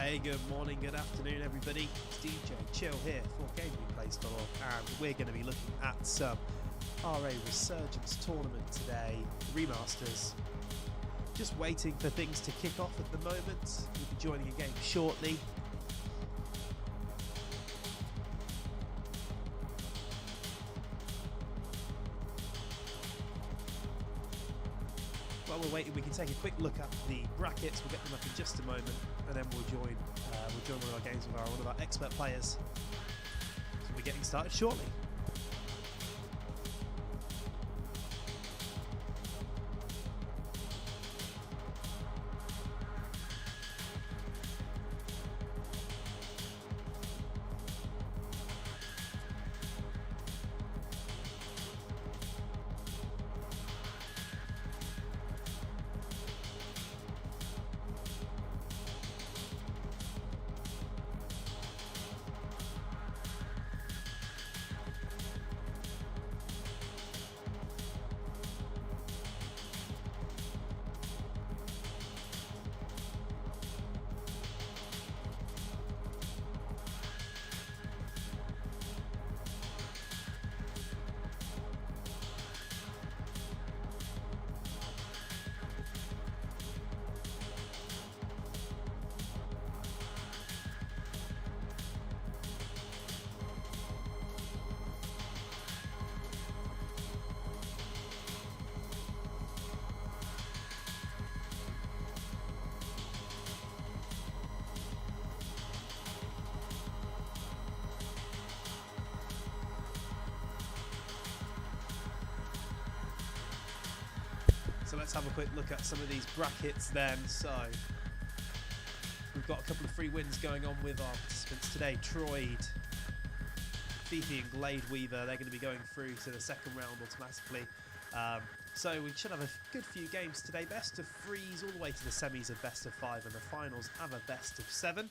Hey, good morning, good afternoon, everybody. It's DJ Chill here for GameReplays.org, and we're going to be looking at some RA Resurgence tournament today, remasters. Just waiting for things to kick off at the moment. We'll be joining a game shortly. While we're waiting, we can take a quick look at the brackets. We'll get them up in just a moment, and then we'll join one of our games with one of our expert players. So we're getting started shortly. So let's have a quick look at some of these brackets then. So we've got a couple of free wins going on with our participants today. Troyd, Fifi and Glade Weaver, they're going to be going through to the second round automatically. So we should have a good few games today. Best of threes all the way to the semis of best of 5, and the finals have a best of 7.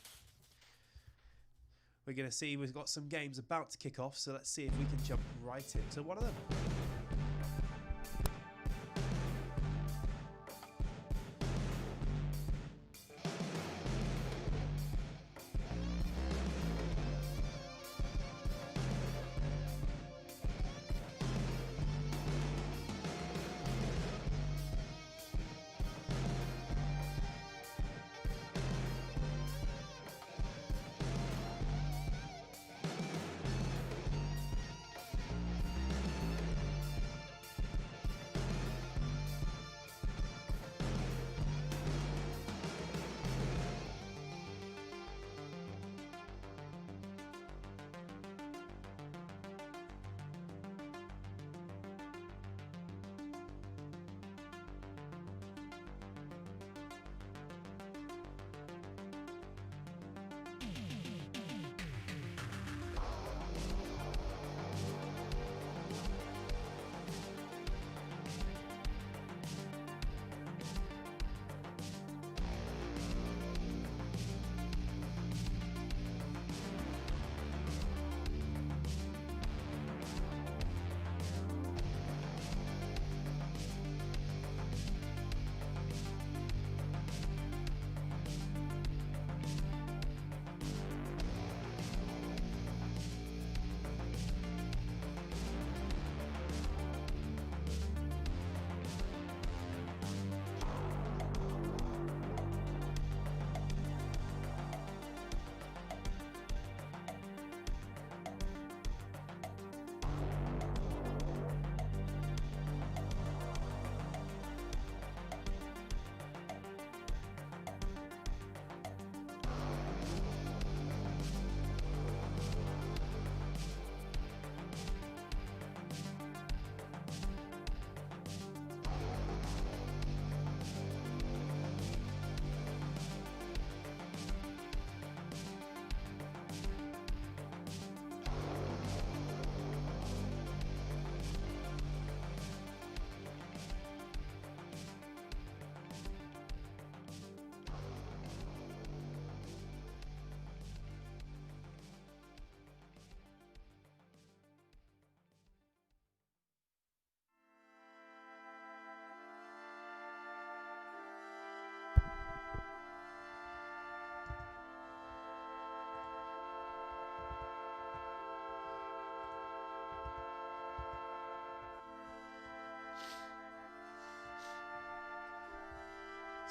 We're going to see, we've got some games about to kick off, so let's see if we can jump right into one of them.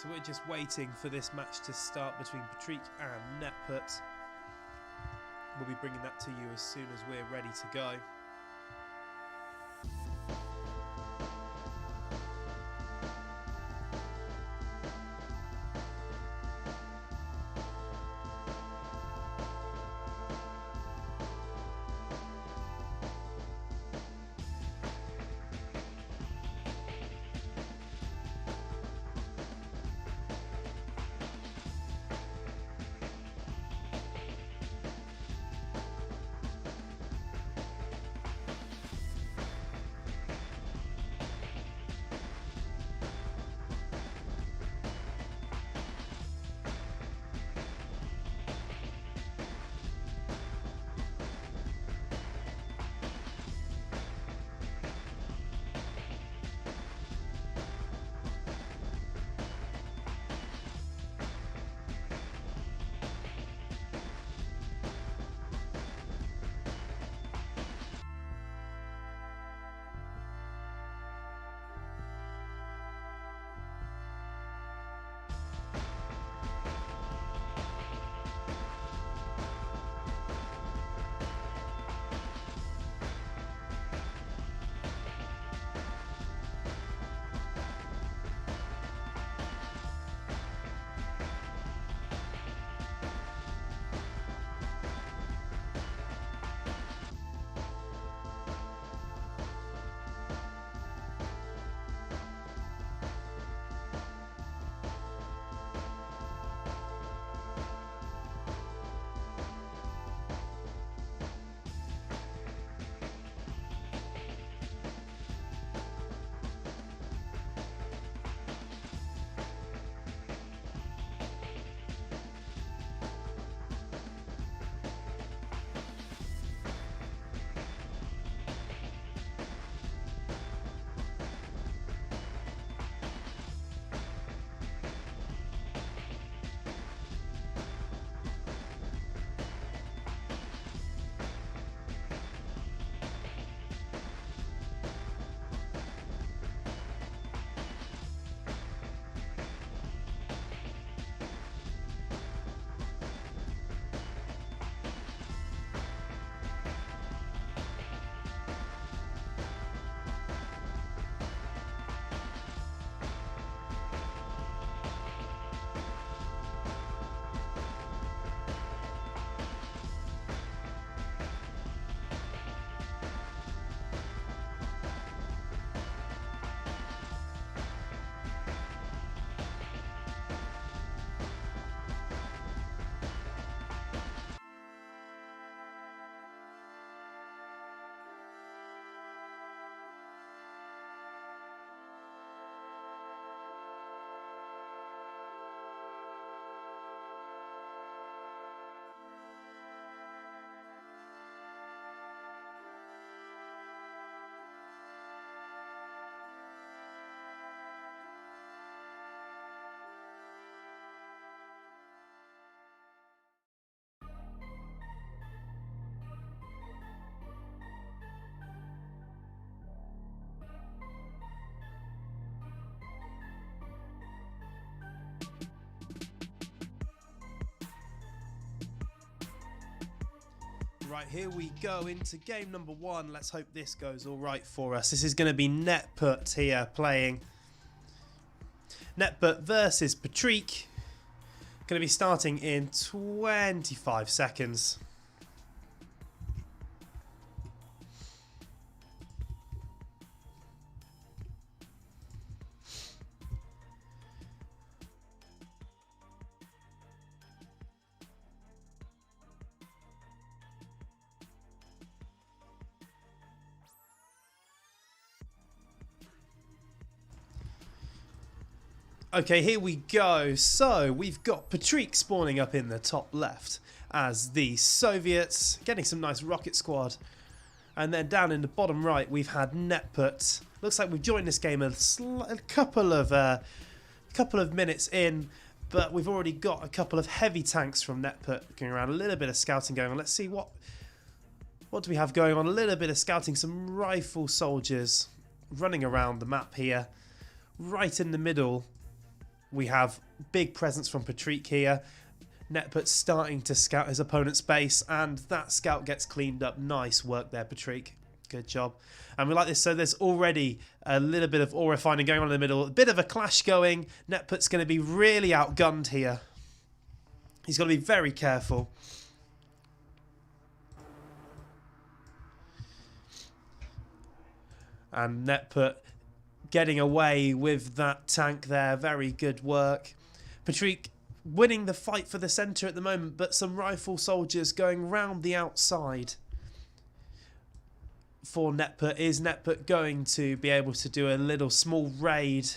So we're just waiting for this match to start between Patrick and Netput. We'll be bringing that to you as soon as we're ready to go. Right, here we go into game number one. Let's hope this goes all right for us. This is going to be Netput here playing. Netput versus Patrick. Going to be starting in 25 seconds. Okay, here we go. So we've got Patrick spawning up in the top left as the Soviets, getting some nice rocket squad. And then down in the bottom right, we've had Netput. Looks like we've joined this game a couple of minutes in, but we've already got a couple of heavy tanks from Netput going around. A little bit of scouting going on. Let's see what do we have going on. A little bit of scouting. Some rifle soldiers running around the map here, right in the middle. We have big presence from Patrick here. Netput starting to scout his opponent's base, and that scout gets cleaned up. Nice work there, Patrick. Good job. And we like this. So there's already a little bit of ore refining going on in the middle. A bit of a clash going. Netput's going to be really outgunned here. He's got to be very careful. And Netput getting away with that tank there. Very good work. Patrick winning the fight for the centre at the moment, but some rifle soldiers going round the outside for Netput. Is Netput going to be able to do a little small raid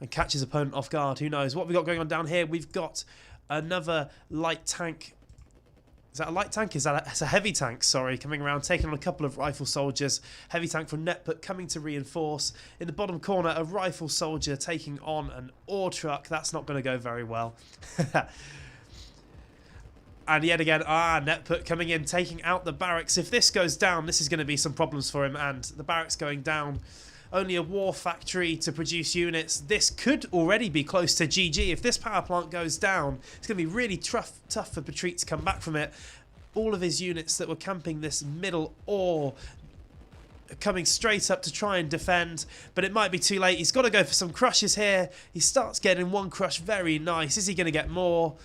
and catch his opponent off guard? Who knows? What have we got going on down here? We've got another light tank. Is that a light tank? It's a heavy tank, sorry, coming around, taking on a couple of rifle soldiers. Heavy tank from Netput coming to reinforce. In the bottom corner, a rifle soldier taking on an ore truck. That's not going to go very well. And yet again, Netput coming in, taking out the barracks. If this goes down, this is going to be some problems for him. And the barracks going down. Only a war factory to produce units. This could already be close to GG. If this power plant goes down, it's going to be really tough for Patrick to come back from it. All of his units that were camping this middle ore coming straight up to try and defend, but it might be too late. He's got to go for some crushes here. He starts getting one crush. Very nice. Is he going to get more?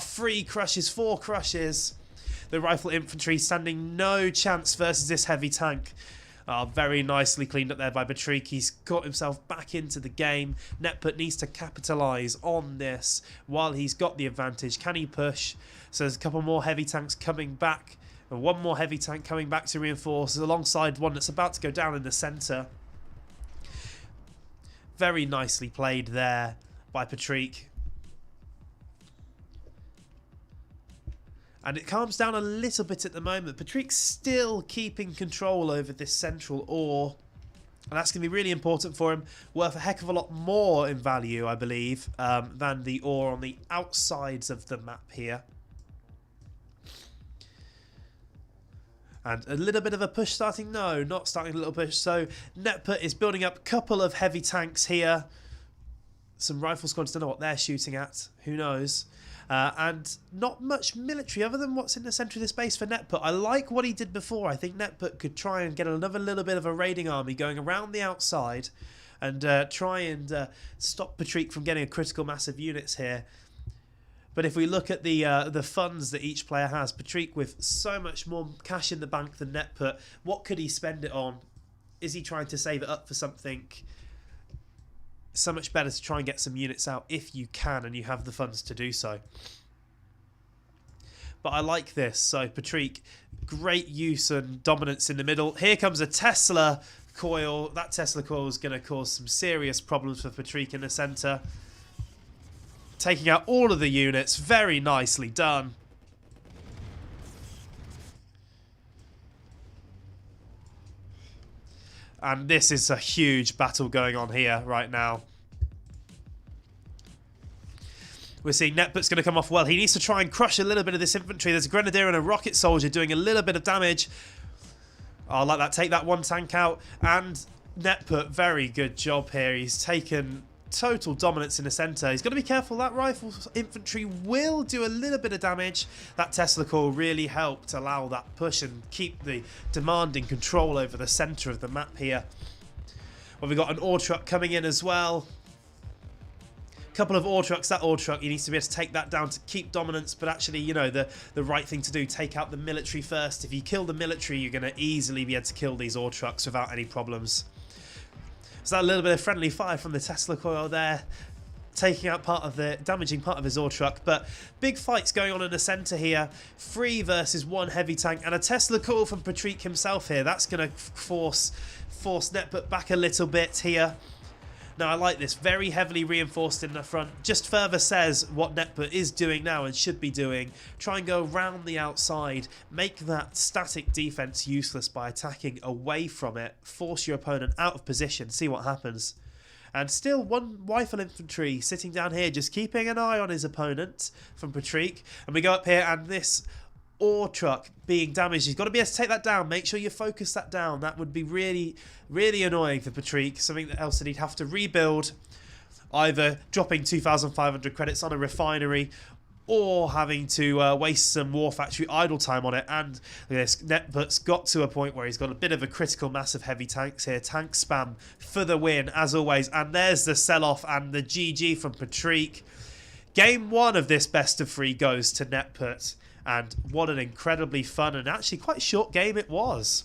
3 crushes, 4 crushes. The rifle infantry standing no chance versus this heavy tank. Very nicely cleaned up there by Patrick. He's got himself back into the game. Netput needs to capitalise on this while he's got the advantage. Can he push? So there's a couple more heavy tanks coming back. And one more heavy tank coming back to reinforce alongside one that's about to go down in the centre. Very nicely played there by Patrick. And it calms down a little bit at the moment. Patrick's still keeping control over this central ore. And that's going to be really important for him. Worth a heck of a lot more in value, I believe, than the ore on the outsides of the map here. And a little bit of a push starting? No, not starting a little push. So Netput is building up a couple of heavy tanks here. Some rifle squads, don't know what they're shooting at. Who knows? And not much military other than what's in the centre of this base for Netput. I like what he did before. I think Netput could try and get another little bit of a raiding army going around the outside and try and stop Patrick from getting a critical mass of units here. But if we look at the funds that each player has, Patrick with so much more cash in the bank than Netput, what could he spend it on? Is he trying to save it up for something? So much better to try and get some units out if you can and you have the funds to do so. But I like this. So Patrick, great use and dominance in the middle. Here comes a Tesla coil. That Tesla coil is going to cause some serious problems for Patrick in the centre. Taking out all of the units. Very nicely done. And this is a huge battle going on here right now. We're seeing Netput's going to come off well. He needs to try and crush a little bit of this infantry. There's a grenadier and a rocket soldier doing a little bit of damage. I like that. Take that one tank out. And Netput, very good job here. He's taken total dominance in the centre. He's got to be careful. That rifle infantry will do a little bit of damage. That Tesla core really helped allow that push and keep the demanding control over the centre of the map here. Well, we've got an ore truck coming in as well. Couple of ore trucks. That ore truck, he needs to be able to take that down to keep dominance, but actually, you know, the right thing to do, take out the military first. If you kill the military, you're going to easily be able to kill these ore trucks without any problems. So that little bit of friendly fire from the Tesla coil there, taking out part of the, damaging part of his ore truck. But big fights going on in the centre here. 3 versus 1 heavy tank and a Tesla coil from Patrick himself here. That's going to force Netput back a little bit here. Now, I like this. Very heavily reinforced in the front. Just further says what Netput is doing now and should be doing. Try and go around the outside. Make that static defense useless by attacking away from it. Force your opponent out of position. See what happens. And still 1 rifle infantry sitting down here, just keeping an eye on his opponent from Patrick. And we go up here and this ore truck being damaged. He's got to be able to take that down. Make sure you focus that down. That would be really, really annoying for Patrick. Something else that he'd have to rebuild either dropping 2,500 credits on a refinery or having to waste some War Factory idle time on it. And this Netput's got to a point where he's got a bit of a critical mass of heavy tanks here. Tank spam for the win, as always. And there's the sell-off and the GG from Patrick. Game 1 of this best of 3 goes to Netput. And what an incredibly fun and actually quite short game it was.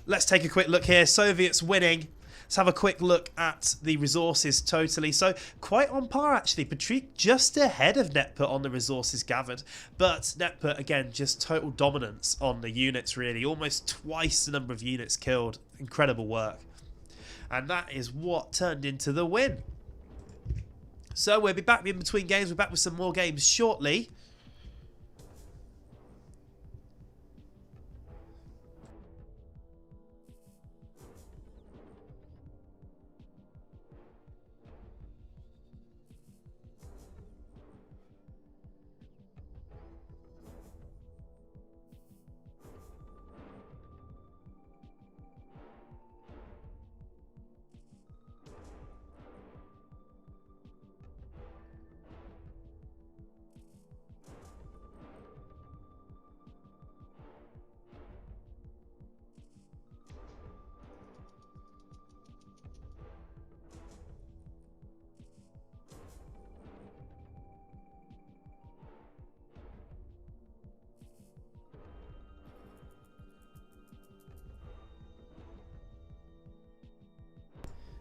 Let's take a quick look here. Soviets winning. Let's have a quick look at the resources totally. So quite on par actually. Patrick just ahead of Netput on the resources gathered. But Netput again just total dominance on the units really. Almost twice the number of units killed. Incredible work. And that is what turned into the win. So we'll be back in between games. We're back with some more games shortly.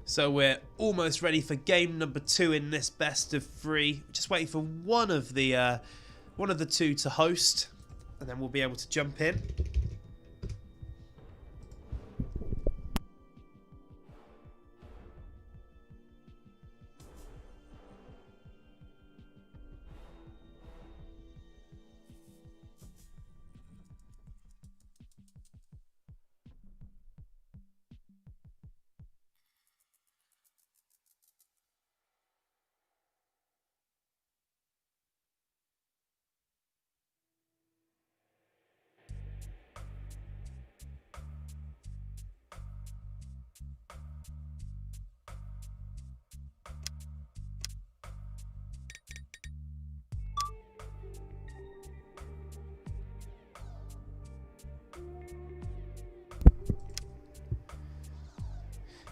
So we're almost ready for game number 2 in this best of 3. Just waiting for one of the two to host, and then we'll be able to jump in.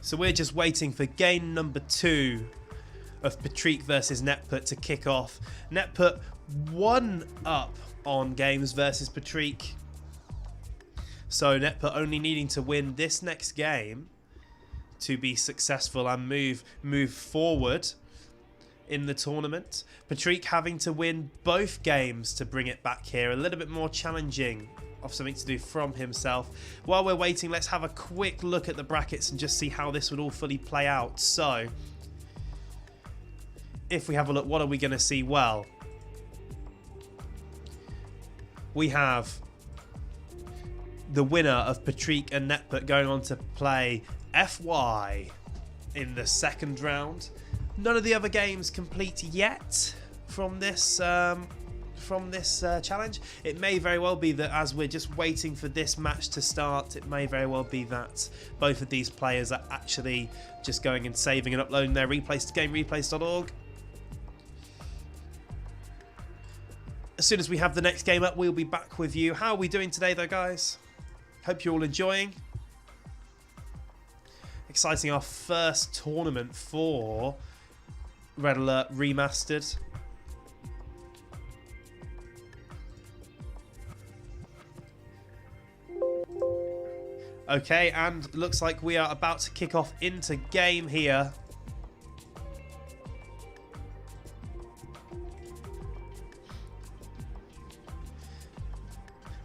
So we're just waiting for game number 2 of Patrick versus Netput to kick off. Netput 1 up on games versus Patrick. So Netput only needing to win this next game to be successful and move forward in the tournament. Patrick having to win both games to bring it back here. A little bit more challenging of something to do from himself. While we're waiting, let's have a quick look at the brackets and just see how this would all fully play out. So if we have a look, what are we going to see? Well, we have the winner of Patrick and Netput going on to play FY in the second round. None of the other games complete yet from this challenge. It may very well be that as we're just waiting for this match to start, it may very well be that both of these players are actually just going and saving and uploading their replays to gamereplays.org. As soon as we have the next game up, we'll be back with you. How are we doing today though, guys? Hope you're all enjoying. Exciting, our first tournament for Red Alert Remastered. Okay, and looks like we are about to kick off into game here.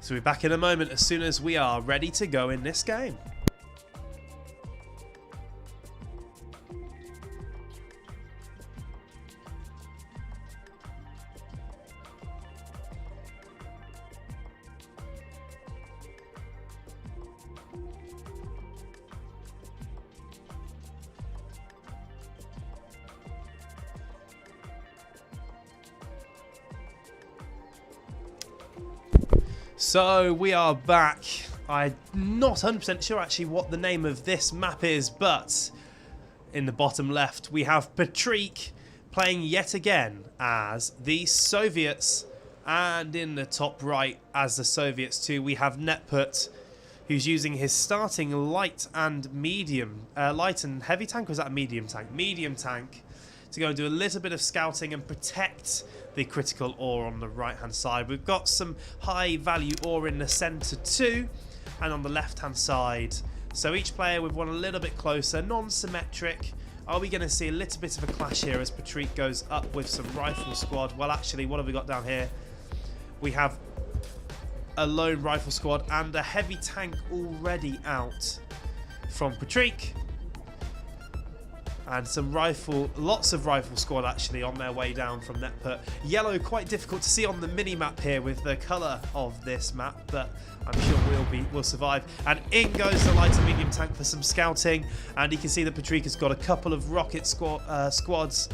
So we're back in a moment as soon as we are ready to go in this game. So we are back I'm not 100% sure actually what the name of this map is, but in the bottom left we have Patrick playing yet again as the Soviets, and in the top right as the Soviets too we have Netput, who's using his starting light and heavy tank, or is that a medium tank? Medium tank, to go and do a little bit of scouting and protect the critical ore on the right hand side. We've got some high value ore in the centre too, and on the left hand side. So each player with one a little bit closer, non-symmetric. Are we going to see a little bit of a clash here as Patrick goes up with some rifle squad? Well, actually, what have we got down here? We have a lone rifle squad and a heavy tank already out from Patrick. And some lots of rifle squad actually on their way down from Netput. Yellow quite difficult to see on the mini map here with the colour of this map, but I'm sure we'll survive. And in goes the light and medium tank for some scouting, and you can see that Patrick has got a couple of rocket squads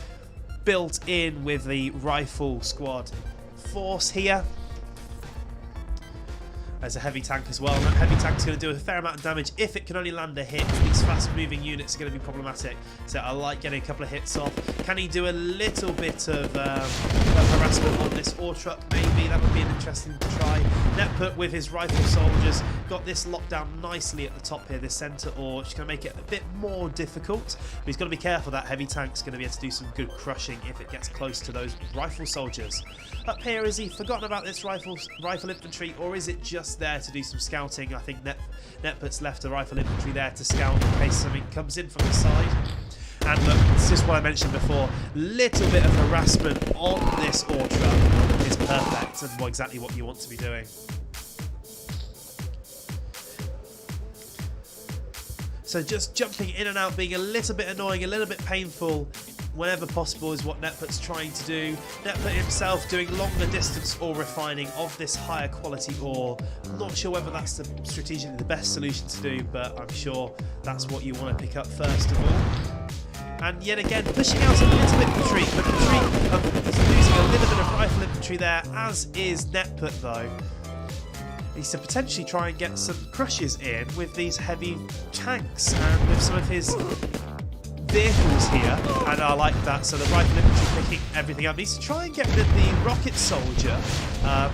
built in with the rifle squad force here. There's a heavy tank as well, and that heavy tank's going to do a fair amount of damage if it can only land a hit. These fast-moving units are going to be problematic, so I like getting a couple of hits off. Can he do a little bit of harassment on this ore truck? Maybe that would be an interesting try. Netput with his rifle soldiers got this locked down nicely at the top here, this centre ore, which is going to make it a bit more difficult. But he's got to be careful. That heavy tank's going to be able to do some good crushing if it gets close to those rifle soldiers. Up here, has he forgotten about this rifle infantry, or is it just there to do some scouting? I think Netput's left a rifle infantry there to scout in case something comes in from the side. And look, this is what I mentioned before. Little bit of harassment on this ore truck is perfect and exactly what you want to be doing. So just jumping in and out, being a little bit annoying, a little bit painful whenever possible is what Netput's trying to do. Netput himself doing longer distance ore refining of this higher quality ore. I'm not sure whether that's strategically the best solution to do, but I'm sure that's what you want to pick up first of all. And yet again, pushing out a little bit Patrick, but Patrick is losing a little bit of rifle infantry there, as is Netput though. He's to potentially try and get some crushes in with these heavy tanks and with some of his vehicles here, and I like that. So the rifle infantry picking everything up. Needs to try and get rid of the rocket soldier.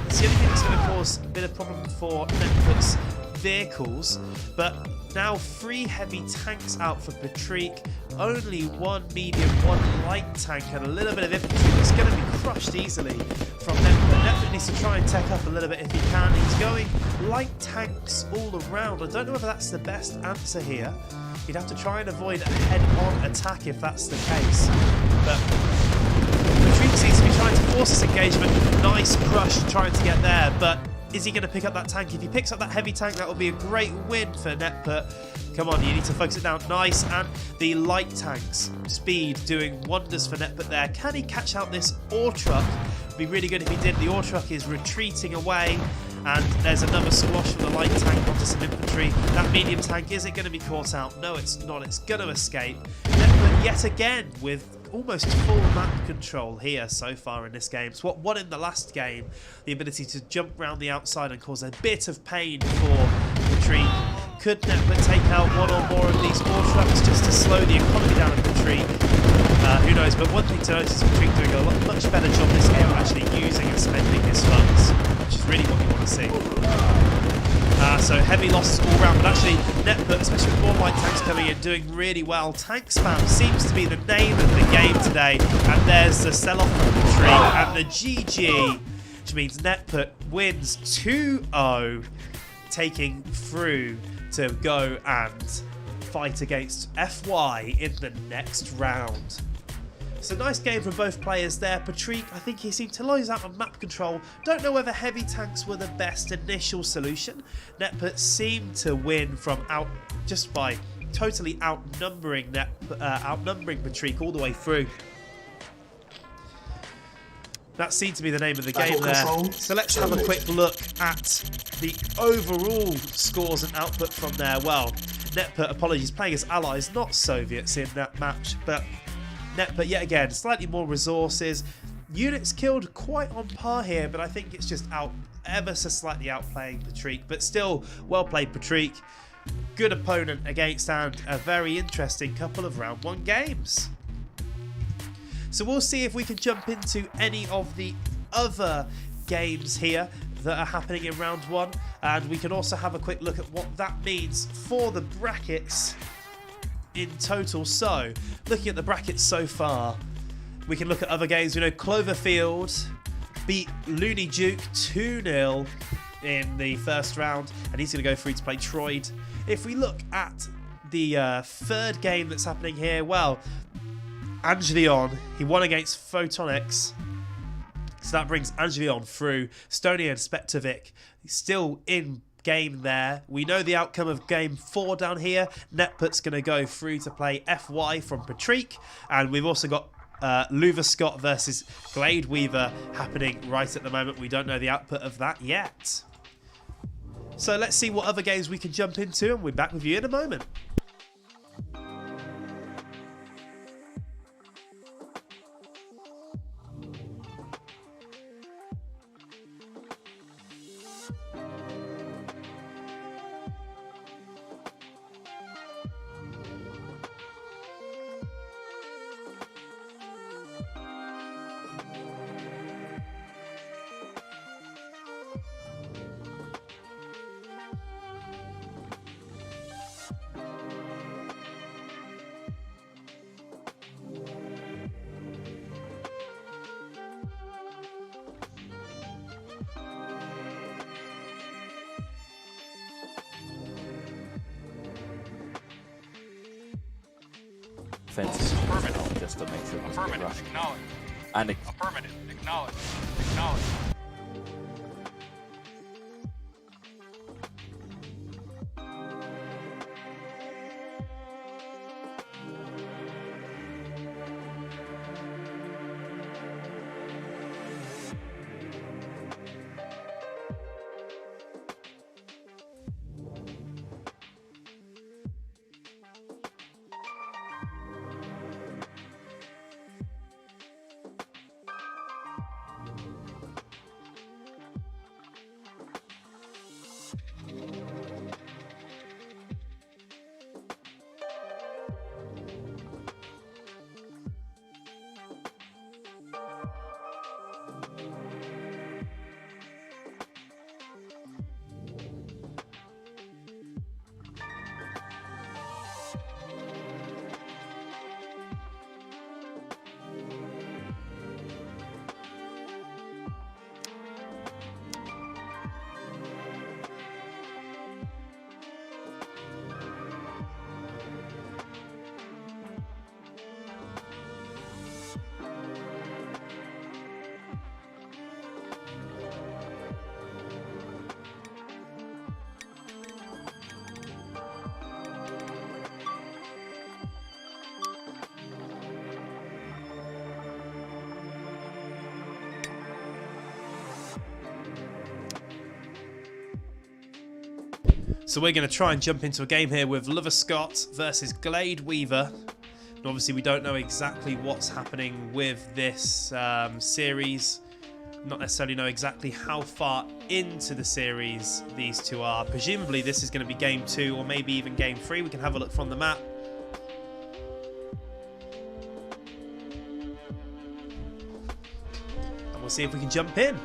It's the only thing that's going to cause a bit of problem for Netflix vehicles, but now 3 heavy tanks out for Patrick, only 1 medium, 1 light tank, and a little bit of infantry that's going to be crushed easily from Netflix. Netflix needs to try and tech up a little bit if he can. He's going light tanks all around. I don't know whether that's the best answer here. You'd have to try and avoid a head-on attack if that's the case. But Patrick seems to be trying to force this engagement. Nice crush trying to get there, but is he going to pick up that tank? If he picks up that heavy tank, that would be a great win for Netput. Come on, you need to focus it down. Nice, and the light tanks. Speed doing wonders for Netput there. Can he catch out this ore truck? It would be really good if he did. The ore truck is retreating away, and there's another squash from the light tank onto some infantry. That medium tank, is it going to be caught out? No, it's not. It's going to escape. Netput yet again with almost full map control here so far in this game. It's what won in the last game, the ability to jump around the outside and cause a bit of pain for Patrick. Could Netput take out 1 or more of these ore trucks just to slow the economy down of Patrick? Who knows, but one thing to notice is Patrick doing a much better job this game of actually using and spending his funds, which is really what you want to see. So heavy losses all round, but actually Netput, especially with more light tanks coming in, doing really well. Tank spam seems to be the name of the game today, and there's the sell-off from Patrick and the GG, which means Netput wins 2-0, taking through to go and fight against FY in the next round. So nice game from both players there. Patrick, I think he seemed to lose out on map control. Don't know whether heavy tanks were the best initial solution. Netput seemed to win from just by totally outnumbering Patrick all the way through. That seemed to be the name of the game there. So let's have a quick look at the overall scores and output from there. Well, Netput, apologies, playing as allies, not Soviets in that match, but Netput yet again, slightly more resources. Units killed quite on par here, but I think it's just ever so slightly outplaying Patrick, but still well played Patrick. Good opponent against, and a very interesting couple of round 1 games. So we'll see if we can jump into any of the other games here that are happening in round 1, and we can also have a quick look at what that means for the brackets in total. So looking at the brackets so far, we can look at other games. We know Cloverfield beat Looney Duke 2-0 in the first round, and he's going to go through to play Troyd. If we look at the third game that's happening here, well, Angelion, he won against Photonics, so that brings Angelion through. Stony and Spektovic still in game there. We know the outcome of game 4 down here. Netput's going to go through to play FY from Patrick, and we've also got Luva Scott versus Glade Weaver happening right at the moment. We don't know the output of that yet. So let's see what other games we can jump into, and we're back with you in a moment. Fences just to make sure we get rush. Acknowledge. And Affirmative. Acknowledge. Acknowledge. So we're going to try and jump into a game here with Lover Scott versus Glade Weaver. And obviously we don't know exactly what's happening with this series. Not necessarily know exactly how far into the series these two are. Presumably this is going to be game 2 or maybe even game 3. We can have a look from the map. And we'll see if we can jump in.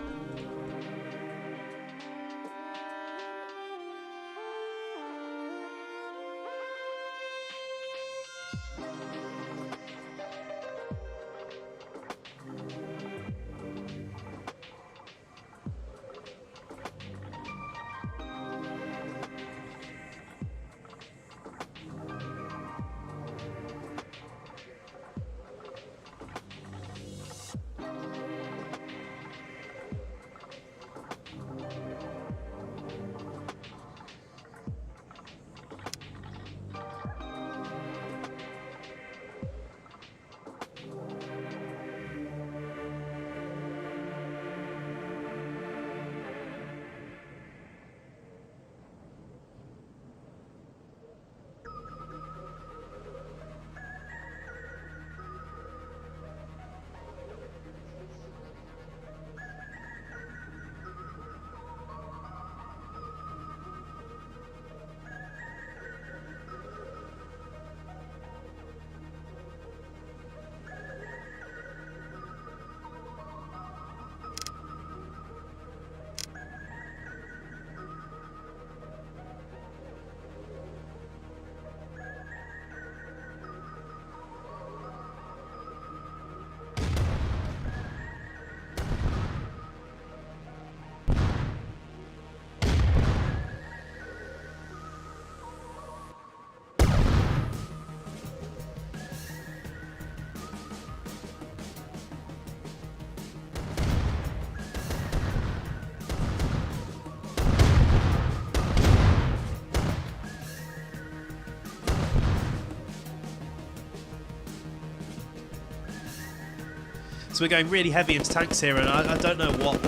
So we're going really heavy into tanks here, and I don't know what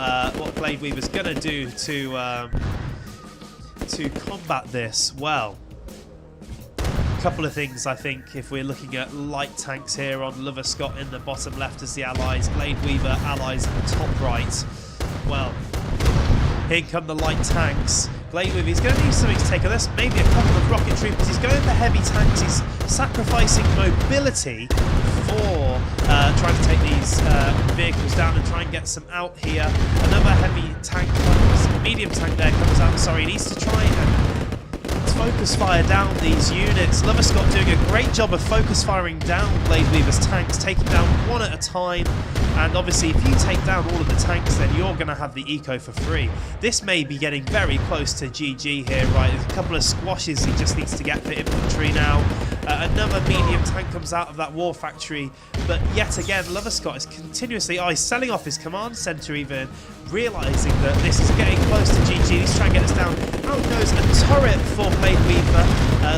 Blade Weaver's going to do to combat this. Well, a couple of things, I think, if we're looking at light tanks here on Lover Scott in the bottom left as the allies, Blade Weaver allies in the top right. Well, here come the light tanks. Blade Weaver, he's going to need something to take on this. Maybe a couple of rocket troopers. He's going for heavy tanks. He's sacrificing mobility for trying to take these vehicles down and try and get some out here. Another heavy tank comes, medium tank there comes out. Sorry, he needs to try and focus fire down these units. Lover Scott doing a great job of focus firing down Blade Weaver's tanks, taking down one at a time. And obviously, if you take down all of the tanks, then you're going to have the eco for free. This may be getting very close to GG here, right? There's a couple of squashes he just needs to get for infantry now. Another medium tank comes out of that war factory. But yet again, Lover Scott is continuously... Oh, he's selling off his command centre even, realising that this is getting close to GG. He's trying to get us down. Out goes a turret for Blade Weaver.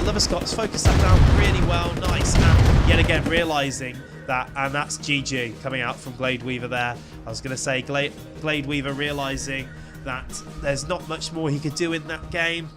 Lover Scott's focused that down really well. Nice. And yet again, realising that, and that's GG coming out from Blade Weaver there. I was going to say Blade Weaver realising that there's not much more he could do in that game.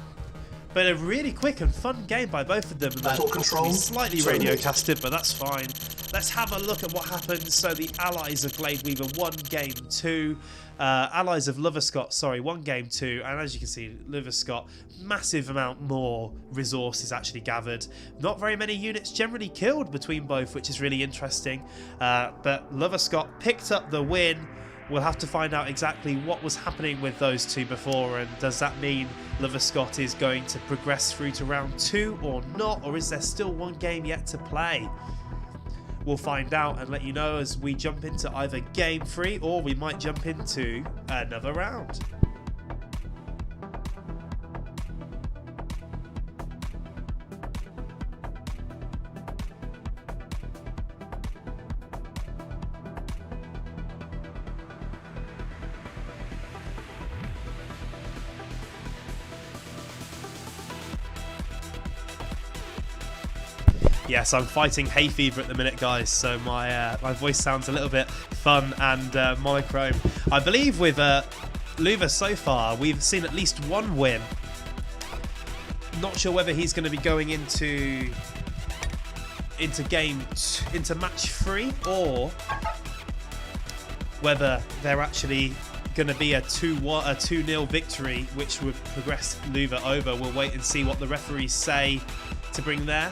But a really quick and fun game by both of them. Battle control. Slightly radio casted, but that's fine. Let's have a look at what happened. So the allies of Blade Weaver won game 2. Allies of Lover Scott, sorry, won game 2. And as you can see, Lover Scott, massive amount more resources actually gathered. Not very many units generally killed between both, which is really interesting. But Lover Scott picked up the win. We'll have to find out exactly what was happening with those two before, and does that mean Lover Scott is going to progress through to round 2 or not, or is there still one game yet to play? We'll find out and let you know as we jump into either game 3 or we might jump into another round. Yes, I'm fighting hay fever at the minute, guys, so my voice sounds a little bit fun and monochrome. I believe with Luva so far, we've seen at least one win. Not sure whether he's going to be going into match 3 or whether they're actually going to be a 2-0 victory, which would progress Luva over. We'll wait and see what the referees say to bring there.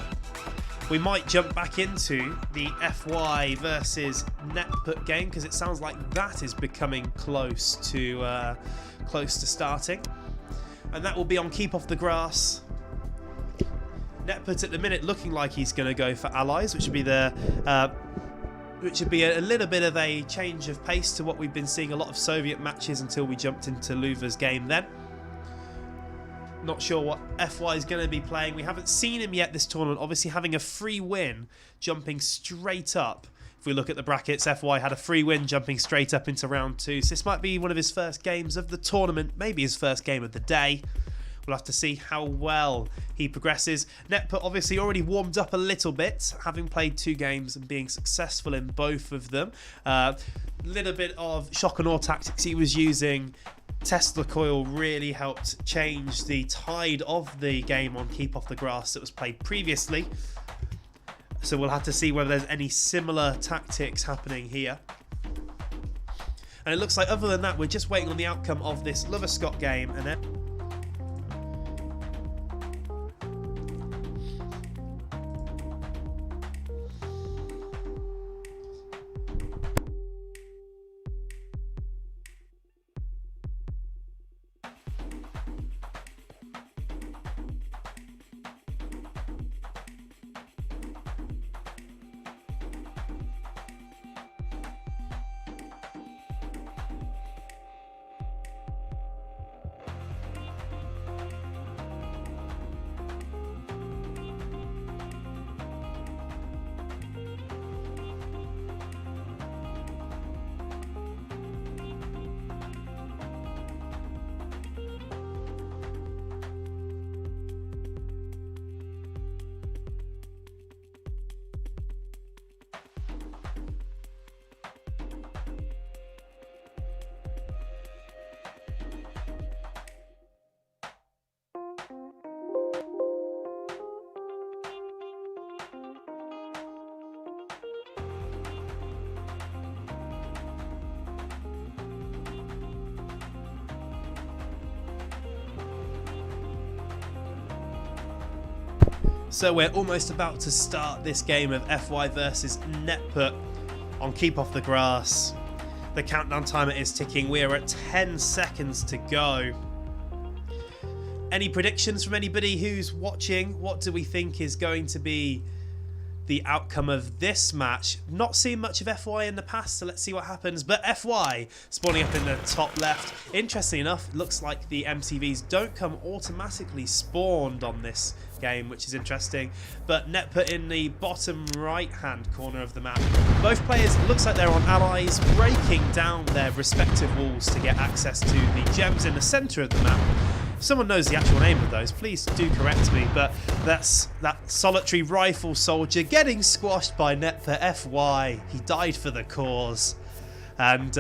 We might jump back into the FY versus Netput game because it sounds like that is becoming close to starting, and that will be on Keep Off the Grass. Netput at the minute looking like he's going to go for allies, which would be a little bit of a change of pace to what we've been seeing a lot of Soviet matches until we jumped into Luva's game then. Not sure what FY is going to be playing. We haven't seen him yet this tournament. Obviously having a free win, jumping straight up. If we look at the brackets, FY had a free win, jumping straight up into round 2. So this might be one of his first games of the tournament, maybe his first game of the day. We'll have to see how well he progresses. Netput obviously already warmed up a little bit, having played 2 games and being successful in both of them. Little bit of shock and awe tactics he was using. Tesla coil really helped change the tide of the game on Keep Off the Grass that was played previously. So we'll have to see whether there's any similar tactics happening here. And it looks like other than that, we're just waiting on the outcome of this Lover Scott game, and then So we're almost about to start this game of FY versus Netput on Keep Off the Grass. The countdown timer is ticking. We are at 10 seconds to go. Any predictions from anybody who's watching? What do we think is going to be the outcome of this match? Not seen much of FY in the past, so let's see what happens. But FY spawning up in the top left. Interestingly enough, looks like the MCVs don't come automatically spawned on this game, which is interesting. But Netput in the bottom right hand corner of the map. Both players, looks like they're on allies, breaking down their respective walls to get access to the gems in the centre of the map. If someone knows the actual name of those, please do correct me, but that's that solitary rifle soldier getting squashed by Netput FY. He died for the cause. And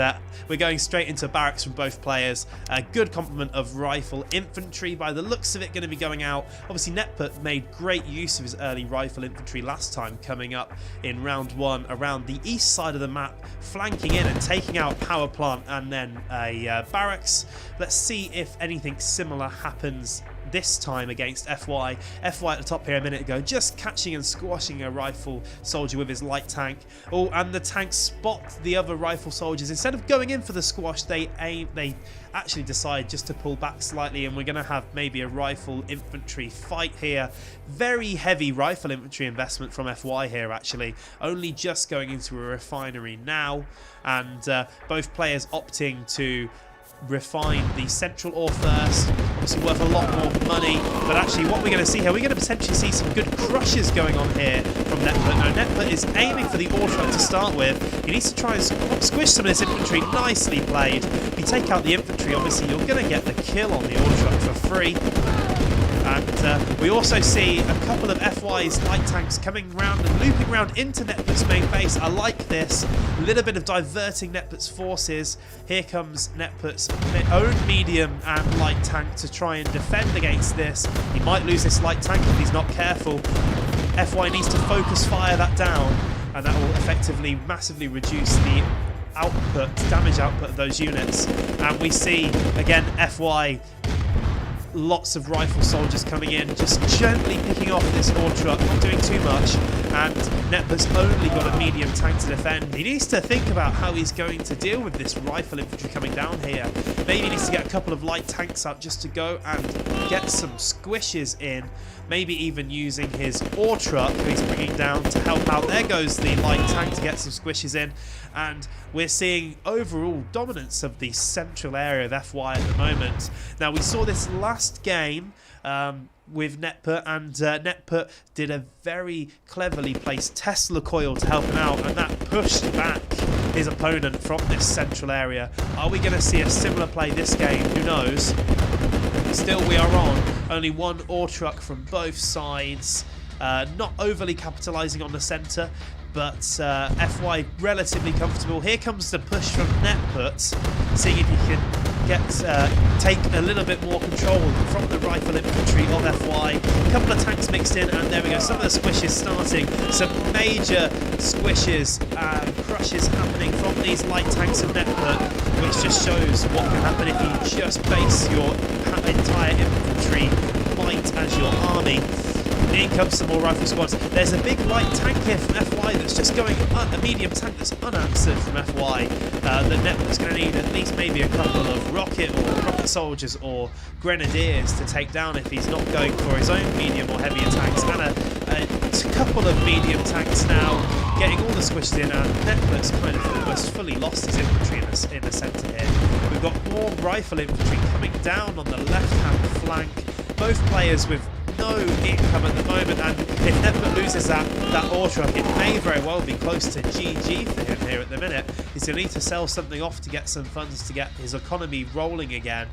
we're going straight into barracks from both players. A good complement of rifle infantry by the looks of it going to be going out. Obviously Netput made great use of his early rifle infantry last time, coming up in round one around the east side of the map, flanking in and taking out power plant and then a barracks. Let's see if anything similar happens this time against FY. FY at the top here a minute ago, just catching and squashing a rifle soldier with his light tank. Oh, and the tanks spot the other rifle soldiers. Instead of going in for the squash, they actually decide just to pull back slightly, and we're going to have maybe a rifle infantry fight here. Very heavy rifle infantry investment from FY here, actually. Only just going into a refinery now, and both players opting to refine the central ore first. Obviously worth a lot more money, but actually what we're going to see here, we're going to potentially see some good crushes going on here from Netput. Now Netput is aiming for the ore truck to start with. He needs to try and squish some of this infantry. Nicely played. If you take out the infantry, obviously you're going to get the kill on the ore truck for free. And we also see a couple of FY's light tanks coming round and looping round into Netput's main base. I like this. A little bit of diverting Netput's forces. Here comes Netput's own medium and light tank to try and defend against this. He might lose this light tank if he's not careful. FY needs to focus fire that down, and that will effectively massively reduce the output, damage output of those units. And we see, again, FY lots of rifle soldiers coming in, just gently picking off this ore truck, not doing too much, and Netput's only got a medium tank to defend. He needs to think about how he's going to deal with this rifle infantry coming down here. Maybe he needs to get a couple of light tanks out just to go and get some squishes in, maybe even using his ore truck who he's bringing down to help out. There goes the light tank to get some squishes in, and we're seeing overall dominance of the central area of FY at the moment. Now, we saw this last game with Netput, and Netput did a very cleverly placed Tesla coil to help him out, and that pushed back his opponent from this central area. Are we going to see a similar play this game? Who knows? Still, we are on only one ore truck from both sides, not overly capitalising on the centre, but FY relatively comfortable. Here comes the push from Netput, seeing if he can take a little bit more control from the rifle infantry of FY. A couple of tanks mixed in, and there we go, some of the squishes starting. Some major squishes and crushes happening from these light tanks of Netput, which just shows what can happen if you just base your entire infantry might as your army. In comes some more rifle squads. There's a big light tank here from FY that's just going, a medium tank that's unanswered from FY. The Netput's going to need at least maybe a couple of rocket soldiers or grenadiers to take down if he's not going for his own medium or heavier tanks. And a couple of medium tanks now getting all the squishes in, and Netput's kind of almost fully lost his infantry in the centre here. We've got more rifle infantry coming down on the left-hand flank. Both players with no income at the moment, and if Netput loses that ore truck, it may very well be close to GG for him here at the minute. He's going to need to sell something off to get some funds to get his economy rolling again.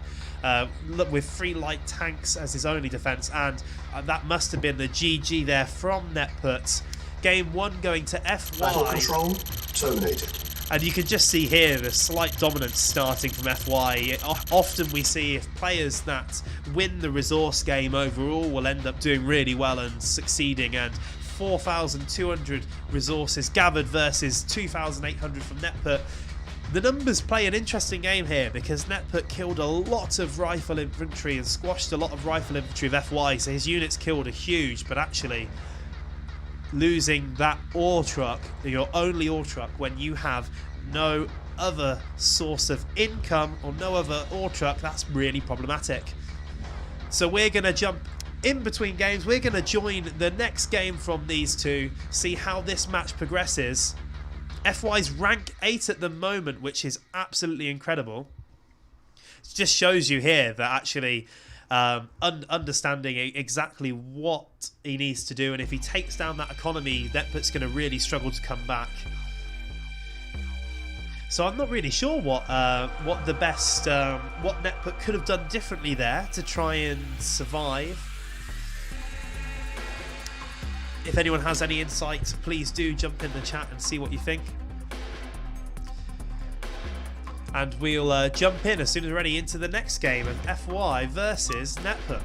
With 3 light tanks as his only defence, and that must have been the GG there from Netput. Game 1 going to FY. Battle control terminated. And you can just see here the slight dominance starting from FY. Often we see if players that win the resource game overall will end up doing really well and succeeding, and 4,200 resources gathered versus 2,800 from Netput. the numbers play an interesting game here because Netput killed a lot of rifle infantry and squashed a lot of rifle infantry of FY, so his units killed a huge, but actually losing that ore truck, your only ore truck, when you have no other source of income or no other ore truck, that's really problematic. So we're going to jump in between games. We're going to join the next game from these two, see how this match progresses. FY's rank 8 at the moment, which is absolutely incredible. It just shows you here that actually understanding exactly what he needs to do, and if he takes down that economy, Netput's going to really struggle to come back. So I'm not really sure what the best what Netput could have done differently there to try and survive. If anyone has any insights, please do jump in the chat and see what you think. And we'll jump in as soon as we're ready into the next game of FY versus Netput.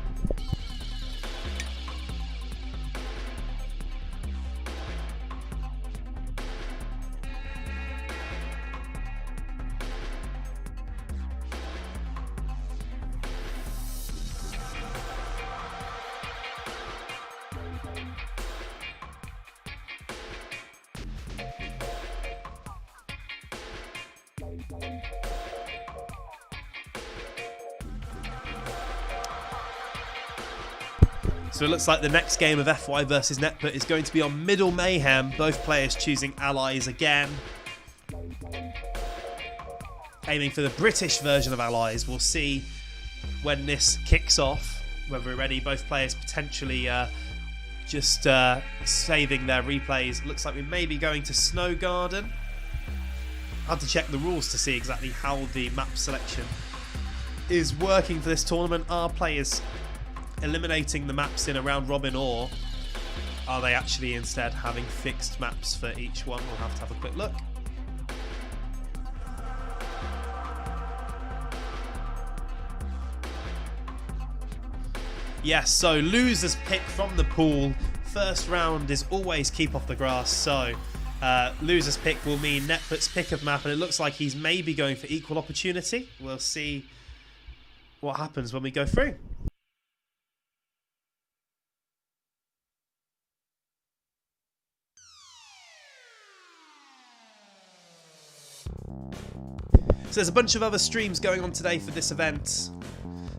So it looks like the next game of FY versus Netput is going to be on Middle Mayhem, both players choosing allies again. Aiming for the British version of allies. We'll see when this kicks off, whether we're ready. Both players potentially just saving their replays. Looks like we may be going to Snow Garden. I have to check the rules to see exactly how the map selection is working for this tournament. Are players eliminating the maps in a round robin, or are they actually instead having fixed maps for each one? We'll have to have a quick look. Yes, so losers pick from the pool. First round is always keep off the grass, so losers pick will mean Netput's pick of map, and it looks like he's maybe going for equal opportunity. We'll see what happens when we go through. So there's a bunch of other streams going on today for this event.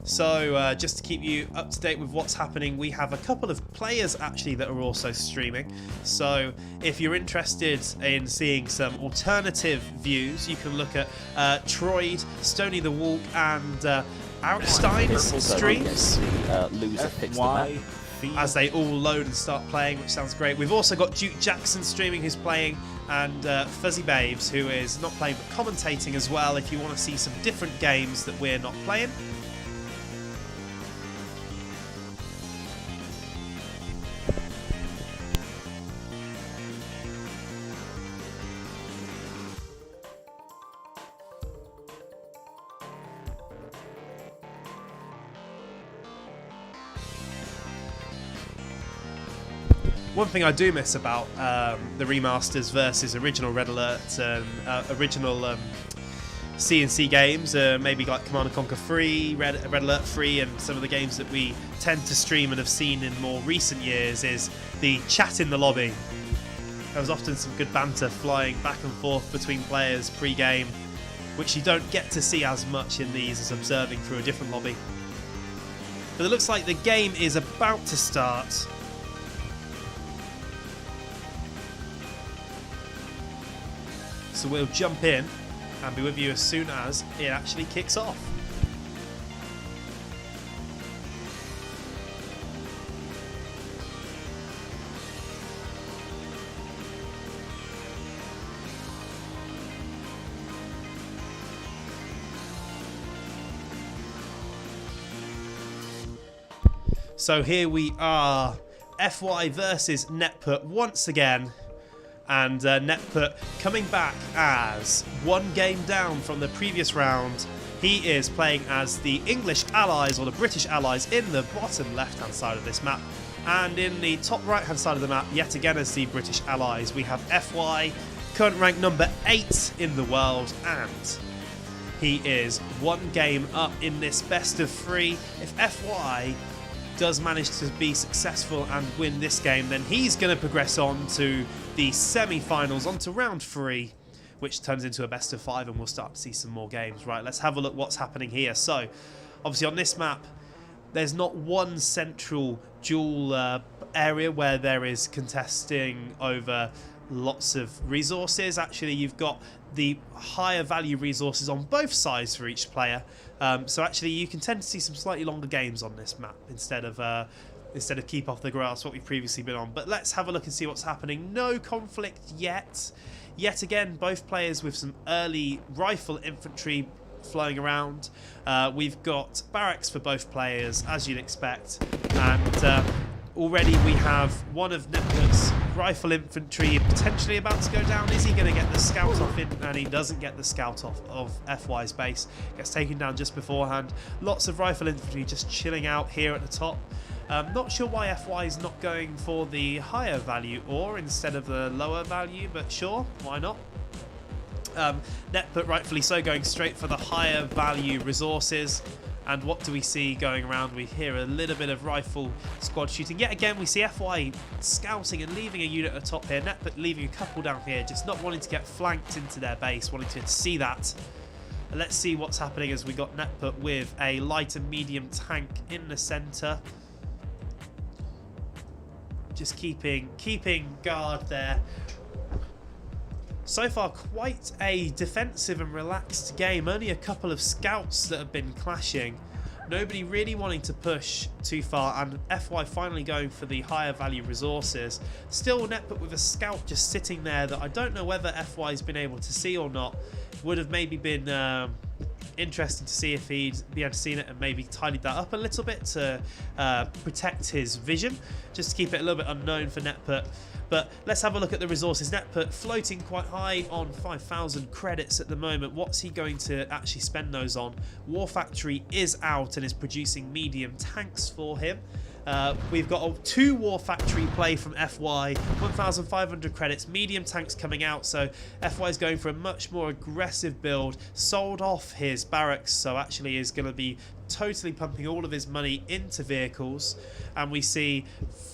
So just to keep you up to date with what's happening, we have a couple of players actually that are also streaming. So if you're interested in seeing some alternative views, you can look at Troyd, Stony the Walk, and Outstein's streams. Loser picks the map. As they all load and start playing, which sounds great. We've also got Duke Jackson streaming, who's playing, and Fuzzy Babes, who is not playing but commentating as well, if you want to see some different games that we're not playing. One thing I do miss about the remasters versus original Red Alert and original CNC games, maybe like Command & Conquer 3, Red Alert 3, and some of the games that we tend to stream and have seen in more recent years, is the chat in the lobby. There was often some good banter flying back and forth between players pre-game, which you don't get to see as much in these as observing through a different lobby. But it looks like the game is about to start. So we'll jump in and be with you as soon as it actually kicks off. So here we are, FY versus Netput once again. And Netput coming back as one game down from the previous round. He is playing as the English allies, or the British allies, in the bottom left-hand side of this map. And in the top right-hand side of the map, yet again as the British allies, we have FY current rank number 8 in the world, and he is 1 game up in this best of 3. If FY does manage to be successful and win this game, then he's going to progress on to the semi-finals, on to round 3, which turns into a best of 5, and we'll start to see some more games. Right, let's have a look what's happening here. So, obviously on this map, there's not one central dual area where there is contesting over lots of resources. Actually, you've got the higher value resources on both sides for each player. So actually, you can tend to see some slightly longer games on this map instead of keep off the grass, what we've previously been on. But let's have a look and see what's happening. No conflict yet. Yet again, both players with some early rifle infantry flowing around. We've got barracks for both players, as you'd expect, and already we have one of Netput's rifle infantry potentially about to go down. Is he going to get the scout off in? And he doesn't get the scout off of FY's base. Gets taken down just beforehand. Lots of rifle infantry just chilling out here at the top. Not sure why FY is not going for the higher value ore instead of the lower value, but sure, why not? Netput rightfully so going straight for the higher value resources. And what do we see going around? We hear a little bit of rifle squad shooting. Yet again, we see FY scouting and leaving a unit at the top here. Netput leaving a couple down here, just not wanting to get flanked into their base, wanting to see that. And let's see what's happening as we got Netput with a light and medium tank in the centre. Just keeping guard there. So far, quite a defensive and relaxed game. Only a couple of scouts that have been clashing. Nobody really wanting to push too far, and FY finally going for the higher value resources. Still Netput with a scout just sitting there that I don't know whether FY's been able to see or not. Would have maybe been interesting to see if he'd be able to see it and maybe tidied that up a little bit to protect his vision, just to keep it a little bit unknown for Netput. But let's have a look at the resources. Netput floating quite high on 5,000 credits at the moment. What's he going to actually spend those on? War Factory is out and is producing medium tanks for him. We've got a 2 War Factory play from FY, 1,500 credits, medium tanks coming out, so FY is going for a much more aggressive build, sold off his barracks, so actually is going to be totally pumping all of his money into vehicles, and we see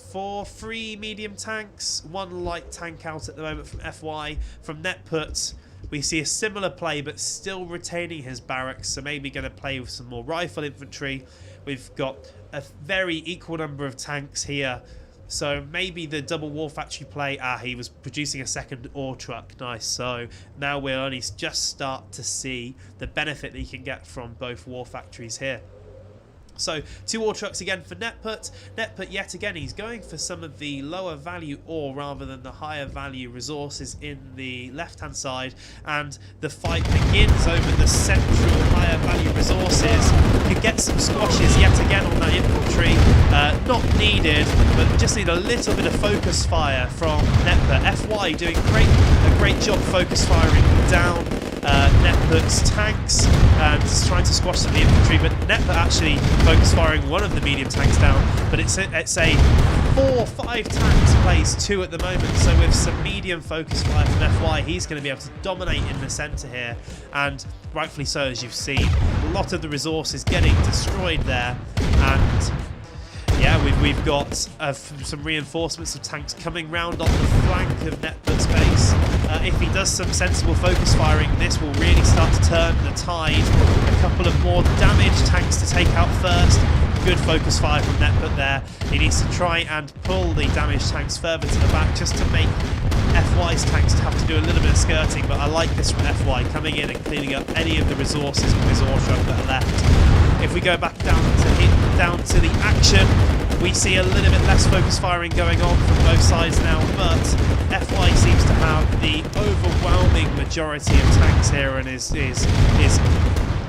3 medium tanks, 1 light tank out at the moment from FY. From Netput, we see a similar play, but still retaining his barracks, so maybe going to play with some more rifle infantry. We've got a very equal number of tanks here, so maybe the double War Factory play. He was producing a second ore truck. Nice. So now we'll only just start to see the benefit that you can get from both War Factories here. So 2 ore trucks again for Netput. Netput yet again, he's going for some of the lower value ore rather than the higher value resources in the left hand side, and the fight begins over the central higher value resources. Could get some squashes yet again on that infantry. Not needed, but we just need a little bit of focus fire from Netput. FY doing a great job focus firing down Netput's tanks and trying to squash some of the infantry, but Netput actually focus firing one of the medium tanks down, but it's a 4-5 tanks plays 2 at the moment, so with some medium focus fire from FY, he's going to be able to dominate in the centre here, and rightfully so, as you've seen. A lot of the resources getting destroyed there, and yeah, we've got some reinforcements of tanks coming round on the flank of Netput's base. If he does some sensible focus firing, this will really start to turn the tide. A couple of more damaged tanks to take out first. Good focus fire from Netput there. He needs to try and pull the damaged tanks further to the back just to make FY's tanks to have to do a little bit of skirting, but I like this from FY, coming in and cleaning up any of the resources from his ore truck that are left. If we go back down to the action, we see a little bit less focus firing going on from both sides now, but FY seems to have the overwhelming majority of tanks here and is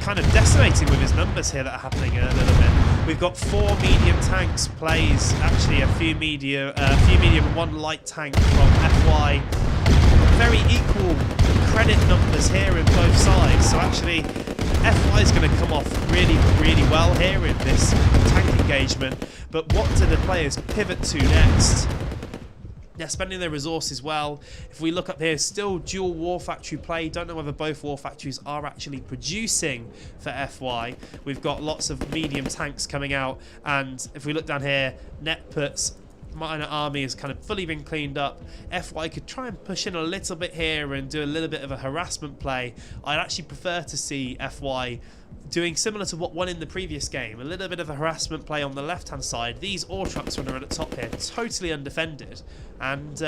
kind of decimating with his numbers here that are happening a little bit. We've got 4 medium tanks plays, actually a few medium and 1 light tank from FY. Very equal credit numbers here in both sides, so actually FY is going to come off really well here in this tank engagement. But what do the players pivot to next? They're spending their resources well. If we look up here, still dual War Factory play. Don't know whether both War Factories are actually producing for FY. We've got lots of medium tanks coming out. And if we look down here, Netput's minor army has kind of fully been cleaned up. FY could try and push in a little bit here and do a little bit of a harassment play. I'd actually prefer to see FY doing similar to what won in the previous game, a little bit of a harassment play on the left-hand side. These ore trucks running at the top here, totally undefended. And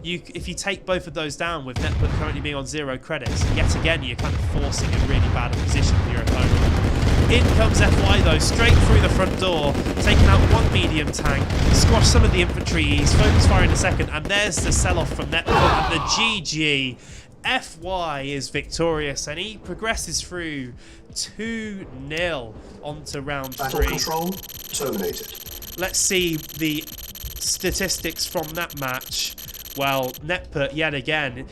if you take both of those down with Netput currently being on 0 credits, yet again you're kind of forcing a really bad position for your opponent. In comes FY though, straight through the front door, taking out one medium tank, squash some of the infantry, he's focus fire in a second, and there's the sell-off from Netput and the GG. FY is victorious and he progresses through 2-0 onto round 3. Battle control terminated. Let's see the statistics from that match. Well, Netput yet again,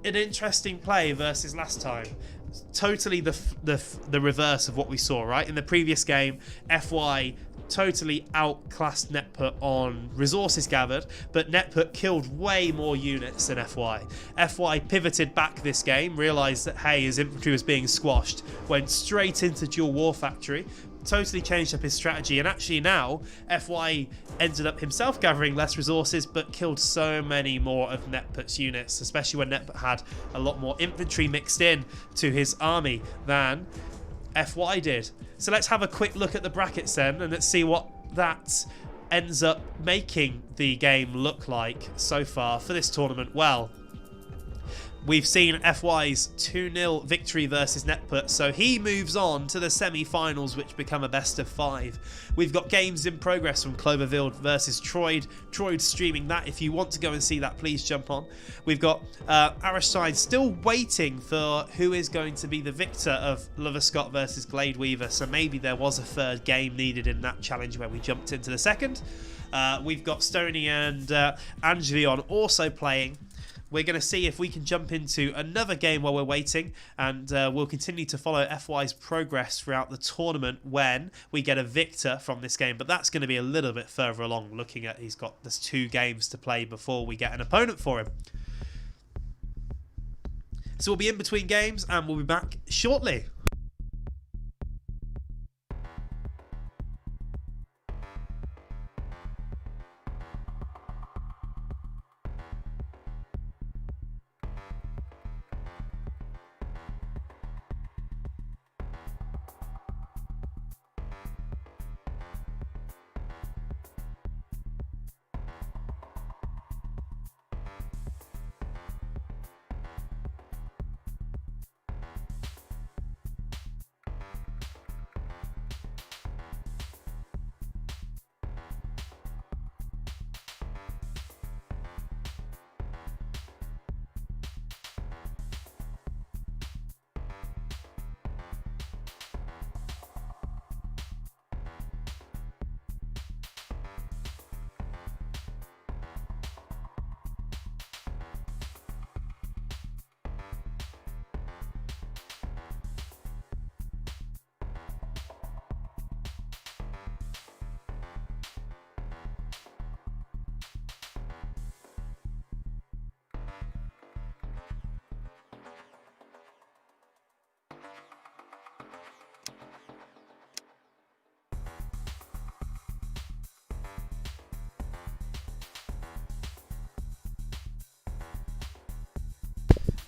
an interesting play versus last time. Totally the reverse of what we saw, right? In the previous game, FY totally outclassed Netput on resources gathered, but Netput killed way more units than FY. FY pivoted back this game, realised that, hey, his infantry was being squashed, went straight into dual War Factory, totally changed up his strategy, and actually now FY ended up himself gathering less resources but killed so many more of Netput's units, especially when Netput had a lot more infantry mixed in to his army than FY did. So let's have a quick look at the brackets then, and let's see what that ends up making the game look like so far for this tournament. Well, we've seen FY's 2-0 victory versus Netput, so he moves on to the semi-finals, which become a best of 5. We've got games in progress from Cloverfield versus Troyd. Troyd's streaming that. If you want to go and see that, please jump on. We've got Arashide still waiting for who is going to be the victor of Lover Scott versus Gladeweaver, so maybe there was a third game needed in that challenge where we jumped into the second. We've got Stoney and Angelion also playing. We're going to see if we can jump into another game while we're waiting, and we'll continue to follow FY's progress throughout the tournament when we get a victor from this game. But that's going to be a little bit further along, looking at there's 2 games to play before we get an opponent for him. So we'll be in between games and we'll be back shortly.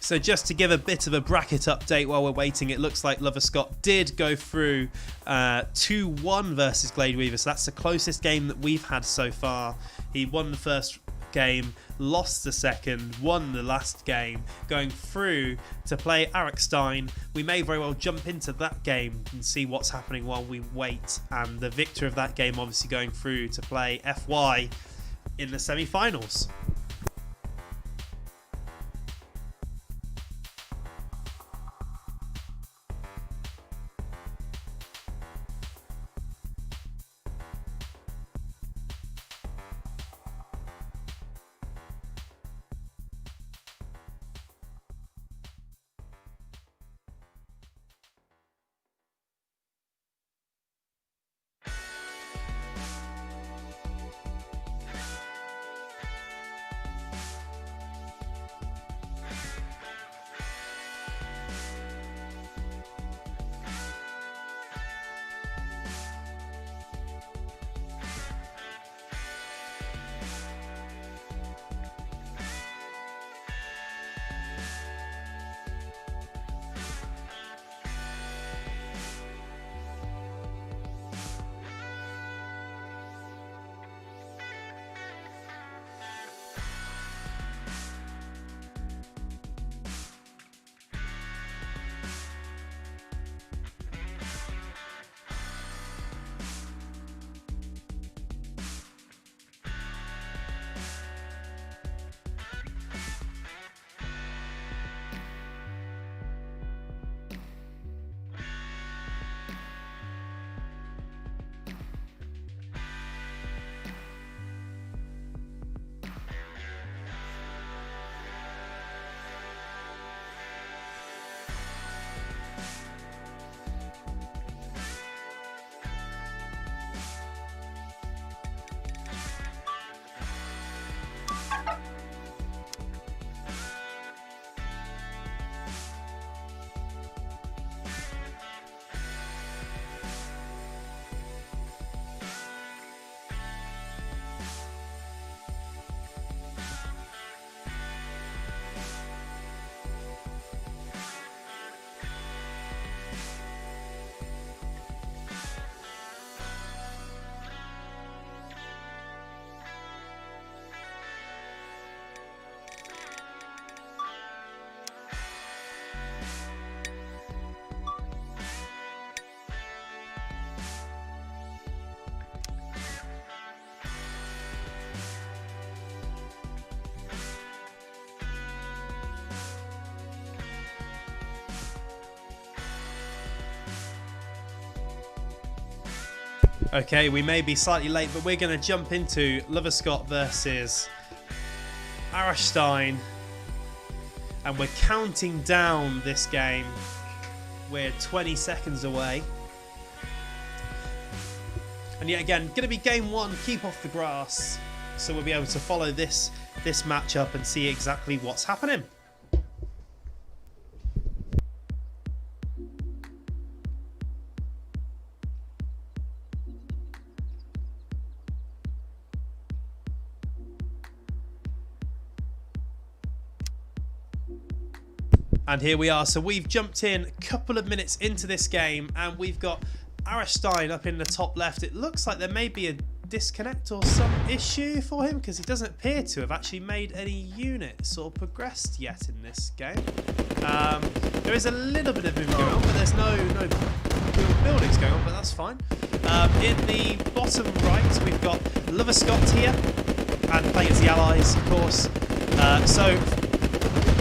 So just to give a bit of a bracket update while we're waiting, it looks like Lover Scott did go through 2-1 versus Gladeweaver. So that's the closest game that we've had so far. He won the first game, lost the second, won the last game, going through to play Arik Stein. We may very well jump into that game and see what's happening while we wait. And the victor of that game obviously going through to play FY in the semi-finals. Okay, we may be slightly late, but we're going to jump into Loverskott versus Arstein. And we're counting down this game. We're 20 seconds away. And yet again, going to be game one, keep off the grass. So we'll be able to follow this matchup and see exactly what's happening. And here we are. So we've jumped in a couple of minutes into this game and we've got Arstein up in the top left. It looks like there may be a disconnect or some issue for him because he doesn't appear to have actually made any units or progressed yet in this game. There is a little bit of movement going on, but there's no real buildings going on, but that's fine. In the bottom right, we've got Loverskott here and playing as the Allies, of course. So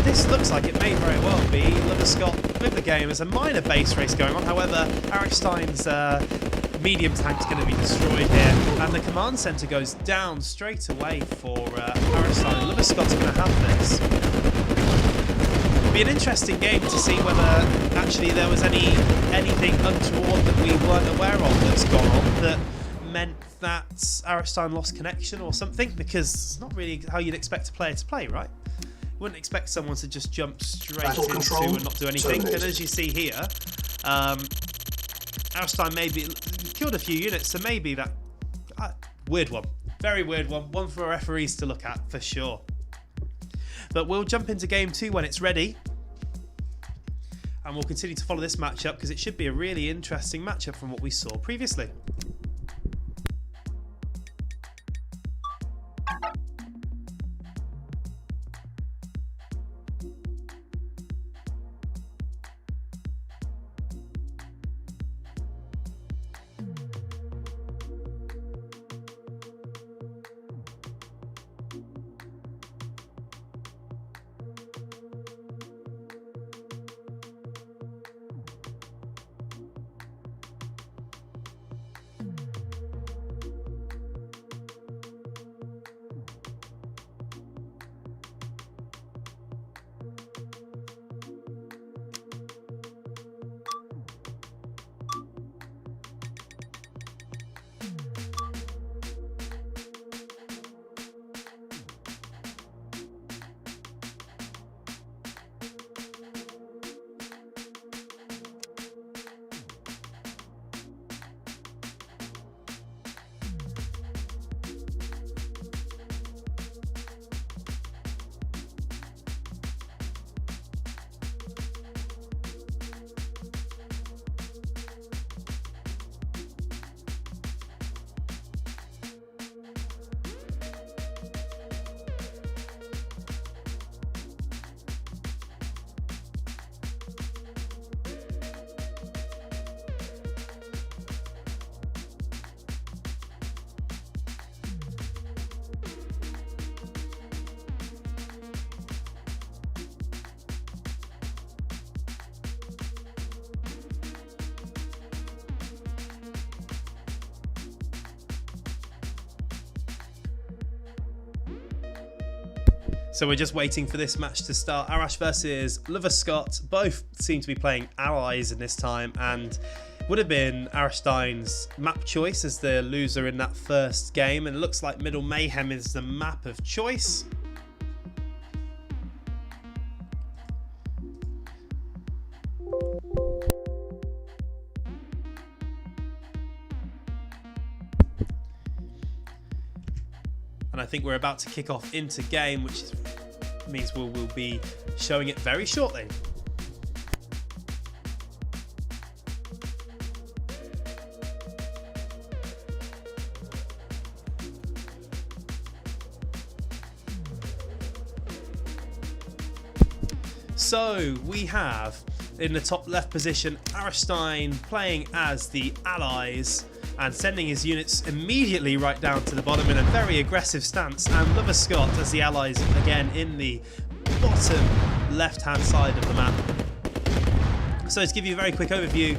this looks like it may very well be Loverskott with the game. There's a minor base race going on. However, Arstein's medium tank's going to be destroyed here. And the command centre goes down straight away for Arstein. Loverskott's going to have this. It'll be an interesting game to see whether actually there was anything untoward that we weren't aware of that's gone on that meant that Arstein lost connection or something, because it's not really how you'd expect a player to play, right? You wouldn't expect someone to just jump straight into and not do anything. And as you see here, Arstein maybe killed a few units, so maybe that weird one, very weird one for referees to look at for sure. But we'll jump into game two when it's ready, and we'll continue to follow this matchup because it should be a really interesting matchup from what we saw previously. So we're just waiting for this match to start. Arash versus Loverskott. Both seem to be playing Allies in this time, and would have been Arstein's map choice as the loser in that first game. And it looks like Middle Mayhem is the map of choice. And I think we're about to kick off into game, which means we'll be showing it very shortly. So we have in the top left position Arstein playing as the Allies and sending his units immediately right down to the bottom in a very aggressive stance, and Loverskott as the Allies again in the bottom left hand side of the map. So to give you a very quick overview,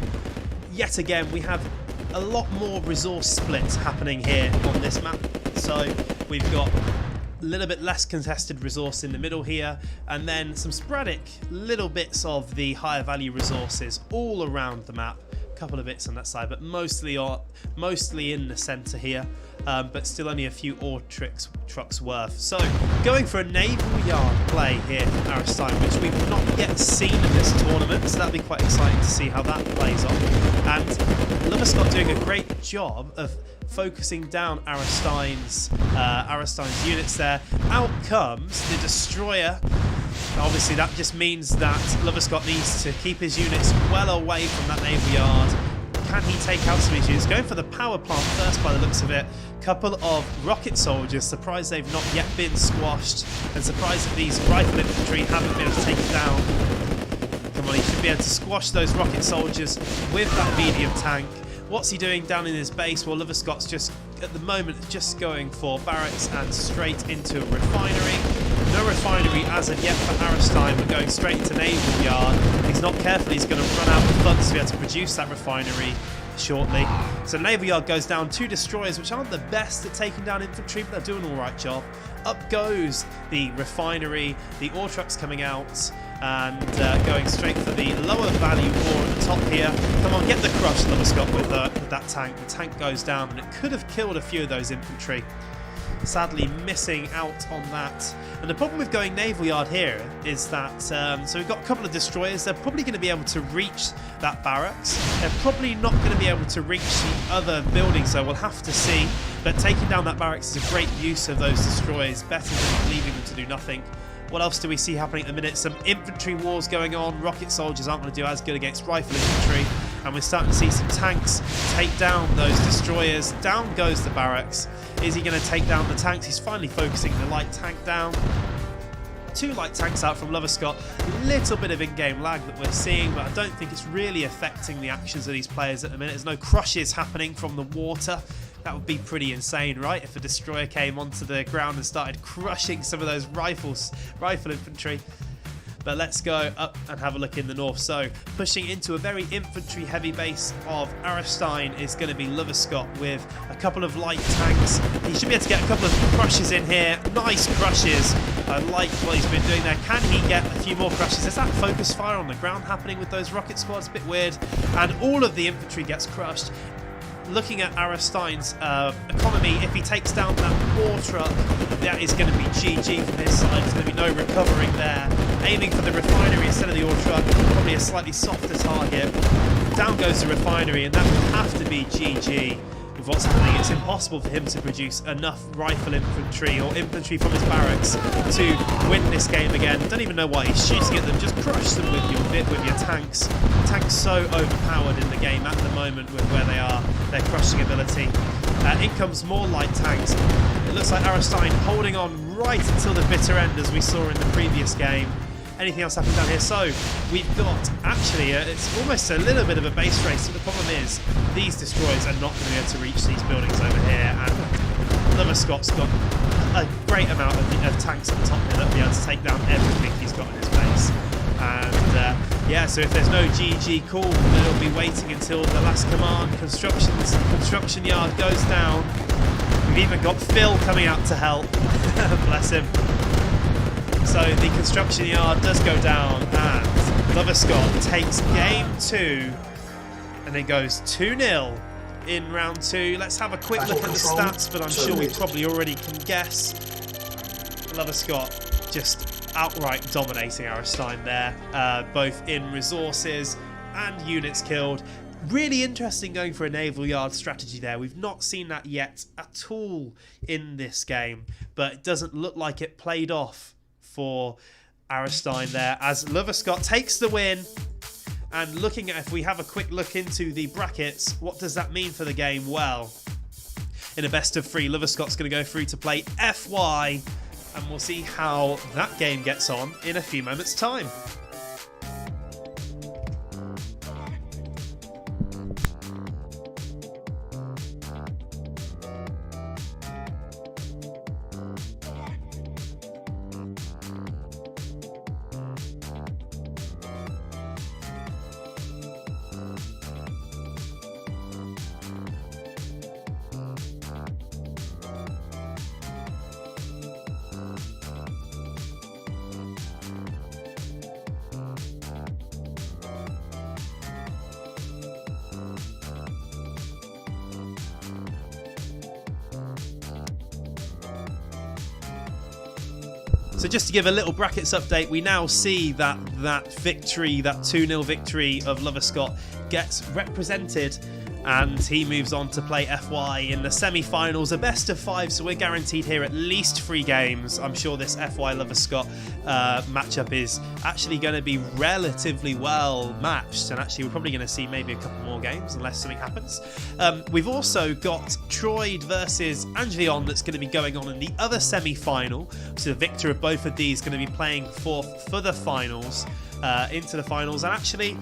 yet again we have a lot more resource splits happening here on this map. So we've got a little bit less contested resource in the middle here, and then some sporadic little bits of the higher value resources all around the map. A couple of bits on that side, but mostly in the center here. But still only a few ore trucks worth. So going for a naval yard play here from Aristine, which we've not yet seen in this tournament, so that'll be quite exciting to see how that plays off. And Loverscott doing a great job of focusing down Aristine's units there. Out comes the destroyer. Obviously that just means that Loverscott needs to keep his units well away from that naval yard. Can he take out some of his units? Going for the power plant first by the looks of it. Couple of rocket soldiers, surprised they've not yet been squashed, and surprised that these rifle infantry haven't been able to take it down. Come on, he should be able to squash those rocket soldiers with that medium tank. What's he doing down in his base? Well, Loverscott's just, at the moment, just going for barracks and straight into a refinery. No refinery as of yet for Aristine, but going straight into naval yard. If he's not careful, he's going to run out of funds to be able to produce that refinery shortly. So naval yard goes down, 2 destroyers, which aren't the best at taking down infantry, but they're doing all right job. Up goes the refinery, the ore trucks coming out, and going straight for the lower value ore at the top here. Come on, get the crush, Loverscott, with that tank. The tank goes down, and it could have killed a few of those infantry. Sadly missing out on that. And the problem with going naval yard here is that so we've got a couple of destroyers. They're probably going to be able to reach that barracks. They're probably not going to be able to reach the other buildings, so we'll have to see. But taking down that barracks is a great use of those destroyers, better than leaving them to do nothing. What else do we see happening at the minute? Some infantry wars going on. Rocket soldiers aren't going to do as good against rifle infantry. And we're starting to see some tanks take down those destroyers. Down goes the barracks. Is he going to take down the tanks? He's finally focusing the light tank down. 2 light tanks out from Loverscott. A little bit of in-game lag that we're seeing, but I don't think it's really affecting the actions of these players at the minute. There's no crushes happening from the water. That would be pretty insane, right? If a destroyer came onto the ground and started crushing some of those rifle infantry. But let's go up and have a look in the north. So pushing into a very infantry heavy base of Aristine is going to be Loverscott with a couple of light tanks. He should be able to get a couple of crushes in here. Nice crushes. I like what he's been doing there. Can he get a few more crushes? Is that focus fire on the ground happening with those rocket squads? A bit weird. And all of the infantry gets crushed. Looking at Aristine's economy, if he takes down that ore truck, that is going to be GG from his side. There's going to be no recovering there. Aiming for the refinery instead of the ore truck, probably a slightly softer target. Down goes the refinery, and that would have to be GG. With what's happening, it's impossible for him to produce enough rifle infantry or infantry from his barracks to win this game again. Don't even know why he's shooting at them. Just crush them with your tanks. The tank's so overpowered in the game at the moment with where they are, their crushing ability. In comes more light tanks. It looks like Aristine holding on right until the bitter end, as we saw in the previous game. Anything else happening down here? So we've got, actually, it's almost a little bit of a base race. So the problem is these destroyers are not going to be able to reach these buildings over here. And Loverscott's got a great amount of tanks at the top here that will be able to take down everything he's got in his base. And yeah, so if there's no GG call, then it'll be waiting until the last command. Construction yard goes down. We've even got Phil coming out to help. Bless him. So the construction yard does go down, and Loverscott takes game 2, and it goes 2-0 in round 2. Let's have a quick look at the stats, but I'm sure we probably already can guess. Loverscott just outright dominating Aristine there, both in resources and units killed. Really interesting going for a naval yard strategy there. We've not seen that yet at all in this game, but it doesn't look like it played off for Aristine there, as Loverscott takes the win. And looking at, if we have a quick look into the brackets, what does that mean for the game? Well, in a best of 3, Loverscott's going to go through to play FY, and we'll see how that game gets on in a few moments' time. So just to give a little brackets update, we now see that victory, that 2-0 victory of Loverscott gets represented, and he moves on to play FY in the semi-finals, a best of 5, so we're guaranteed here at least 3 games. I'm sure this FY Loverscott matchup is actually going to be relatively well matched, and actually we're probably going to see maybe a couple more games unless something happens. We've also got Troyd versus Angelion that's going to be going on in the other semi-final, so the victor of both of these going to be playing for the finals, into the finals. And actually,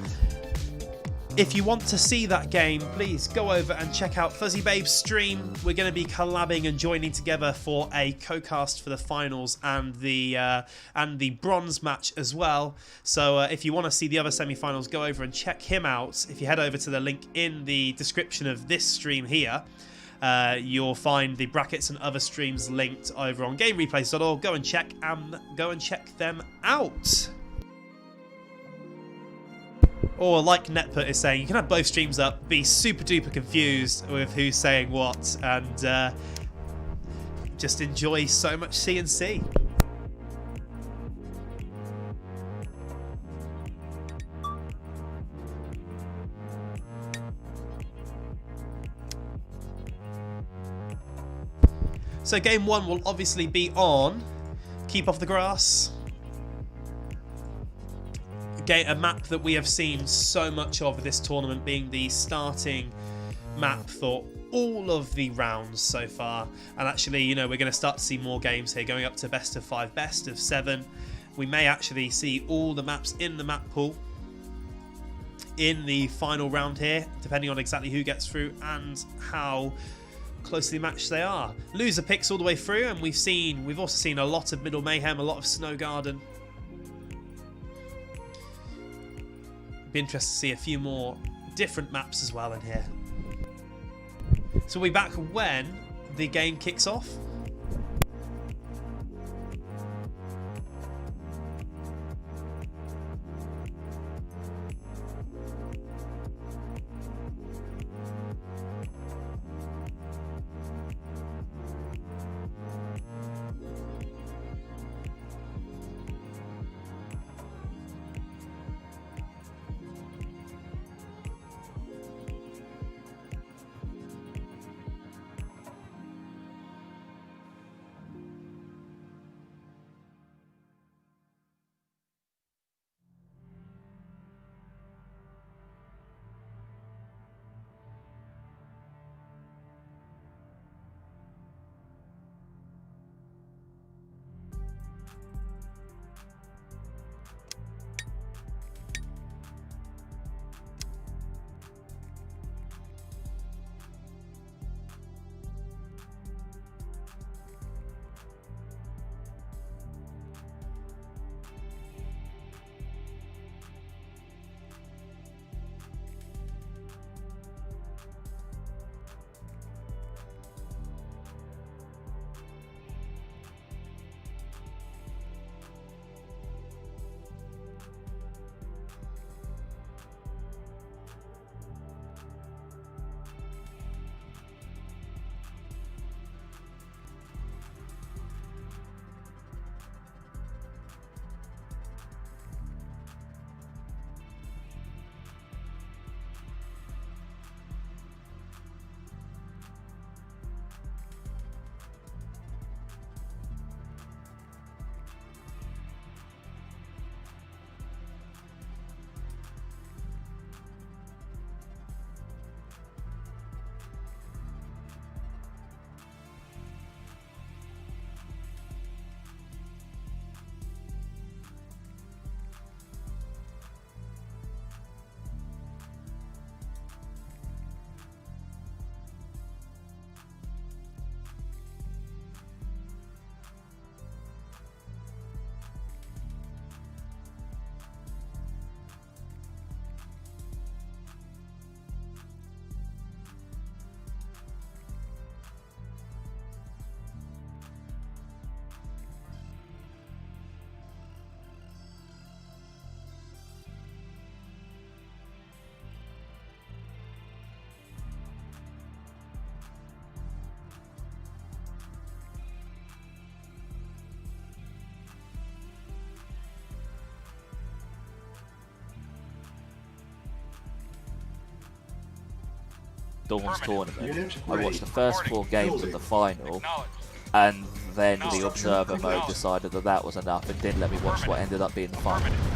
if you want to see that game, please go over and check out Fuzzy Babe's stream. We're going to be collabing and joining together for a co-cast for the finals and the bronze match as well. So if you want to see the other semi-finals, go over and check him out. If you head over to the link in the description of this stream here, you'll find the brackets and other streams linked over on GameReplays.org. Go and check them out. Or like Netput is saying, you can have both streams up, be super duper confused with who's saying what, and just enjoy so much CNC. So game 1 will obviously be on Keep Off the Grass. A map that we have seen so much of this tournament, being the starting map for all of the rounds so far. And actually, you know, we're going to start to see more games here, going up to best of 5, best of 7. We may actually see all the maps in the map pool in the final round here, depending on exactly who gets through and how closely matched they are. Loser picks all the way through, and we've also seen a lot of Middle Mayhem, a lot of Snow Garden. Be interested to see a few more different maps as well in here. So we'll be back when the game kicks off. Dawn's tournament. Unit I watched the first 4 games of the final, Acknowledged. and then the Structure observer mode acknowledged. decided that that was enough and didn't let me watch what ended up being the final. Affirmative.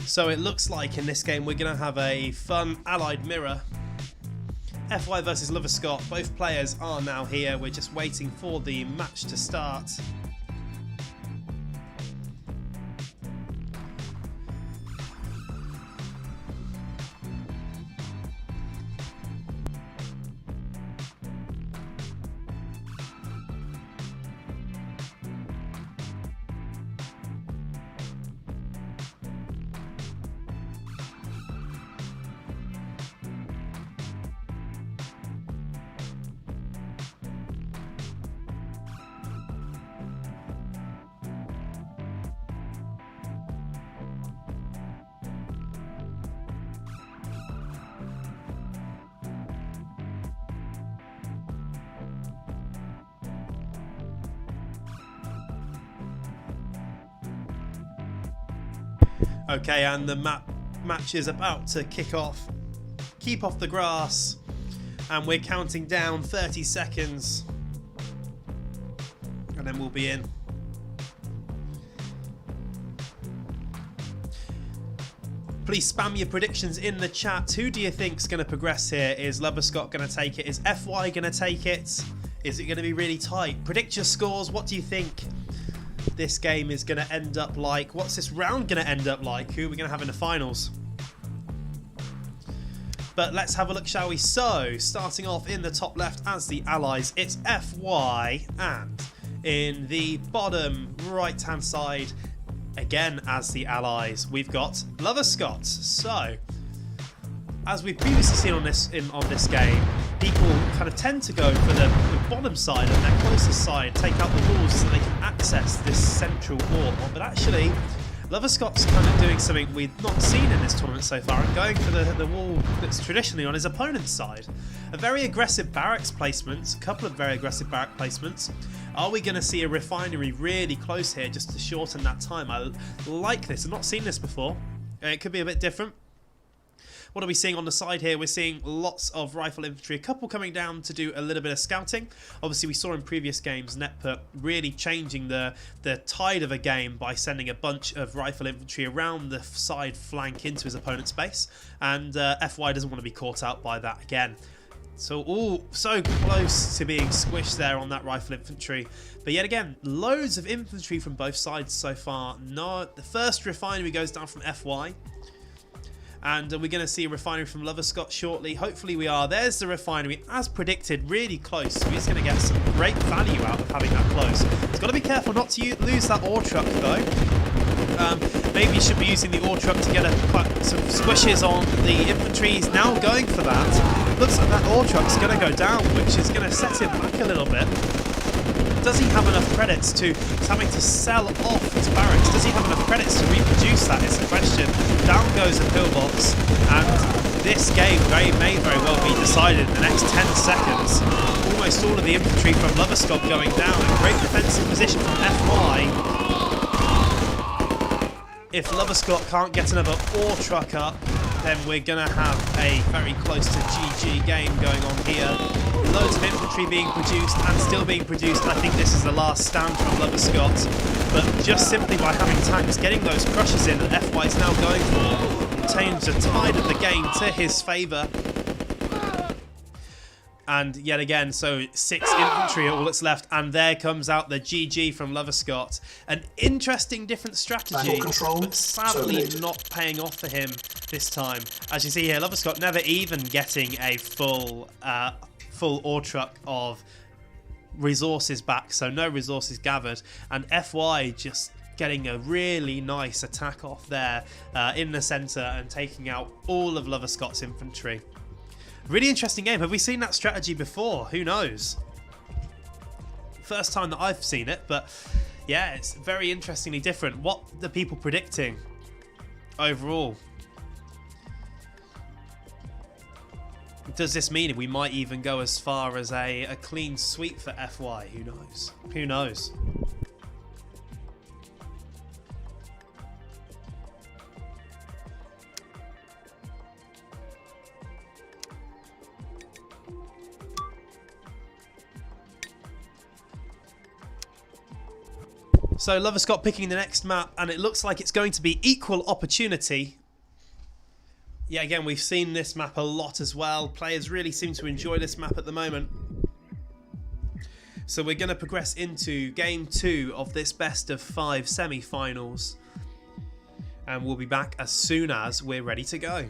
So it looks like in this game we're going to have a fun allied mirror. FY versus Lover Scott. Both players are now here. We're just waiting for the match to start. Okay, and the match is about to kick off. Keep off the grass. And we're counting down 30 seconds. And then we'll be in. Please spam your predictions in the chat. Who do you think's going to progress here? Is Lover Scott going to take it? Is FY going to take it? Is it going to be really tight? Predict your scores. What do you think this game is going to end up like? What's this round going to end up like? Who are we going to have in the finals? But let's have a look, shall we? So, starting off in the top left as the allies, it's FY, and in the bottom right-hand side, again as the allies, we've got Lover Scott. So, as we've previously seen on this game, people kind of tend to go for the bottom side and their closest side, take out the walls so they can access this central wall. But actually, Lover Scott's kind of doing something we've not seen in this tournament so far and going for the wall that's traditionally on his opponent's side. A very aggressive barracks placement, a couple of very aggressive barrack placements. Are we going to see a refinery really close here just to shorten that time? I like this. I've not seen this before. It could be a bit different. What are we seeing on the side here? We're seeing lots of rifle infantry, a couple coming down to do a little bit of scouting. Obviously, we saw in previous games Netput really changing the tide of a game by sending a bunch of rifle infantry around the side flank into his opponent's base. And FY doesn't want to be caught out by that again. So, so close to being squished there on that rifle infantry. But yet again, loads of infantry from both sides so far. No, the first refinery goes down from FY. And we're going to see a refinery from Lover Scott shortly. Hopefully we are. There's the refinery, as predicted, really close. So he's going to get some great value out of having that close. He's got to be careful not to lose that ore truck, though. Maybe he should be using the ore truck to get some squishes on the infantry. He's now going for that. Looks like that ore truck's going to go down, which is going to set him back a little bit. Does he have enough credits to having to sell off his barracks? Does he have enough credits to reproduce that is the question. Down goes a pillbox, and this game may very well be decided in the next 10 seconds. Almost all of the infantry from Lover Scott going down. A great defensive position from FY. If Lover Scott can't get another ore truck up, then we're going to have a very close to GG game going on here. Loads of infantry being produced and still being produced. I think this is the last stand from Lover Scott. But just simply by having tanks, getting those crushes in that FY is now going for, change the tide of the game to his favour. And yet again, so 6 infantry are all that's left, and there comes out the GG from Lover Scott. An interesting different strategy, but sadly not paying off for him this time. As you see here, Lover Scott never even getting a full ore truck of resources back, so no resources gathered, and FY just getting a really nice attack off there in the centre and taking out all of Lover Scott's infantry. Really interesting game. Have we seen that strategy before? Who knows? First time that I've seen it, but yeah, it's very interestingly different. What are people predicting overall? Does this mean we might even go as far as a clean sweep for FY? Who knows? Who knows? So Lover Scott picking the next map, and it looks like it's going to be equal opportunity. Yeah, again, we've seen this map a lot as well. Players really seem to enjoy this map at the moment. So we're going to progress into game 2 of this best of 5 semi-finals. And we'll be back as soon as we're ready to go.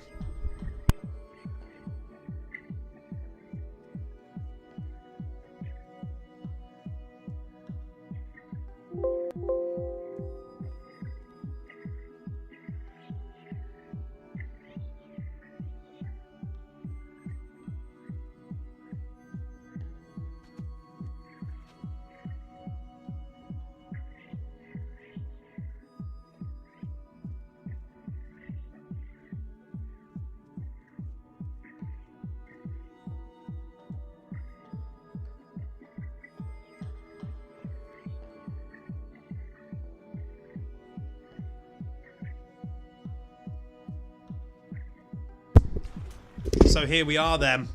So here we are then,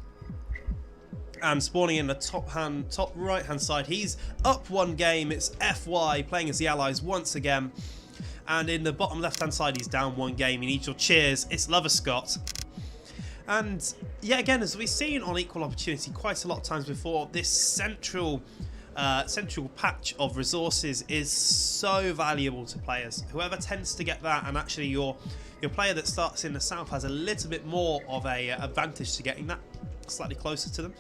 and spawning in the top right hand side, he's up 1 game. It's FY playing as the Allies once again, and in the bottom left hand side he's down 1 game. You need your cheers. It's Lover Scott. And yeah, again, as we've seen on Equal Opportunity quite a lot of times before, this central patch of resources is so valuable to players. Whoever tends to get that, and actually your player that starts in the south has a little bit more of a advantage to getting that slightly closer to them.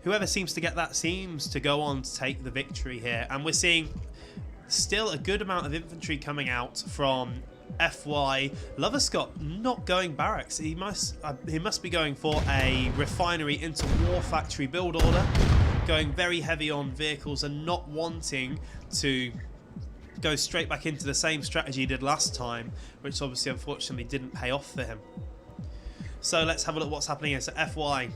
Whoever seems to get that seems to go on to take the victory here, and we're seeing still a good amount of infantry coming out from FY. Lover Scott not going barracks. He must be going for a refinery into war factory build order, going very heavy on vehicles and not wanting to go straight back into the same strategy he did last time, which obviously unfortunately didn't pay off for him. So let's have a look at what's happening here. So FY,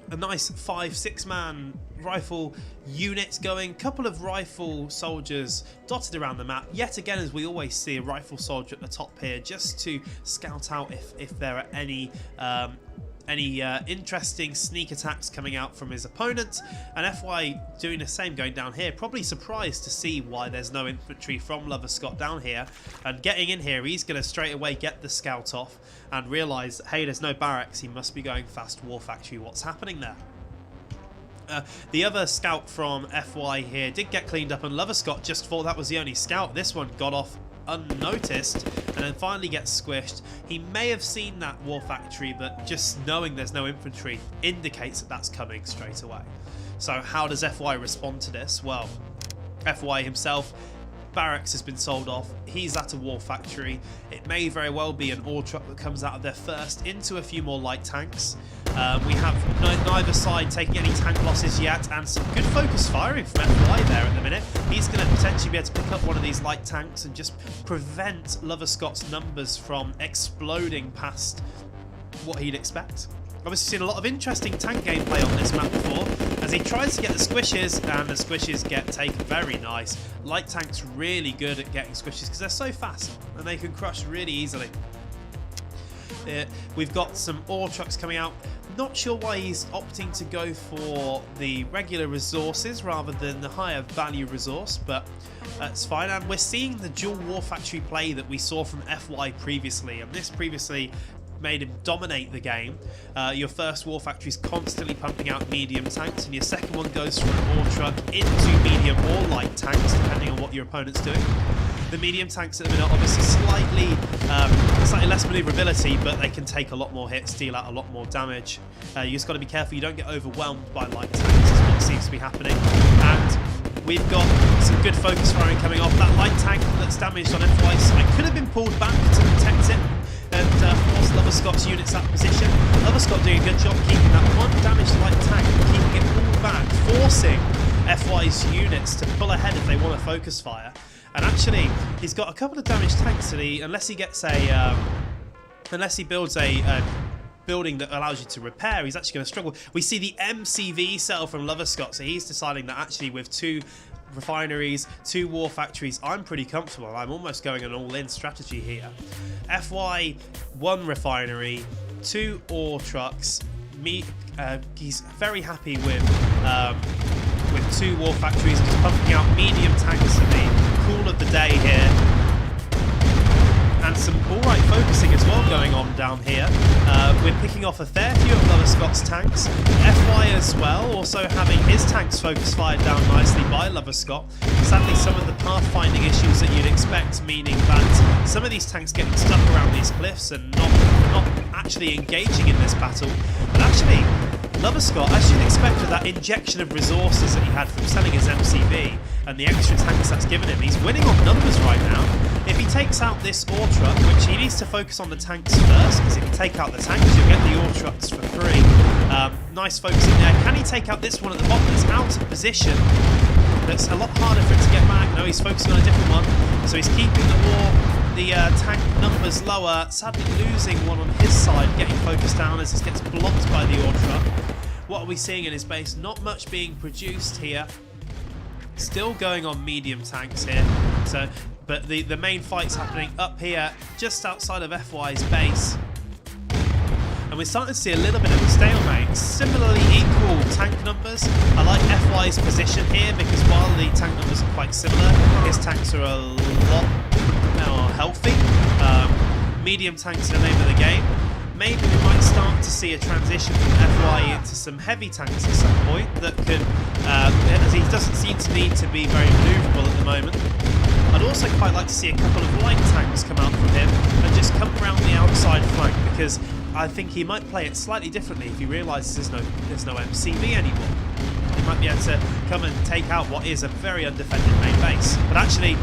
a nice 5-6 man rifle unit going, couple of rifle soldiers dotted around the map. Yet again, as we always see, a rifle soldier at the top here just to scout out if there are any interesting sneak attacks coming out from his opponent. And FY doing the same, going down here, probably surprised to see why there's no infantry from Lover Scott down here, and getting in here he's going to straight away get the scout off and realise, hey, there's no barracks, he must be going fast war factory. What's happening there? The other scout from FY here did get cleaned up, and Lover Scott just thought that was the only scout. This one got off unnoticed and then finally gets squished. He may have seen that war factory, but just knowing there's no infantry indicates that that's coming straight away. So how does FY respond to this? Well, FY himself, barracks has been sold off. He's at a war factory. It may very well be an ore truck that comes out of there first into a few more light tanks. We have neither side taking any tank losses yet, and some good focus firing from FY there at the minute. He's going to potentially be able to pick up one of these light tanks and just prevent Lover Scott's numbers from exploding past what he'd expect. Obviously seen a lot of interesting tank gameplay on this map before, as he tries to get the squishes, and the squishes get taken very nice. Light tanks really good at getting squishes because they're so fast and they can crush really easily. We've got some ore trucks coming out. Not sure why he's opting to go for the regular resources rather than the higher value resource, but that's fine. And we're seeing the dual war factory play that we saw from FY previously, and this previously made him dominate the game. Your first war factory is constantly pumping out medium tanks, and your second one goes from an ore truck into medium or light tanks, depending on what your opponent's doing. The medium tanks at the minute obviously slightly less maneuverability, but they can take a lot more hits, deal out a lot more damage. You just got to be careful you don't get overwhelmed by light tanks, is what seems to be happening. And we've got some good focus firing coming off. That light tank that's damaged on FY side could have been pulled back to protect it and force Loverscott's units out of position. Loverscott doing a good job keeping that one damaged light tank, keeping it pulled back, forcing FY's units to pull ahead if they want to focus fire. And actually, he's got a couple of damaged tanks that unless he gets unless he builds a building that allows you to repair, he's actually going to struggle. We see the MCV cell from Loverscott, so he's deciding that actually with 2 refineries, 2 war factories, I'm pretty comfortable. I'm almost going an all-in strategy here. FY 1 refinery, 2 ore trucks. He's very happy with 2 war factories. He's pumping out medium tanks for the cool of the day here. And some alright focusing as well going on down here. We're picking off a fair few of Loverscott's tanks. FY as well, also having his tanks focus fired down nicely by Loverscott. Sadly, some of the pathfinding issues that you'd expect, meaning that some of these tanks getting stuck around these cliffs and not actually engaging in this battle. But actually, Loverscott, as you'd expect with that injection of resources that he had from selling his MCV and the extra tanks that's given him, he's winning on numbers right now. If he takes out this ore truck, which he needs to focus on the tanks first, because if you take out the tanks, you'll get the ore trucks for free. Nice focusing there. Can he take out this one at the bottom that's out of position? That's a lot harder for him to get back. No, he's focusing on a different one. So he's keeping the tank numbers lower, sadly losing one on his side, getting focused down as this gets blocked by the ore truck. What are we seeing in his base? Not much being produced here. Still going on medium tanks here. But the main fight's happening up here, just outside of FY's base. And we're starting to see a little bit of a stalemate. Similarly equal tank numbers. I like FY's position here because while the tank numbers are quite similar, his tanks are a lot more healthy. Medium tanks are the name of the game. Maybe we might start to see a transition from FY into some heavy tanks at some point that could, as he doesn't seem to need to be very manoeuvrable at the moment. I'd also quite like to see a couple of light tanks come out from him and just come around the outside flank, because I think he might play it slightly differently if he realises there's no MCV anymore. He might be able to come and take out what is a very undefended main base. But actually,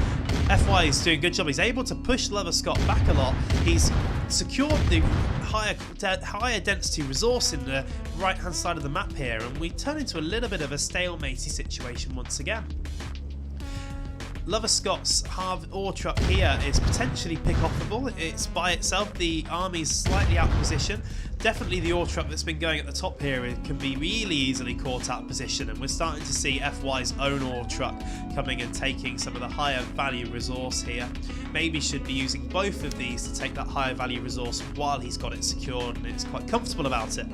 FY is doing a good job. He's able to push Loverscott back a lot. He's secured the higher density resource in the right hand side of the map here, and we turn into a little bit of a stalematey situation once again. Loverscott's ore truck here is potentially pick-offable. It's by itself. The army's slightly out of position. Definitely the ore truck that's been going at the top here can be really easily caught out of position, and we're starting to see FY's own ore truck coming and taking some of the higher value resource here. Maybe should be using both of these to take that higher value resource while he's got it secured and is quite comfortable about it.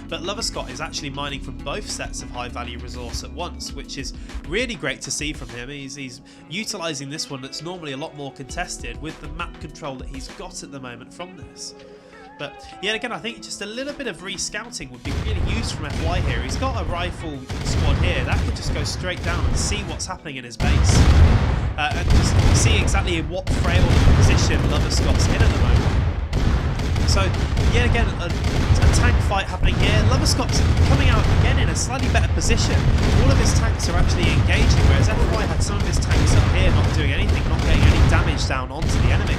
But Loverscott is actually mining from both sets of high value resource at once, which is really great to see from him. He's utilising this one that's normally a lot more contested with the map control that he's got at the moment from this. But yet again, I think just a little bit of rescouting would be really used from FY here. He's got a rifle squad here that could just go straight down and see what's happening in his base. And just see exactly in what frail position Loverscott's in at the moment. So, yet again, a tank fight happening here. Loverscott's coming out again in a slightly better position. All of his tanks are actually engaging, whereas FY had some of his tanks up here not doing anything, not getting any damage down onto the enemy.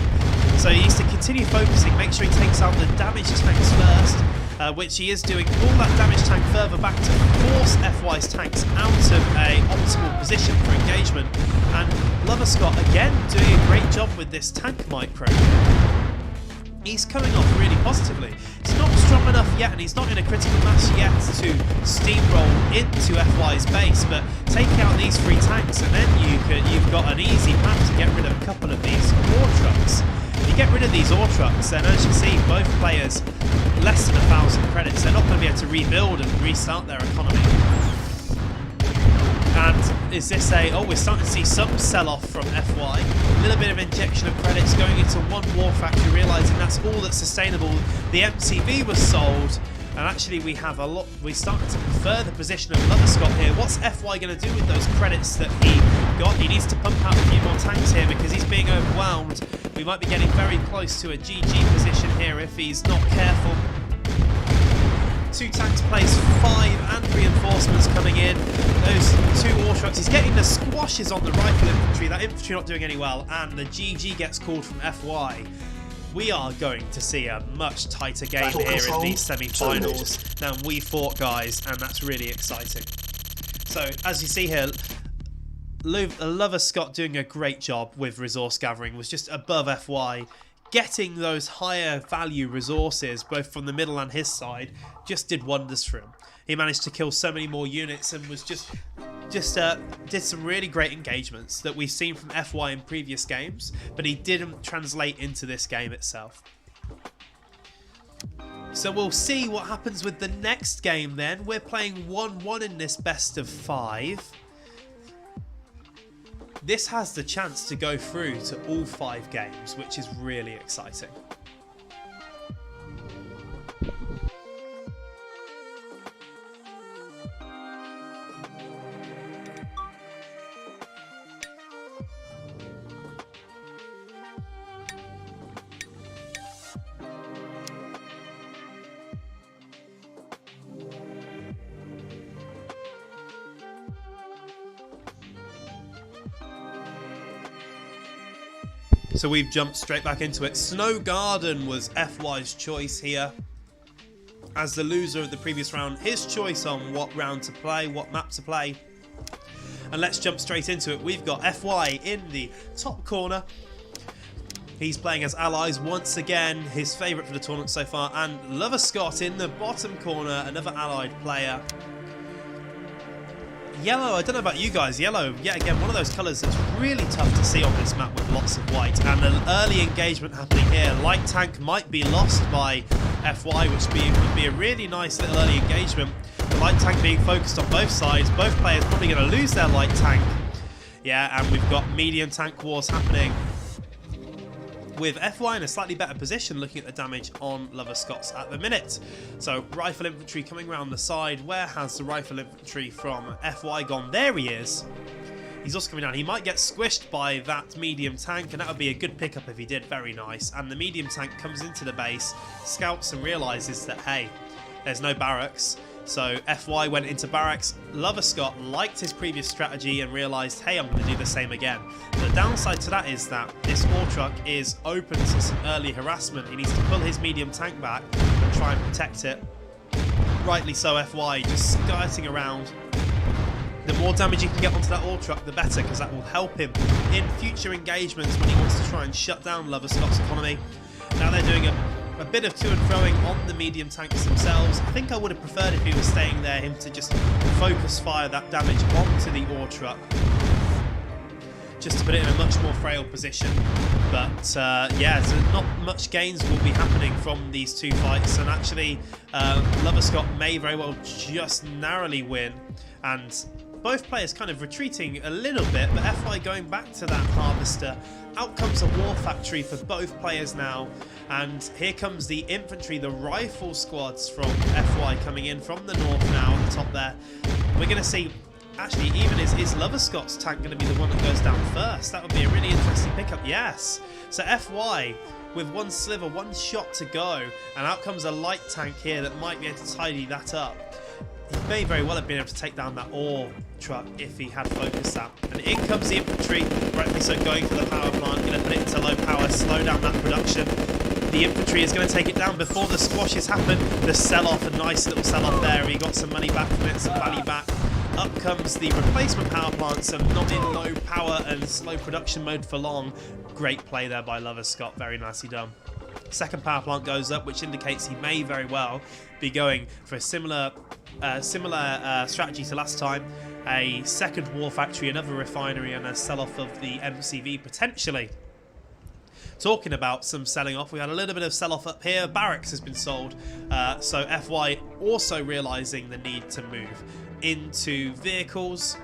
So he needs to continue focusing, make sure he takes out the damaged tanks first, which he is doing. Pull that damaged tank further back to force FY's tanks out of a optimal position for engagement. And Loverscott, again, doing a great job with this tank micro. He's coming off really positively. He's not strong enough yet, and he's not in a critical mass yet to steamroll into FY's base, but taking out these 3 tanks, and then you've got an easy path to get rid of a couple of these ore trucks. If you get rid of these ore trucks, then as you see, both players less than 1,000 credits. They're not going to be able to rebuild and restart their economy. And is this we're starting to see some sell-off from FY. A little bit of injection of credits going into one war factory, realising that's all that's sustainable. The MCV was sold, and actually we started to prefer the position of Loverscott here. What's FY going to do with those credits that he got. He needs to pump out a few more tanks here because he's being overwhelmed. We might be getting very close to a GG position here if he's not careful. 2 tanks place 5 and reinforcements coming in. Those 2 ore trucks. He's getting the squashes on the rifle infantry. That infantry not doing any well, and the GG gets called from FY. We are going to see a much tighter game Battle here in control these semi-finals than we thought, guys, and that's really exciting. So, as you see here, Lover Scott doing a great job with resource gathering, was just above FY. Getting those higher value resources, both from the middle and his side, just did wonders for him. He managed to kill so many more units and was just did some really great engagements that we've seen from FY in previous games, but he didn't translate into this game itself. So we'll see what happens with the next game then. We're playing 1-1 in this best of 5. This has the chance to go through to all 5 games, which is really exciting. So we've jumped straight back into it. Snow Garden was FY's choice here. As the loser of the previous round, his choice on what round to play, what map to play. And let's jump straight into it. We've got FY in the top corner. He's playing as allies once again, his favourite for the tournament so far. And Lover Scott in the bottom corner, another allied player. Yellow, I don't know about you guys, yellow, yet again, one of those colours that's really tough to see on this map with lots of white. And an early engagement happening here. Light tank might be lost by FY, which would be a really nice little early engagement. The light tank being focused on both sides. Both players probably going to lose their light tank. Yeah, and we've got medium tank wars happening, with FY in a slightly better position looking at the damage on Lover Scott's at the minute. So rifle infantry coming around the side. Where has the rifle infantry from FY gone? There he is. He's also coming down. He might get squished by that medium tank, and that would be a good pickup if he did. Very nice. And the medium tank comes into the base, scouts and realises that, hey, there's no barracks. So FY went into barracks. Lover Scott liked his previous strategy and realised, hey, I'm going to do the same again. The downside to that is that this ore truck is open to some early harassment. He needs to pull his medium tank back and try and protect it. Rightly so, FY just skirting around. The more damage you can get onto that ore truck, the better, because that will help him in future engagements when he wants to try and shut down Lover Scott's economy. Now they're doing a bit of to and froing on the medium tanks themselves. I think I would have preferred if he was staying there, him to just focus fire that damage onto the ore truck, just to put it in a much more frail position. But yeah, so not much gains will be happening from these 2 fights, and actually Lover Scott may very well just narrowly win, and both players kind of retreating a little bit, but FY going back to that harvester. Out comes a war factory for both players now, and here comes the infantry, the rifle squads from FY coming in from the north now on the top there. We're going to see, actually, even is Lover Scott's tank going to be the one that goes down first? That would be a really interesting pickup, yes. So FY with one sliver, one shot to go, and out comes a light tank here that might be able to tidy that up. He may very well have been able to take down that ore truck if he had focused that. And in comes the infantry, rightly so, going for the power plant, going to put it into low power, slow down that production. The infantry is going to take it down before the squashes happen. The sell-off, a nice little sell-off there. He got some money back from it, some value back. Up comes the replacement power plant, so not in low power and slow production mode for long. Great play there by Lover Scott, very nicely done. Second power plant goes up, which indicates he may very well be going for a similar strategy to last time. A second war factory, another refinery, and a sell-off of the MCV potentially. Talking about some selling off, we had a little bit of sell-off up here. Barracks has been sold, so FY also realising the need to move into vehicles.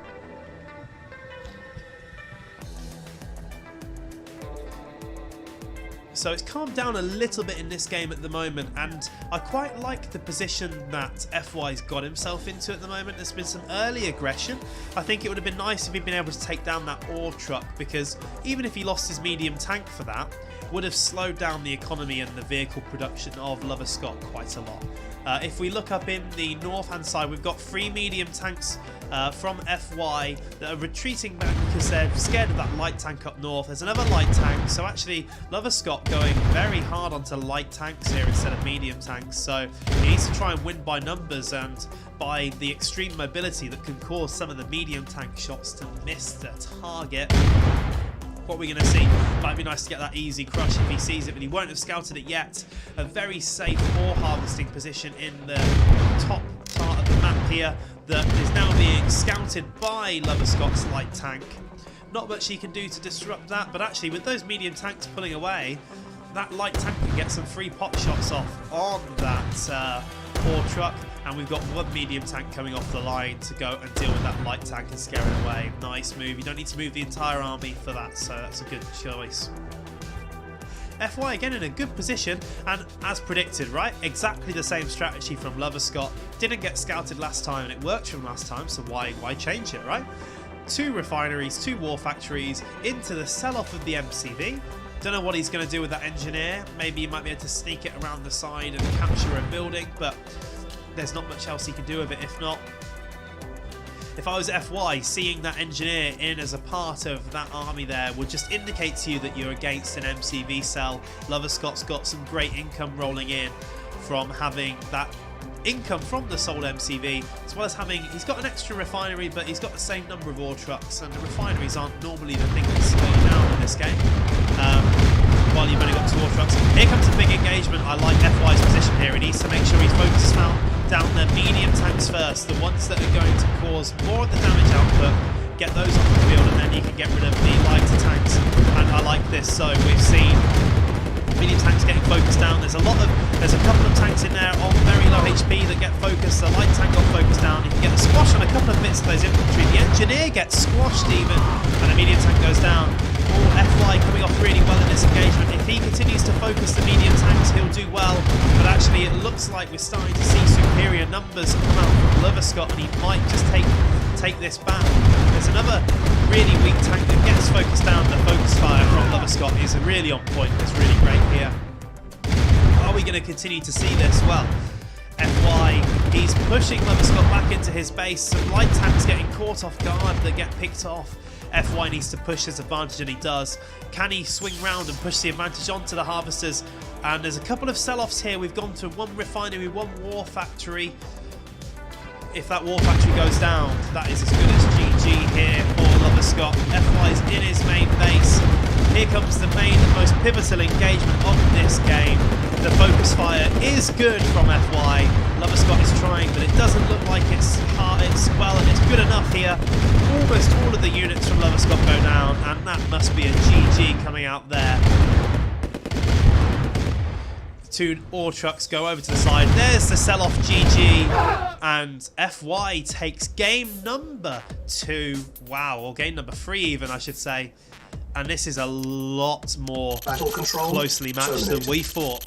So it's calmed down a little bit in this game at the moment, and I quite like the position that FY's got himself into at the moment. There's been some early aggression. I think it would have been nice if he'd been able to take down that ore truck, because even if he lost his medium tank for that, would have slowed down the economy and the vehicle production of Lover Scott quite a lot. If we look up in the north hand side, we've got 3 medium tanks from FY that are retreating back because they're scared of that light tank up north. There's another light tank, so actually Lover Scott going very hard onto light tanks here instead of medium tanks, so he needs to try and win by numbers and by the extreme mobility that can cause some of the medium tank shots to miss the target. What we're going to see, might be nice to get that easy crush if he sees it, but he won't have scouted it yet. A very safe ore harvesting position in the top part of the map here that is now being scouted by Lover Scott's light tank. Not much he can do to disrupt that, but actually with those medium tanks pulling away, that light tank can get some free pop shots off on that ore truck. And we've got 1 medium tank coming off the line to go and deal with that light tank and scare it away. Nice move. You don't need to move the entire army for that, so that's a good choice. FY again in a good position, and as predicted, right? Exactly the same strategy from Lover Scott. Didn't get scouted last time, and it worked from last time, so why change it, right? 2 refineries, 2 war factories, into the sell-off of the MCV. Don't know what he's going to do with that engineer. Maybe he might be able to sneak it around the side and capture a building, but there's not much else he can do with it. If not, if I was FY, seeing that engineer in as a part of that army there would just indicate to you that you're against an MCV cell. Lover Scott's got some great income rolling in from having that income from the sold MCV, as well as having, he's got an extra refinery, but he's got the same number of ore trucks, and the refineries aren't normally the thing that slow you down in this game. While you've only got 2 ore trucks. Here comes a big engagement. I like FY's position here. He needs to make sure he's focused down the medium tanks first, the ones that are going to cause more of the damage output. Get those off the field, and then you can get rid of the lighter tanks. And I like this. So we've seen medium tanks getting focused down. There's a couple of tanks in there on very low HP that get focused. The light tank got focused down. You can get a squash on a couple of bits of those infantry. The engineer gets squashed even, and the medium tank goes down. FY coming off really well in this engagement. If he continues to focus the medium tanks, he'll do well. But actually, it looks like we're starting to see superior numbers come out from Lover Scott, and he might just take this back. There's another really weak tank that gets focused down. The focus fire from Lover Scott is really on point. It's really great here. Are we going to continue to see this? Well, FY, he's pushing Lover Scott back into his base. Some light tanks getting caught off guard that get picked off. FY needs to push his advantage, and he does. Can he swing round and push the advantage onto the harvesters? And there's a couple of sell-offs here. We've gone to 1 refinery, 1 war factory. If that war factory goes down, that is as good as GG here for Lover Scott. FY's in his main base. Here comes the main and most pivotal engagement of this game. The focus fire is good from FY. Lover Scott is trying, but it doesn't look like it's good enough here. Almost all of the units from Lover Scott go down, and that must be a GG coming out there. 2 ore trucks go over to the side. There's the sell-off GG, and FY takes game number 2. Wow, or game number 3 even, I should say. And this is a lot more closely matched than we thought.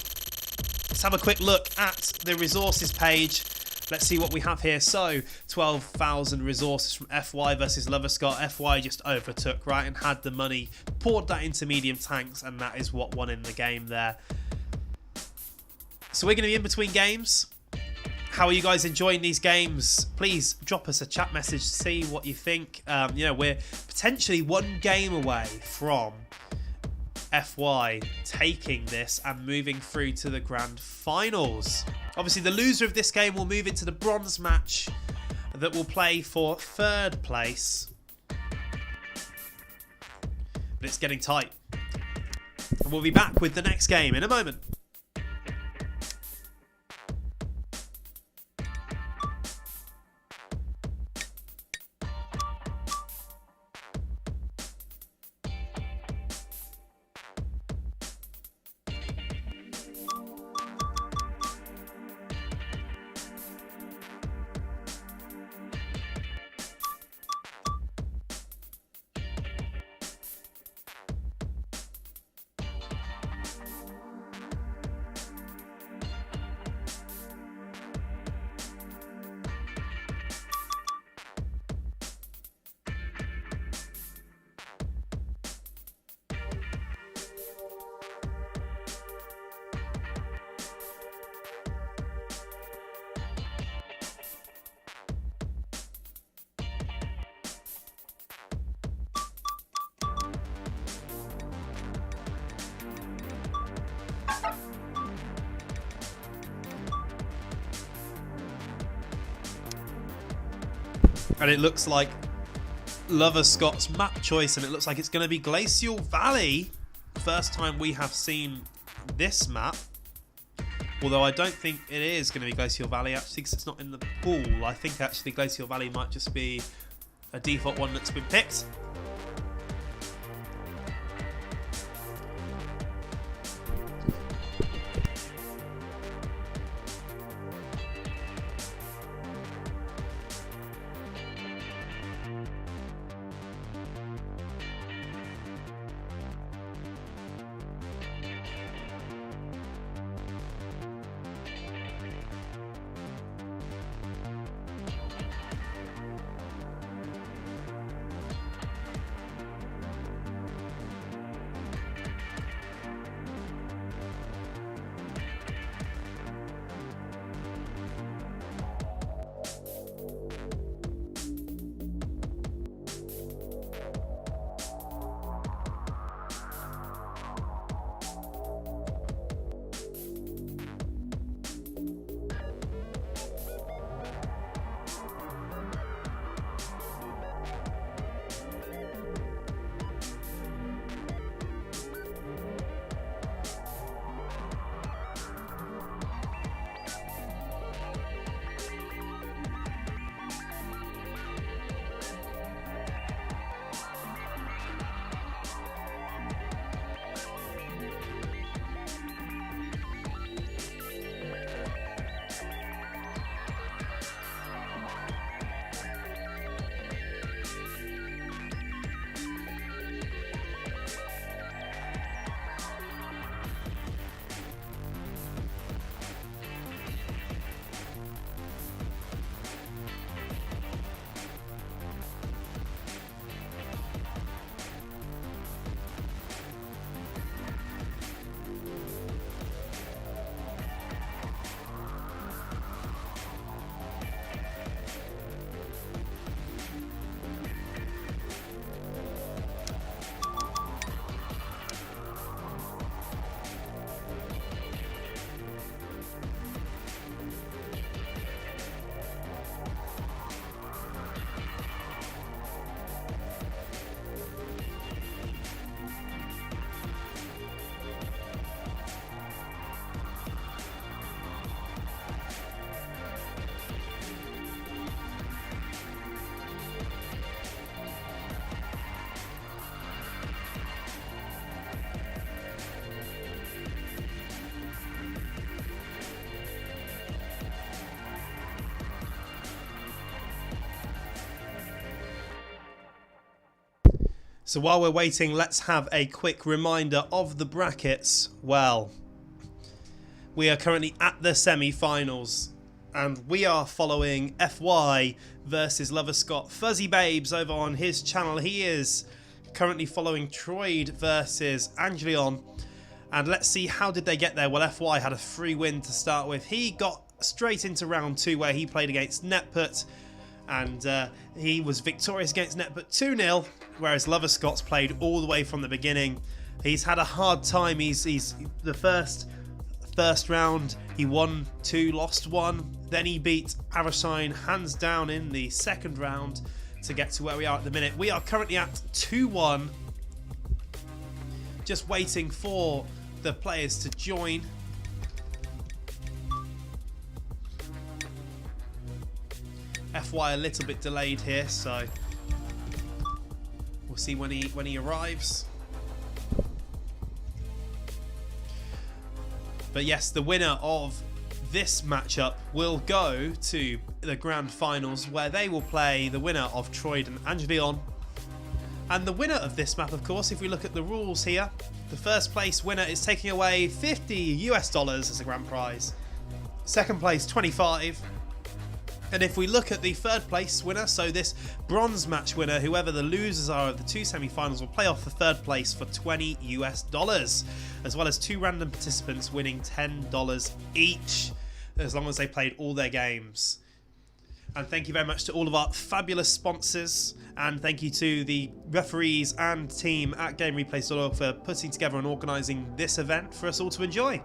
Let's have a quick look at the resources page. Let's see what we have here. So, 12,000 resources from FY versus Lover Scott. FY just overtook, right, and had the money, poured that into medium tanks, and that is what won in the game there. So we're going to be in between games. How are you guys enjoying these games? Please drop us a chat message, see what you think. You know, we're potentially 1 game away from FY taking this and moving through to the grand finals. Obviously, the loser of this game will move into the bronze match that will play for 3rd place. But it's getting tight. And we'll be back with the next game in a moment. And it looks like Lover Scott's map choice, and it looks like it's going to be Glacial Valley. First time we have seen this map. Although I don't think it is going to be Glacial Valley, actually, because it's not in the pool. I think actually Glacial Valley might just be a default one that's been picked. So while we're waiting, let's have a quick reminder of the brackets. Well, we are currently at the semi-finals, and we are following FY versus Lover Scott. Fuzzy Babes over on his channel, he is currently following Troid versus Angelion. And let's see, how did they get there? Well, FY had a free win to start with. He got straight into round 2 where he played against Netput, and he was victorious against Netput 2-0, whereas Lover Scott's played all the way from the beginning. He's had a hard time. He's the first round, he won 2, lost 1. Then he beat Arashine hands down in the second round to get to where we are at the minute. We are currently at 2-1, just waiting for the players to join. FY a little bit delayed here, so we'll see when he arrives. But yes, the winner of this matchup will go to the grand finals, where they will play the winner of Troid and Angelion. And the winner of this map, of course, if we look at the rules here, the first place winner is taking away $50 US as a grand prize. Second place, 25. And if we look at the third place winner, so this bronze match winner, whoever the losers are of the 2 semi-finals, will play off the third place for $20 US, as well as 2 random participants winning $10 each, as long as they played all their games. And thank you very much to all of our fabulous sponsors, and thank you to the referees and team at GameReplays.org for putting together and organising this event for us all to enjoy.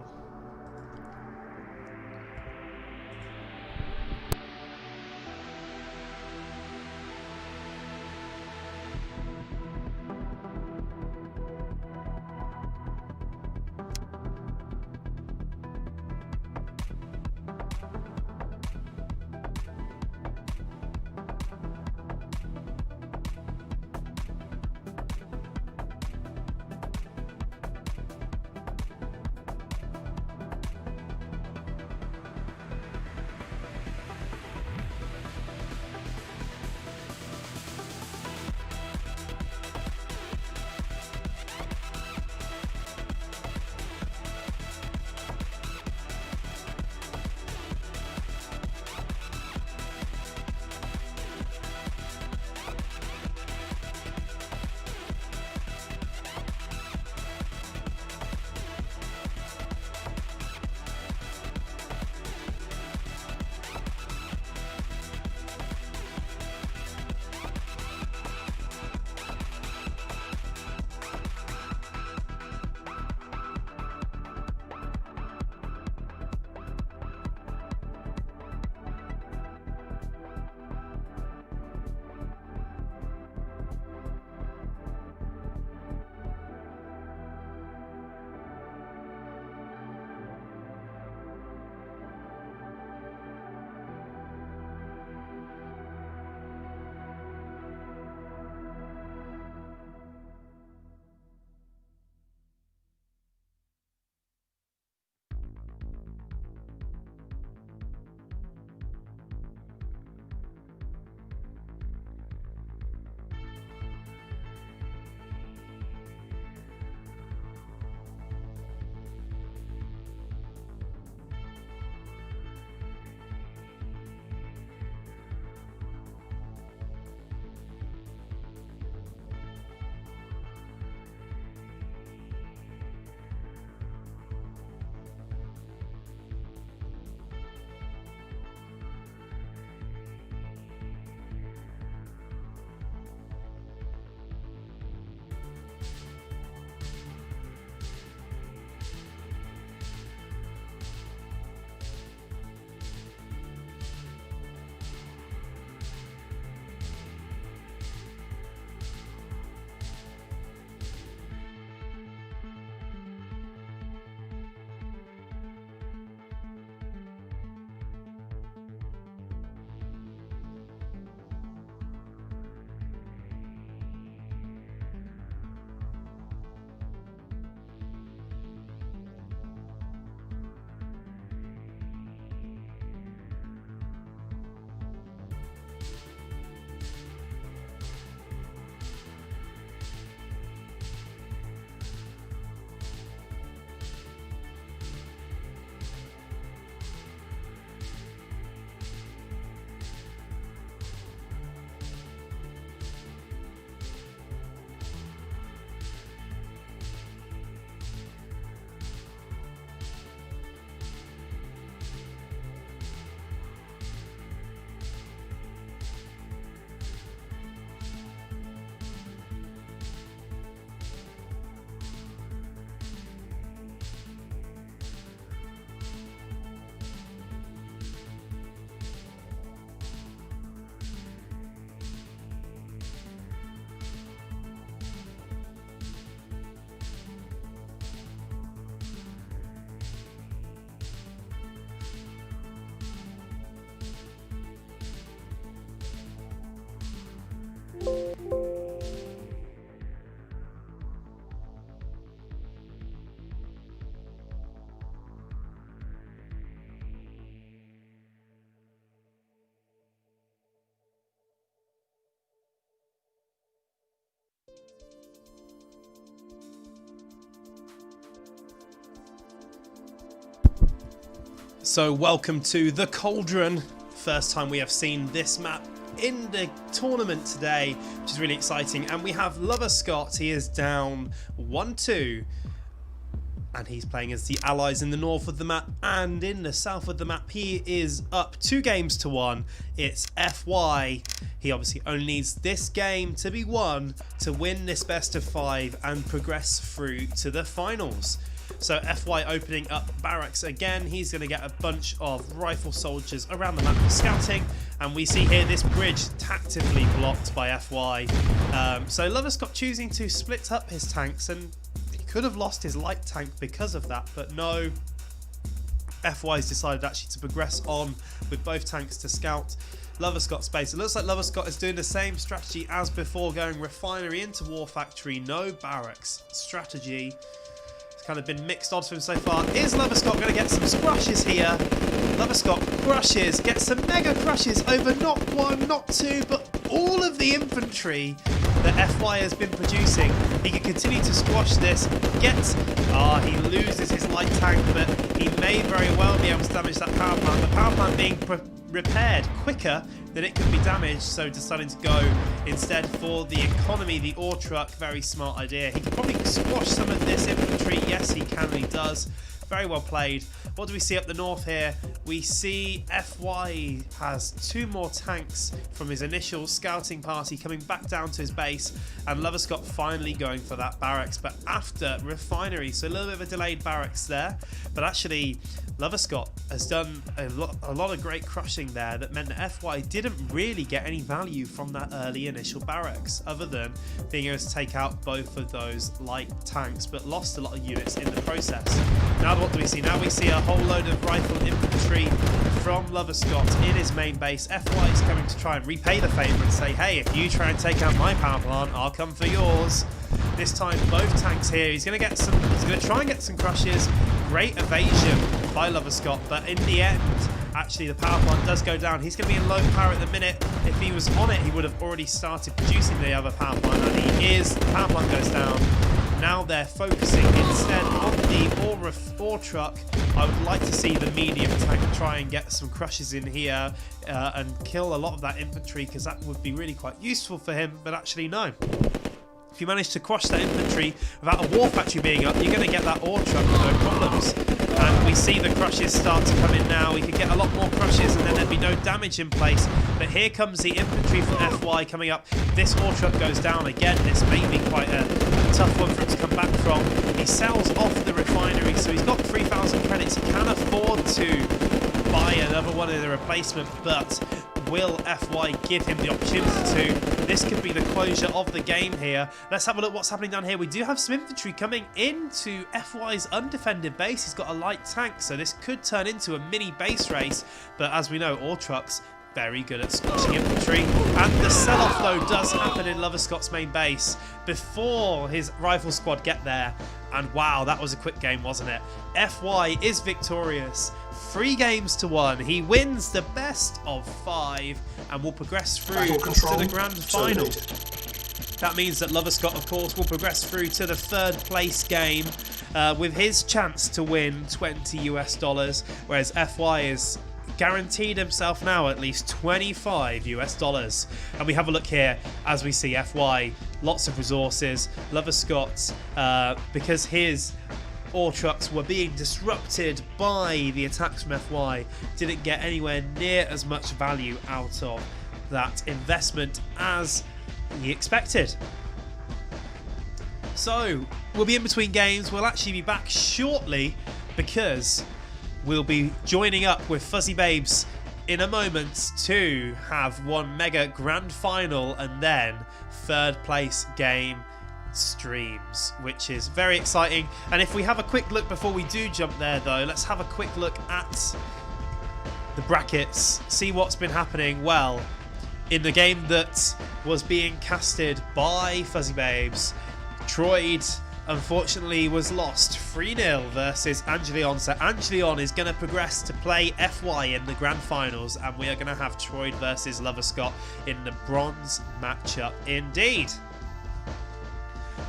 So welcome to the Cauldron. First time we have seen this map in the tournament today, which is really exciting. And we have Lover Scott. He is down 1-2. And he's playing as the allies in the north of the map, and in the south of the map he is up 2-1. It's FY. He obviously only needs this game to be won to win this best of 5 and progress through to the finals. So FY opening up barracks again. He's going to get a bunch of rifle soldiers around the map for scouting, and we see here this bridge tactically blocked by FY. So Lover Scott choosing to split up his tanks, and could have lost his light tank because of that, but no. FY's decided actually to progress on with both tanks to scout Lover Scott's base. It looks like Lover Scott is doing the same strategy as before, going refinery into war factory, no barracks strategy. It's kind of been mixed odds for him so far. Is Lover Scott going to get some crushes here? Lover Scott crushes, gets some mega crushes over not one, not two, but all of the infantry that FY has been producing. He can continue to squash this. He loses his light tank, but he may very well be able to damage that power plant. The power plant being repaired quicker than it could be damaged, so deciding to go instead for the economy, the ore truck. Very smart idea. He can probably squash some of this infantry. Yes, he can, he does. Very well played. What do we see up the north here? We see FY has 2 more tanks from his initial scouting party coming back down to his base, and Lover Scott finally going for that barracks, but after refinery. So a little bit of a delayed barracks there, but actually Lover Scott has done a lot of great crushing there that meant that FY didn't really get any value from that early initial barracks, other than being able to take out both of those light tanks, but lost a lot of units in the process. Now what do we see? Now we see a whole load of rifle infantry from Lover Scott in his main base. FY is coming to try and repay the favour and say, hey, if you try and take out my power plant, I'll come for yours. This time both tanks here. He's going to try and get some crushes. Great evasion by Lover Scott, but in the end, actually the power plant does go down. He's going to be in low power at the minute. If he was on it, he would have already started producing the other power plant, and he is. The power plant goes down. Now they're focusing instead on the ore truck. I would like to see the medium tank try and get some crushes in here and kill a lot of that infantry, because that would be really quite useful for him, but actually no. If you manage to crush that infantry without a war factory being up, you're going to get that ore truck with no problems. And we see the crushes start to come in now. We could get a lot more crushes and then there'd be no damage in place. But here comes the infantry from FY coming up. This ore truck goes down again. This may be quite a tough one for him to come back from. He sells off the refinery, so he's got 3,000 credits. He can afford to buy another one in the replacement, but will FY give him the opportunity to? This could be the closure of the game here. Let's have a look what's happening down here. We do have some infantry coming into FY's undefended base. He's got a light tank, so this could turn into a mini base race. But as we know, ore trucks very good at squashing infantry. And the sell-off, though, does happen in Lover Scott's main base before his rifle squad get there. And wow, that was a quick game, wasn't it? FY is victorious. 3-1. He wins the best of 5 and will progress through to the grand final. That means that Lover Scott, of course, will progress through to the 3rd place game with his chance to win $20 US, whereas FY is guaranteed himself now at least $25 US. And we have a look here as we see FY, lots of resources. Lover Scott, because his ore trucks were being disrupted by the attacks from FY, didn't get anywhere near as much value out of that investment as he expected. So we'll be in between games. We'll actually be back shortly because we'll be joining up with Fuzzy Babes in a moment to have one mega grand final and then 3rd place game streams, which is very exciting. And if we have a quick look before we do jump there, though, let's have a quick look at the brackets, see what's been happening. Well, in the game that was being casted by Fuzzy Babes, Troyd unfortunately was lost 3-0 versus Angelion. So Angelion is going to progress to play FY in the grand finals, and we are going to have Troyd versus Lover Scott in the bronze matchup indeed.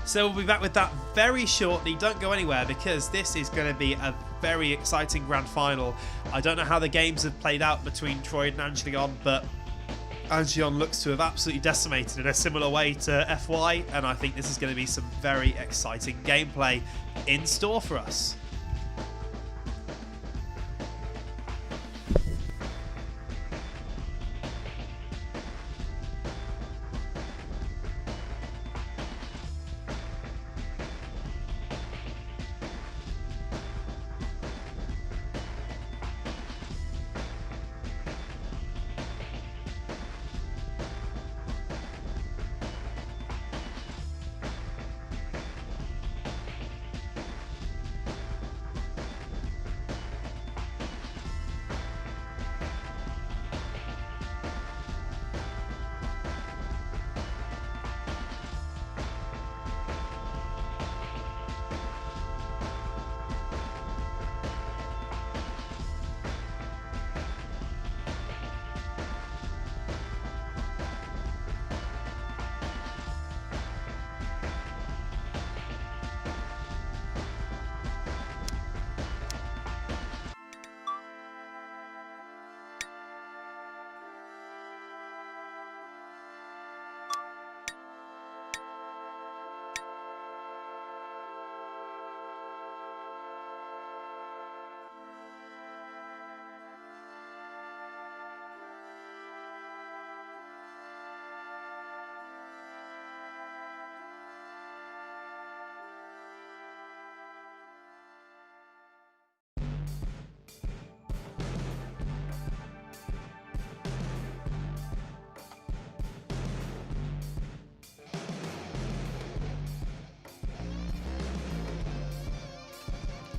So we'll be back with that very shortly. Don't go anywhere because this is going to be a very exciting grand final. I don't know how the games have played out between Troid and Angelion, but Angelion looks to have absolutely decimated in a similar way to FY, and I think this is going to be some very exciting gameplay in store for us.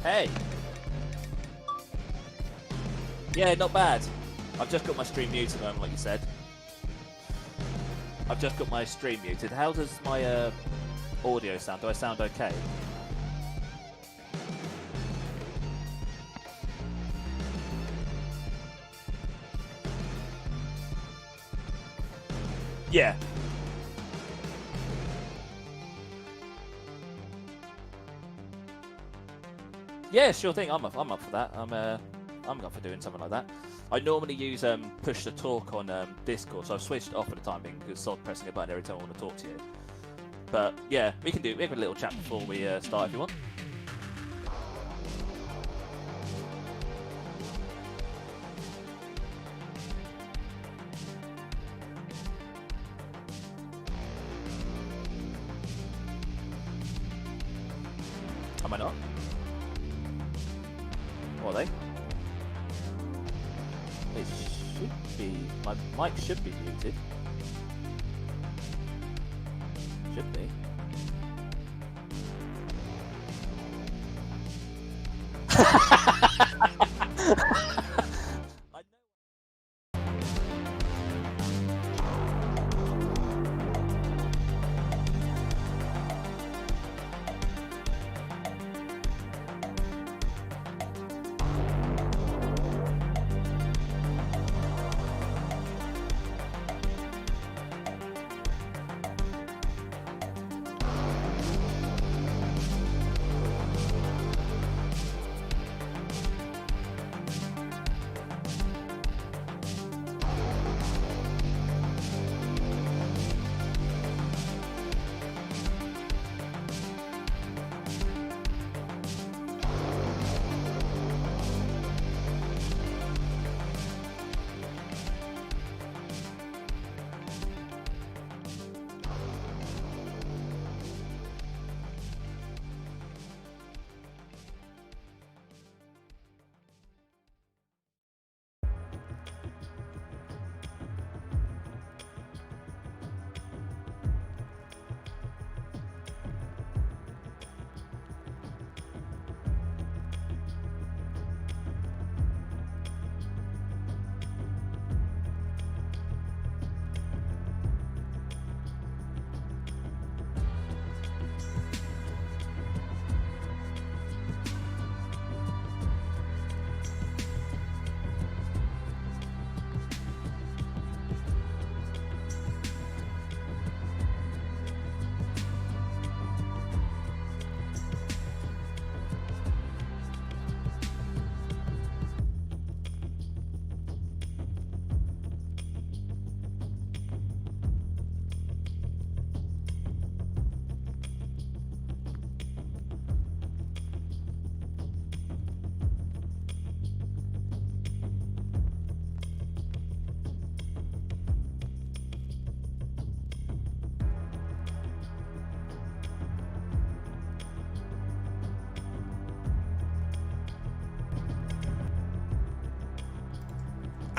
Hey! Yeah, not bad. I've just got my stream muted, like you said. I've just got my stream muted. How does my audio sound? Do I sound okay? Yeah. Yeah, sure thing. I'm up for that. I'm up for doing something like that. I normally use push to talk on Discord, so I've switched it off for the time being because I'm pressing a button every time I want to talk to you. But yeah, we can have a little chat before we start if you want. Am I not? What are they? It should be... My mic should be muted. Should be.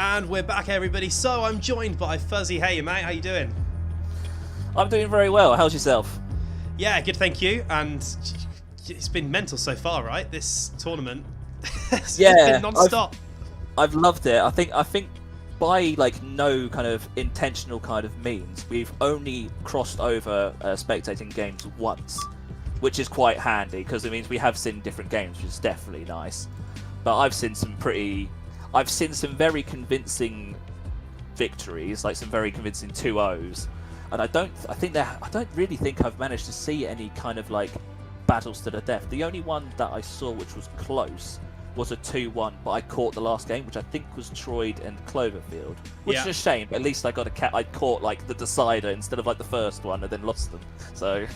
And we're back, everybody. So I'm joined by Fuzzy. Hey, mate, how you doing? I'm doing very well. How's yourself? Yeah, good, thank you. And it's been mental so far, right? This tournament. It's been non-stop. I've loved it. I think by like no kind of intentional kind of means, we've only crossed over spectating games once, which is quite handy because it means we have seen different games, which is definitely nice. But I've seen some very convincing victories, like some very convincing 2-0s, and I don't really think I've managed to see any kind of like battles to the death. The only one that I saw which was close was a 2-1, but I caught the last game, which I think was Troyd and Cloverfield, which is a shame. At least I caught like the decider instead of like the first one and then lost them. So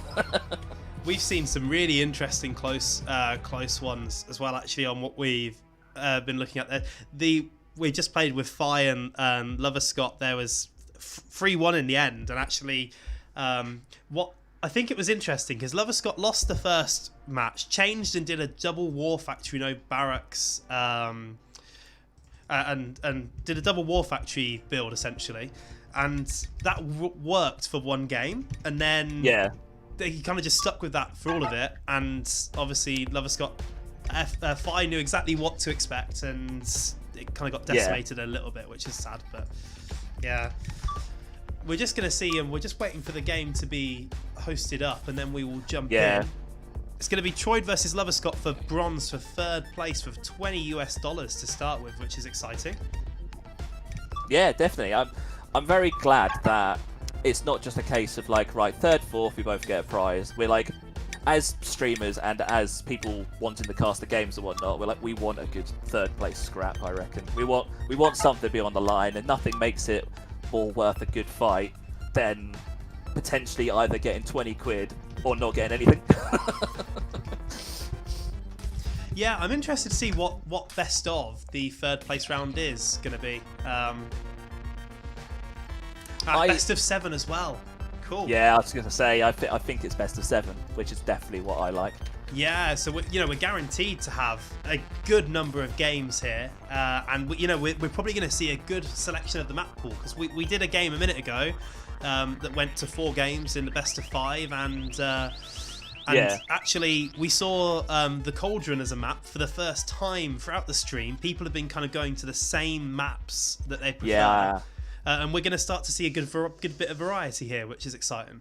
we've seen some really interesting close ones as well, actually, on what we've been looking at there. We just played with Fi and Lover Scott. There was 3-1 in the end, and actually what I think it was interesting because Lover Scott lost the first match, changed and did a double war factory, barracks, and did a double war factory build essentially, and that worked for one game, and then he kind of just stuck with that for all of it, and obviously Lover Scott Fi knew exactly what to expect, and it kind of got decimated a little bit, which is sad, but yeah. We're just going to see, and we're just waiting for the game to be hosted up, and then we will jump in. It's going to be Troyd versus Lover Scott for bronze for third place with $20 to start with, which is exciting. Yeah, definitely. I'm very glad that it's not just a case of like, right, third, fourth, we both get a prize. We're like, as streamers and as people wanting to cast the games and whatnot, we're like, we want a good third place scrap, I reckon. We want something to be on the line, and nothing makes it more worth a good fight than potentially either getting 20 quid or not getting anything. Yeah, I'm interested to see what best of the third place round is going to be. Best of 7 as well. Cool. Yeah, I was going to say, I think it's best of 7, which is definitely what I like. Yeah, so we're guaranteed to have a good number of games here, and we're probably going to see a good selection of the map pool, because we did a game a minute ago that went to 4 games in the best of 5, and actually we saw the Cauldron as a map for the first time throughout the stream. People have been kind of going to the same maps that they prefer, and we're going to start to see a good bit of variety here, which is exciting.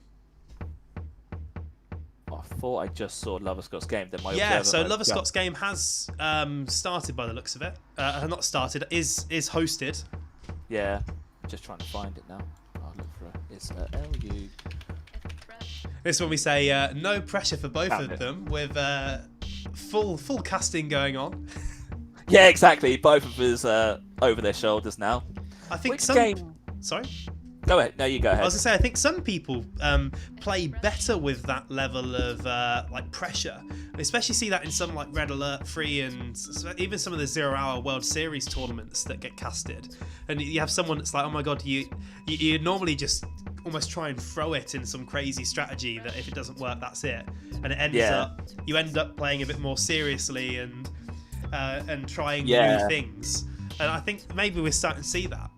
I thought I just saw Lover Scott's game. Then so Lover Scott's game has started by the looks of it. Not started, is hosted. Yeah, just trying to find it now. I'll look for it. It's LU. This is when we say no pressure for both of them, with full casting going on. Yeah, exactly. Both of us over their shoulders now. I think game? Sorry. Go ahead. No, you go ahead. I was going to say, I think some people play better with that level of like pressure. I especially see that in some like Red Alert 3 and even some of the 0 Hour World Series tournaments that get casted. And you have someone that's like, oh my god, you normally just almost try and throw it in some crazy strategy that if it doesn't work, that's it. And it ends up, you end up playing a bit more seriously and trying new things. And I think maybe we're starting to see that.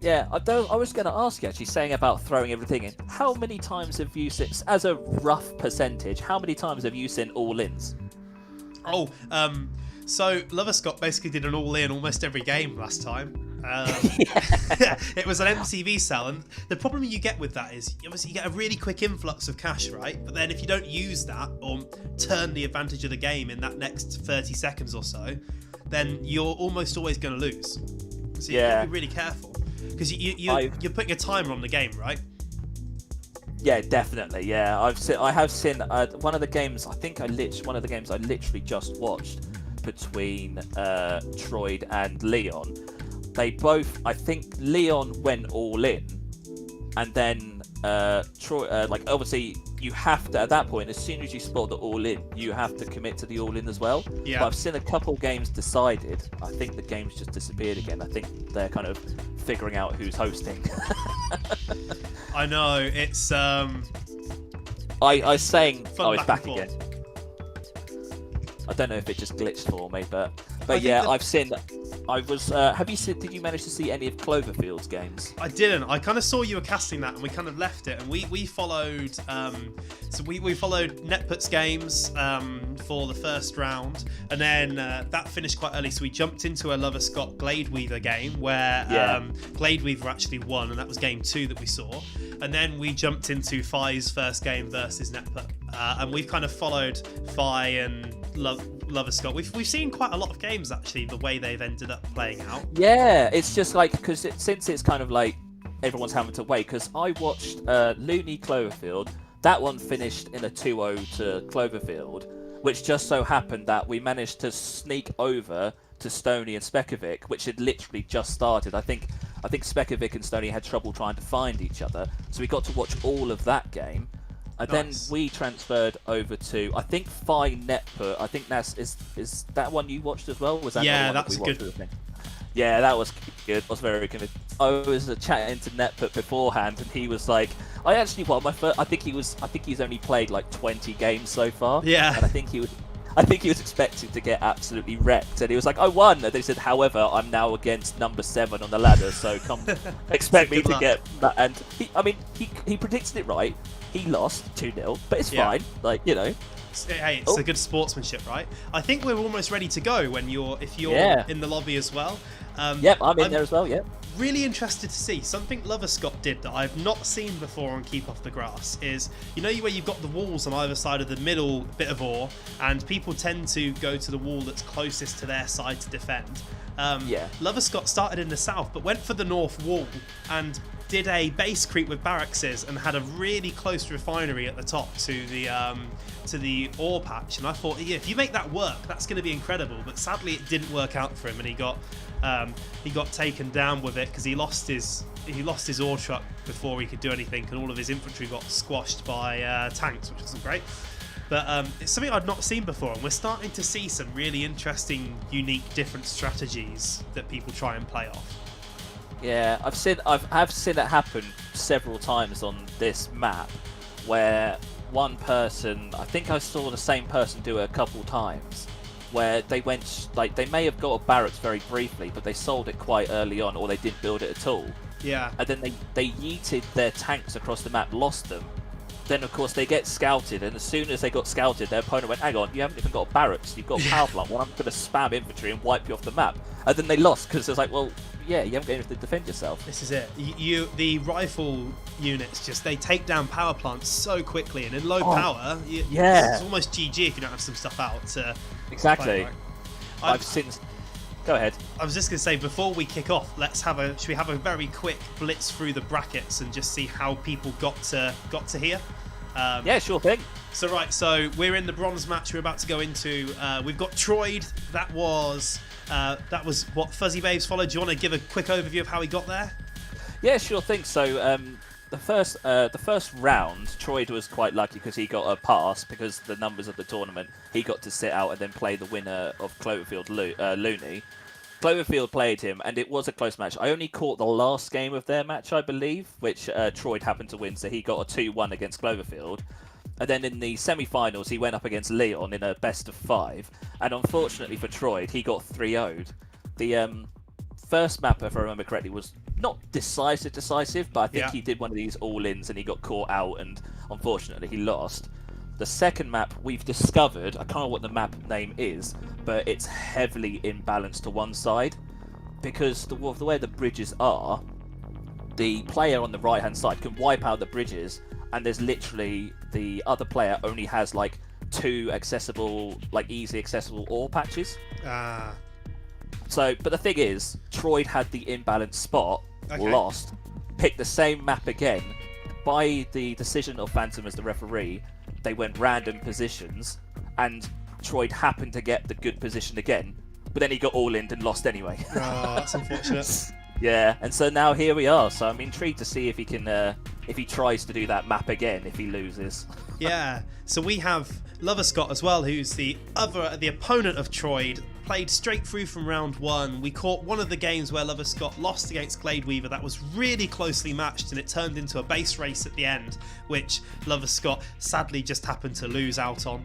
Yeah, I was going to ask you, actually, saying about throwing everything in. How many times have you seen, as a rough percentage, how many times have you seen all-ins? So Lover Scott basically did an all-in almost every game last time. It was an MCV sell, and the problem you get with that is, obviously, you get a really quick influx of cash, right? But then if you don't use that or turn the advantage of the game in that next 30 seconds or so, then you're almost always going to lose. So you've got to be really careful. Because you're putting a timer on the game, right? Yeah, definitely. Yeah, I have seen one of the games. I think one of the games I literally just watched between Troyd and Leon. They both, I think Leon went all in, and then Troy, like obviously you have to, at that point, as soon as you spot the all in, you have to commit to the all in as well. Yeah. But I've seen a couple games decided. I think the game's just disappeared again. I think they're kind of figuring out who's hosting. I know, it's I was saying, fun it's back again. I don't know if it just glitched for me, but think yeah, that- I've seen. I was. Have you seen? Did you manage to see any of Cloverfield's games? I didn't. I kind of saw you were casting that, and we kind of left it, and we followed. So we followed Netput's games for the first round, and then that finished quite early. So we jumped into a Lover Scott Gladeweaver game where Gladeweaver actually won, and that was game 2 that we saw. And then we jumped into Fi's first game versus Netput, and we've kind of followed Fi and Lover Scott. We've seen quite a lot of games actually, the way they've ended up playing out. Yeah, it's just like because since it's kind of like everyone's having to wait. Because I watched Looney Cloverfield. That one finished in a 2-0 to Cloverfield, which just so happened that we managed to sneak over to Stony and Spekovic, which had literally just started. I think Spekovic and Stony had trouble trying to find each other, so we got to watch all of that game. And Nice. then we transferred over to, I think, Fi Netput. I think is that one you watched as well? Was that Yeah, the one that was we watched good. as a thing? Yeah, that was good. I was very convinced. I was chatting to Netput beforehand, and he was like, "I actually won my first." I think he's only played like 20 games so far. Yeah. And I think he was expecting to get absolutely wrecked, and he was like, "I won." And they said, "However, I'm now against number 7 on the ladder, so come expect me Good to luck. get." And he predicted it right. He lost 2-0, but it's Yeah. fine. Like, you know. Hey, it's a good sportsmanship, right? I think we're almost ready to go if you're Yeah. in the lobby as well. Yep, I'm in there as well. Yep. Really interested to see something Lover Scott did that I've not seen before on Keep Off the Grass is, where you've got the walls on either side of the middle bit of ore, and people tend to go to the wall that's closest to their side to defend. Yeah. Lover Scott started in the south but went for the north wall and did a base creep with barracks and had a really close refinery at the top to the ore patch, and I thought, yeah, if you make that work, that's going to be incredible. But sadly it didn't work out for him, and he got taken down with it because he lost his ore truck before he could do anything, and all of his infantry got squashed by tanks, which wasn't great. But it's something I'd not seen before, and we're starting to see some really interesting, unique, different strategies that people try and play off. Yeah, I've seen it happen several times on this map, where one person, I think I saw the same person do it a couple times, where they went they may have got a barracks very briefly, but they sold it quite early on, or they didn't build it at all. Yeah. And then they yeeted their tanks across the map, lost them. Then of course they get scouted, and as soon as they got scouted, their opponent went, "Hang on, you haven't even got a barracks, you've got a power plant. Well, I'm going to spam infantry and wipe you off the map." And then they lost because it's like, well, yeah, you haven't got anything to defend yourself. This is it. The rifle units they take down power plants so quickly, and in low power, yeah. it's almost GG if you don't have some stuff out to Exactly. fight back. I've seen. Go ahead. I was just going to say, before we kick off, should we have a very quick blitz through the brackets and just see how people got to here? Yeah, sure thing. So we're in the bronze match we're about to go into. We've got Troyd. That was what Fuzzy Babes followed. Do you want to give a quick overview of how he got there? Yeah, sure thing. So the first round, Troyd was quite lucky because he got a pass because the numbers of the tournament. He got to sit out and then play the winner of Cloverfield, Looney. Cloverfield played him, and it was a close match. I only caught the last game of their match, I believe, which Troyd happened to win, so he got a 2-1 against Cloverfield. And then in the semi-finals, he went up against Leon in a best-of-5, and unfortunately for Troyd, he got 3-0'd. The first map, if I remember correctly, was not decisive, but I think he did one of these all-ins, and he got caught out, and unfortunately he lost. The second map we've discovered, I can't remember what the map name is, but it's heavily imbalanced to one side because the way the bridges are, the player on the right hand side can wipe out the bridges, and there's literally the other player only has like 2 accessible, easy accessible ore patches. So, but the thing is, Troyd had the imbalanced spot, lost, picked the same map again. By the decision of Phantom as the referee, they went random positions, and Troyd happened to get the good position again, but then he got all in and lost anyway. Oh, that's unfortunate. Yeah, and so now here we are. So I'm intrigued to see if he can, if he tries to do that map again if he loses. Yeah. So we have Lover Scott as well, who's the opponent of Troyd. Played straight through from round 1. We caught one of the games where Lover Scott lost against Gladeweaver. That was really closely matched, and it turned into a base race at the end, which Lover Scott sadly just happened to lose out on.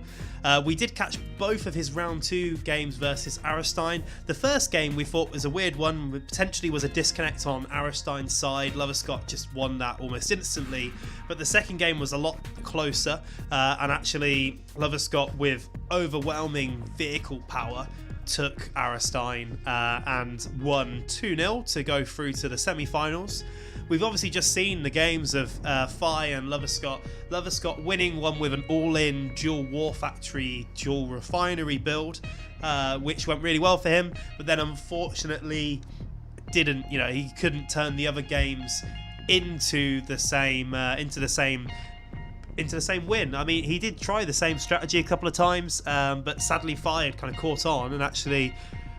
We did catch both of his round 2 games versus Aristine. The first game we thought was a weird one, potentially was a disconnect on Aristine's side. Loverscott just won that almost instantly, but the second game was a lot closer, and actually Loverscott, with overwhelming vehicle power, took Aristine and won 2-0 to go through to the semi-finals. We've obviously just seen the games of Fi and Loverscott. Loverscott winning one with an all-in dual war factory, dual refinery build, which went really well for him. But then unfortunately, he couldn't turn the other games into the same win. I mean, he did try the same strategy a couple of times, but sadly Fi had kind of caught on and actually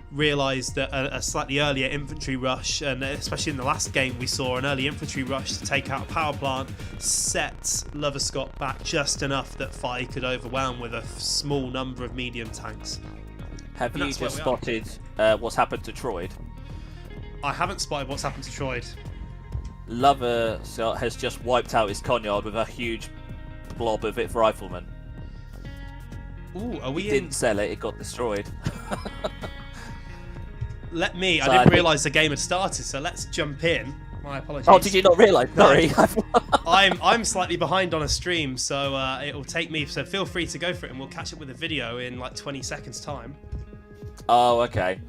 realised that a slightly earlier infantry rush, and especially in the last game we saw an early infantry rush to take out a power plant, set Loverscott back just enough that Fi could overwhelm with a small number of medium tanks. Have you just spotted what's happened to Troyd? I haven't spotted what's happened to Troyd. Loverscott has just wiped out his Conyard with a huge blob of its riflemen. Ooh, are we He didn't sell it, it got destroyed. I didn't realise the game had started, so let's jump in. My apologies. Oh, did you not realise? Sorry. I'm slightly behind on a stream, so it'll take me. So feel free to go for it, and we'll catch up with the video in like 20 seconds time. Oh, okay.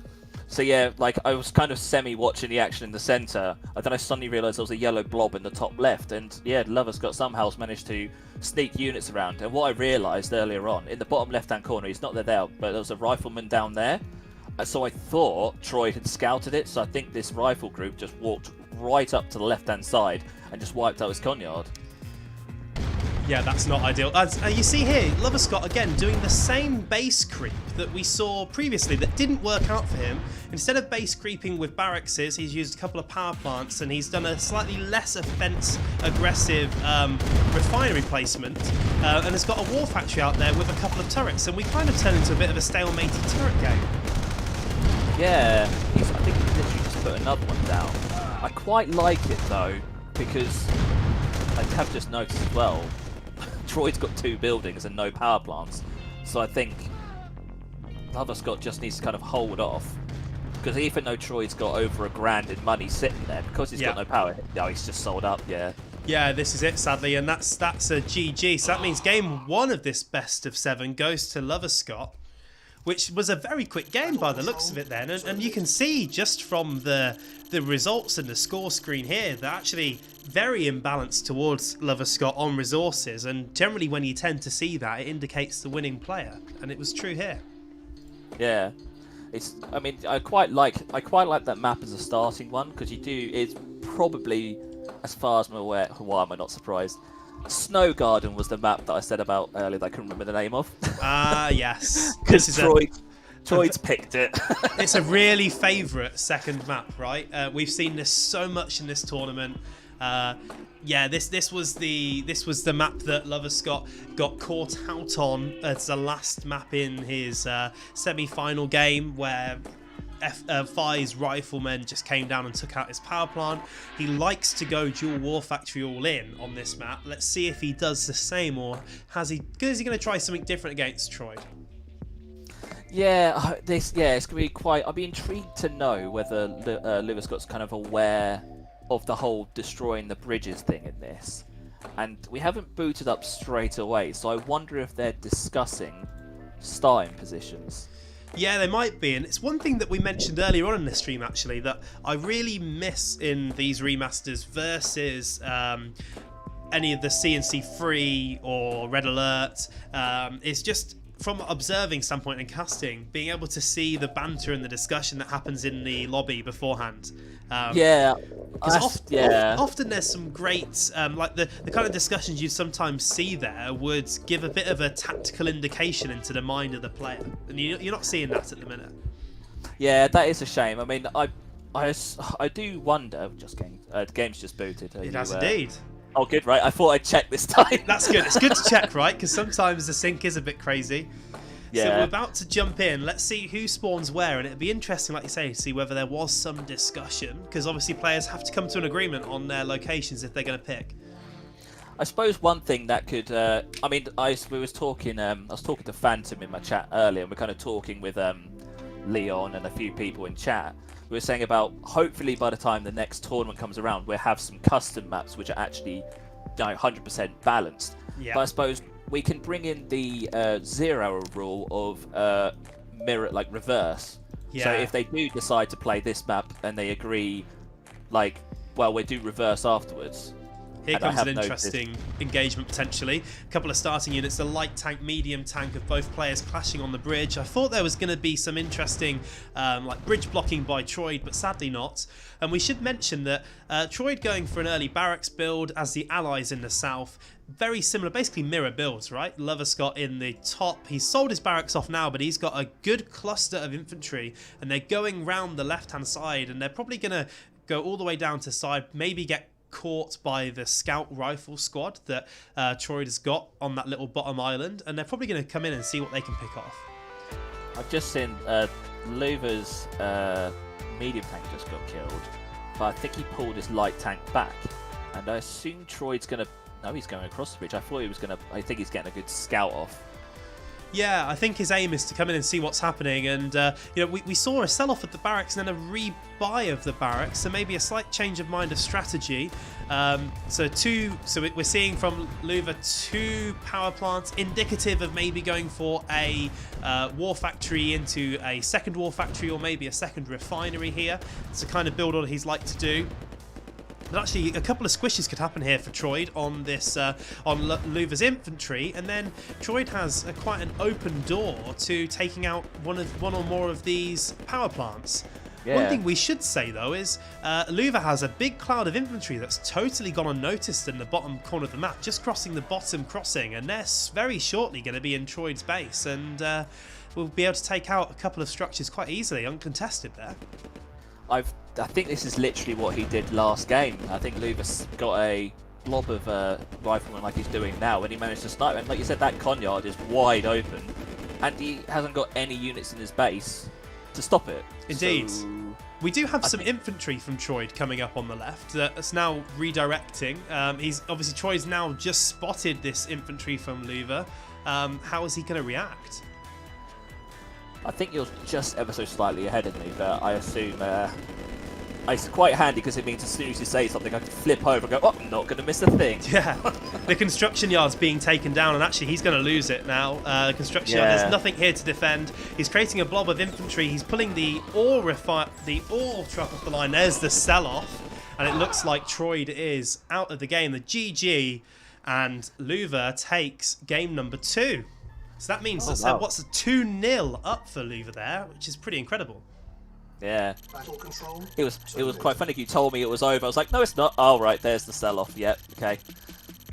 So yeah, like I was kind of semi-watching the action in the centre, and then I suddenly realised there was a yellow blob in the top left, and yeah, Loverscott somehow managed to sneak units around. And what I realised earlier on, in the bottom left-hand corner, he's not there, but there was a rifleman down there. So I thought Troyd had scouted it, so I think this rifle group just walked right up to the left-hand side and just wiped out his Conyard. Yeah, that's not ideal. As you see here, Loverscott again doing the same base creep that we saw previously that didn't work out for him. Instead of base creeping with barracks, he's used a couple of power plants, and he's done a slightly less offense-aggressive refinery placement, and has got a war factory out there with a couple of turrets, and we kind of turn into a bit of a stalemated turret game. Yeah, I think he literally just put another one down. I quite like it though, because I have just noticed as well, Troyd's got 2 buildings and no power plants, so I think Loverscott just needs to kind of hold off, because even though Troyd's got over $1,000 in money sitting there, because he's got no power, he's just sold up, yeah. Yeah, this is it, sadly, and that's a GG. So that means game 1 of this best of 7 goes to Loverscott, which was a very quick game by the looks of it then, and you can see just from the results and the score screen here, they're actually very imbalanced towards Loverscott on resources, and generally when you tend to see that, it indicates the winning player, and it was true here. Yeah, I quite like that map as a starting one, because it's probably, as far as I'm aware, why am I not surprised? Snow Garden was the map that I said about earlier that I couldn't remember the name of. Yes. Because Troyd's picked it. It's a really favourite second map, right? We've seen this so much in this tournament. This was the map that Loverscott got caught out on as the last map in his semi-final game, where Fi's riflemen just came down and took out his power plant. He likes to go dual war factory all in on this map. Let's see if he does the same, or is he going to try something different against Troyd? Yeah, it's going to be quite. I'd be intrigued to know whether Loverscott's kind of aware of the whole destroying the bridges thing in this, and we haven't booted up straight away. So I wonder if they're discussing starting positions. Yeah, they might be, and it's one thing that we mentioned earlier on in the stream actually that I really miss in these remasters versus any of the CNC free or Red Alert. It's just from observing standpoint and casting, being able to see the banter and the discussion that happens in the lobby beforehand. Often there's some great, like the kind of discussions you sometimes see there would give a bit of a tactical indication into the mind of the player, and you're not seeing that at the minute. Yeah, that is a shame. I mean, I do wonder. The game's just booted. It has indeed. Oh, good, right? I thought I'd check this time. That's good. It's good to check, right? Because sometimes the sync is a bit crazy. Yeah. So we're about to jump in. Let's see who spawns where, and it'd be interesting, like you say, to see whether there was some discussion, because obviously players have to come to an agreement on their locations if they're going to pick. I suppose one thing that could, I mean, I was talking to Phantom in my chat earlier, and we're kind of talking with Leon and a few people in chat. We were saying about hopefully by the time the next tournament comes around, we'll have some custom maps which are actually 100% balanced. Yeah. But I suppose we can bring in the 0 rule of mirror, like reverse. Yeah. So if they do decide to play this map and they agree, like, well, we do reverse afterwards. Here comes an interesting engagement potentially. A couple of starting units, a light tank, medium tank of both players clashing on the bridge. I thought there was going to be some interesting like bridge blocking by Troid, but sadly not. And we should mention that Troid going for an early barracks build as the allies in the south. Very similar, basically mirror builds, right? Loverscott in the top. He's sold his barracks off now, but he's got a good cluster of infantry, and they're going round the left-hand side, and they're probably going to go all the way down to side, maybe get caught by the scout rifle squad that Troid has got on that little bottom island, and they're probably going to come in and see what they can pick off. I've just seen Luva's medium tank just got killed, but I think he pulled his light tank back, and I assume Troid's going to... No, he's going across the bridge. I thought he was going to... I think he's getting a good scout off. Yeah, I think his aim is to come in and see what's happening, and you know, we saw a sell-off at the barracks and then a rebuy of the barracks, so maybe a slight change of mind of strategy. So we're seeing from Luva 2 power plants, indicative of maybe going for a war factory into a second war factory, or maybe a second refinery here. It's the kind of build order he's like to do. But actually, a couple of squishes could happen here for Troid on this on Luva's infantry, and then Troid has quite an open door to taking out one or more of these power plants. Yeah. One thing we should say though is Luva has a big cloud of infantry that's totally gone unnoticed in the bottom corner of the map, just crossing the bottom crossing, and they're very shortly going to be in Troid's base, and we'll be able to take out a couple of structures quite easily, uncontested there. I think this is literally what he did last game. I think Luva's got a blob of riflemen like he's doing now, and he managed to snipe. And like you said, that Conyard is wide open, and he hasn't got any units in his base to stop it. Indeed. So, we do have some infantry from Troid coming up on the left that's now redirecting. He's obviously, Troid's now just spotted this infantry from Luva. How is he going to react? I think you're just ever so slightly ahead of me, but I assume it's quite handy because it means as soon as you say something, I can flip over and go, oh, I'm not going to miss a thing. Yeah, the construction yard's being taken down, and actually he's going to lose it now. The construction yard, there's nothing here to defend. He's creating a blob of infantry. He's pulling the ore truck off the line. There's the sell-off, and it looks like Troid is out of the game. The GG, and Luva takes game number 2. So that means what's a 2-0 up for Luva there, which is pretty incredible. Yeah. Battle control. It was quite funny. You told me it was over. I was like, no, it's not. Oh, right, there's the sell-off. Yep, okay.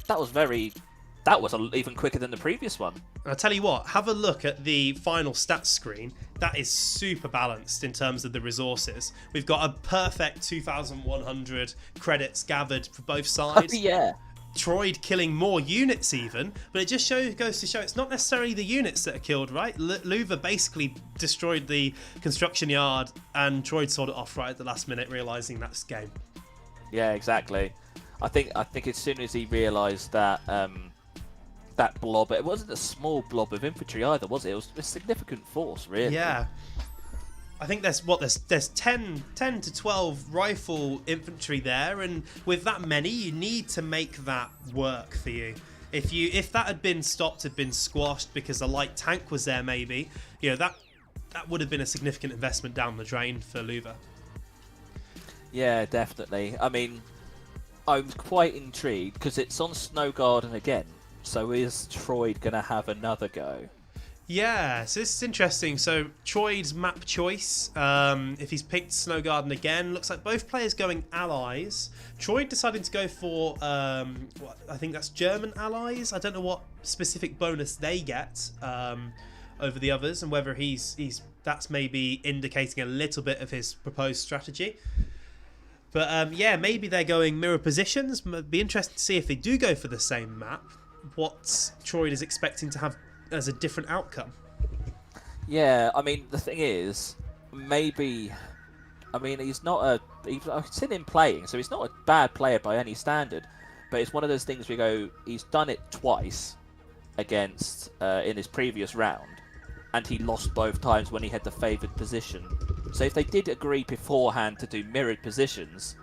That was even quicker than the previous one. And I'll tell you what, have a look at the final stats screen. That is super balanced in terms of the resources. We've got a perfect 2,100 credits gathered for both sides. Yeah. Troid killing more units even, but it just goes to show it's not necessarily the units that are killed, right? Luva basically destroyed the construction yard, and Troid sold it off right at the last minute, realising that's game. Yeah, exactly. I think as soon as he realised that that blob, it wasn't a small blob of infantry either, was it? It was a significant force, really. Yeah. I think there's 10 to 12 rifle infantry there, and with that many, you need to make that work for you. If that had been stopped, had been squashed because a light tank was there, maybe, you know, that would have been a significant investment down the drain for Luva. Yeah, definitely. I mean, I'm quite intrigued because it's on Snow Garden again. So is Troid gonna have another go? Yeah, so this is interesting. So Troid's map choice, if he's picked Snow Garden again, looks like both players going allies. Troid decided to go for, I think that's German allies. I don't know what specific bonus they get over the others, and whether that's maybe indicating a little bit of his proposed strategy. But yeah, maybe they're going mirror positions. It'd be interesting to see if they do go for the same map, what Troid is expecting to have as a different outcome. Yeah, I mean, the thing is, maybe, I mean, I've seen him playing, so he's not a bad player by any standard, but it's one of those things we go, he's done it twice against in his previous round, and he lost both times when he had the favoured position. So if they did agree beforehand to do mirrored positions,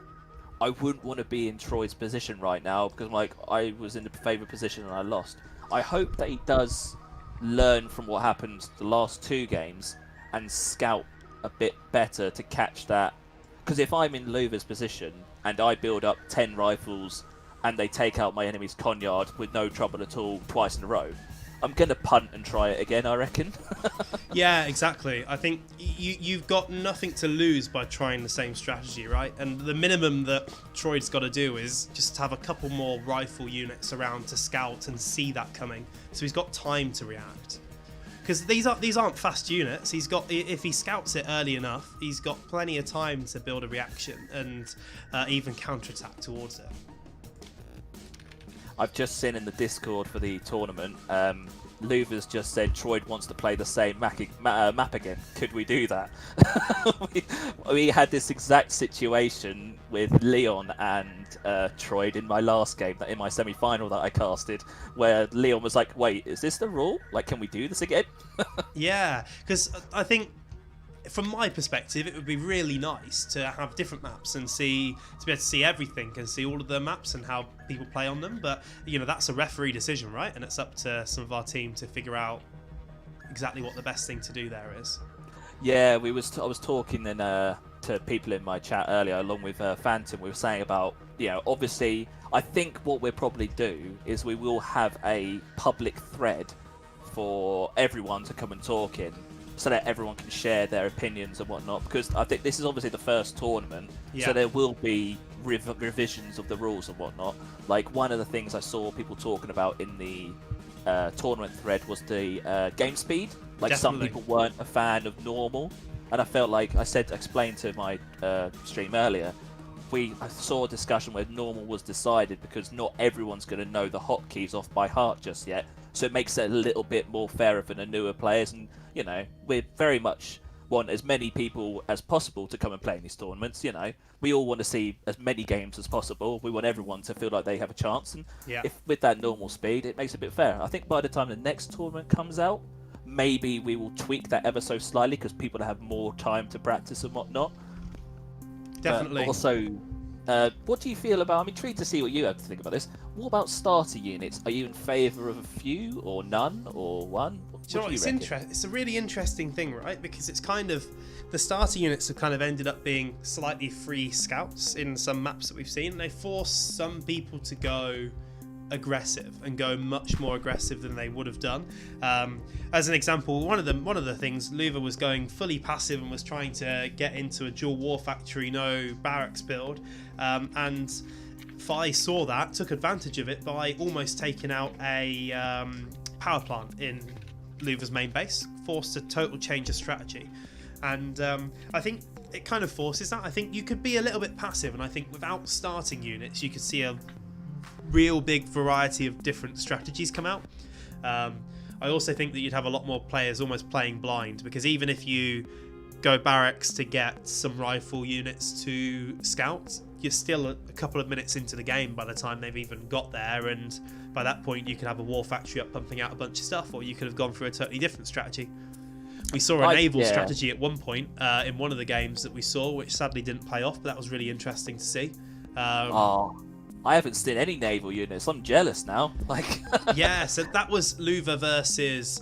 I wouldn't want to be in Troy's position right now, because like I was in the favoured position and I lost. I hope that he does learn from what happened the last 2 games and scout a bit better to catch that. Because if I'm in Luva's position and I build up 10 rifles and they take out my enemy's Conyard with no trouble at all twice in a row, I'm going to punt and try it again, I reckon. Yeah, exactly. I think you've got nothing to lose by trying the same strategy, right? And the minimum that Troy's got to do is just have a couple more rifle units around to scout and see that coming. So he's got time to react. Because these aren't fast units. If he scouts it early enough, he's got plenty of time to build a reaction and even counterattack towards it. I've just seen in the Discord for the tournament, Luva's just said Troy wants to play the same map again. Could we do that? we had this exact situation with Leon and Troy in my last game, in my semi-final that I casted, where Leon was like, wait, is this the rule? Like, can we do this again? Yeah, because I think from my perspective, it would be really nice to have different maps and to be able to see everything and see all of the maps and how people play on them. But that's a referee decision, right? And it's up to some of our team to figure out exactly what the best thing to do there is. Yeah, I was talking to people in my chat earlier, along with Phantom. We were saying about, obviously, I think what we'll probably do is we will have a public thread for everyone to come and talk in, so that everyone can share their opinions and whatnot, because I think this is obviously the first tournament, so there will be revisions of the rules and whatnot. Like, one of the things I saw people talking about in the tournament thread was the game speed. Like, Definitely. Some people weren't a fan of normal, and I felt like I explained to my stream earlier, I saw a discussion where normal was decided because not everyone's going to know the hotkeys off by heart just yet, so it makes it a little bit more fairer for the newer players. And we very much want as many people as possible to come and play in these tournaments. We all want to see as many games as possible. We want everyone to feel like they have a chance, and if with that normal speed, it makes it a bit fair. I think by the time the next tournament comes out, maybe we will tweak that ever so slightly, because people have more time to practice and whatnot. Definitely. Also, what do you feel about? I'm intrigued to see what you have to think about this. What about starter units? Are you in favour of a few, or none, or one? Do you know what? It's a really interesting thing, right? Because it's kind of, the starter units have kind of ended up being slightly free scouts in some maps that we've seen. They force some people to go aggressive and go much more aggressive than they would have done. As an example, one of the things, Luva was going fully passive and was trying to get into a dual war factory, no barracks build, and Fi saw that, took advantage of it by almost taking out a power plant in Luva's main base, forced a total change of strategy. And I think it kind of forces that. I think you could be a little bit passive, and I think without starting units, you could see a real big variety of different strategies come out. I also think that you'd have a lot more players almost playing blind, because even if you go barracks to get some rifle units to scout, you're still a couple of minutes into the game by the time they've even got there, and by that point you could have a war factory up pumping out a bunch of stuff, or you could have gone through a totally different strategy. We saw a naval strategy at one point in one of the games that we saw, which sadly didn't play off, but that was really interesting to see. I haven't seen any naval units. I'm jealous now. Yeah, so that was Luva versus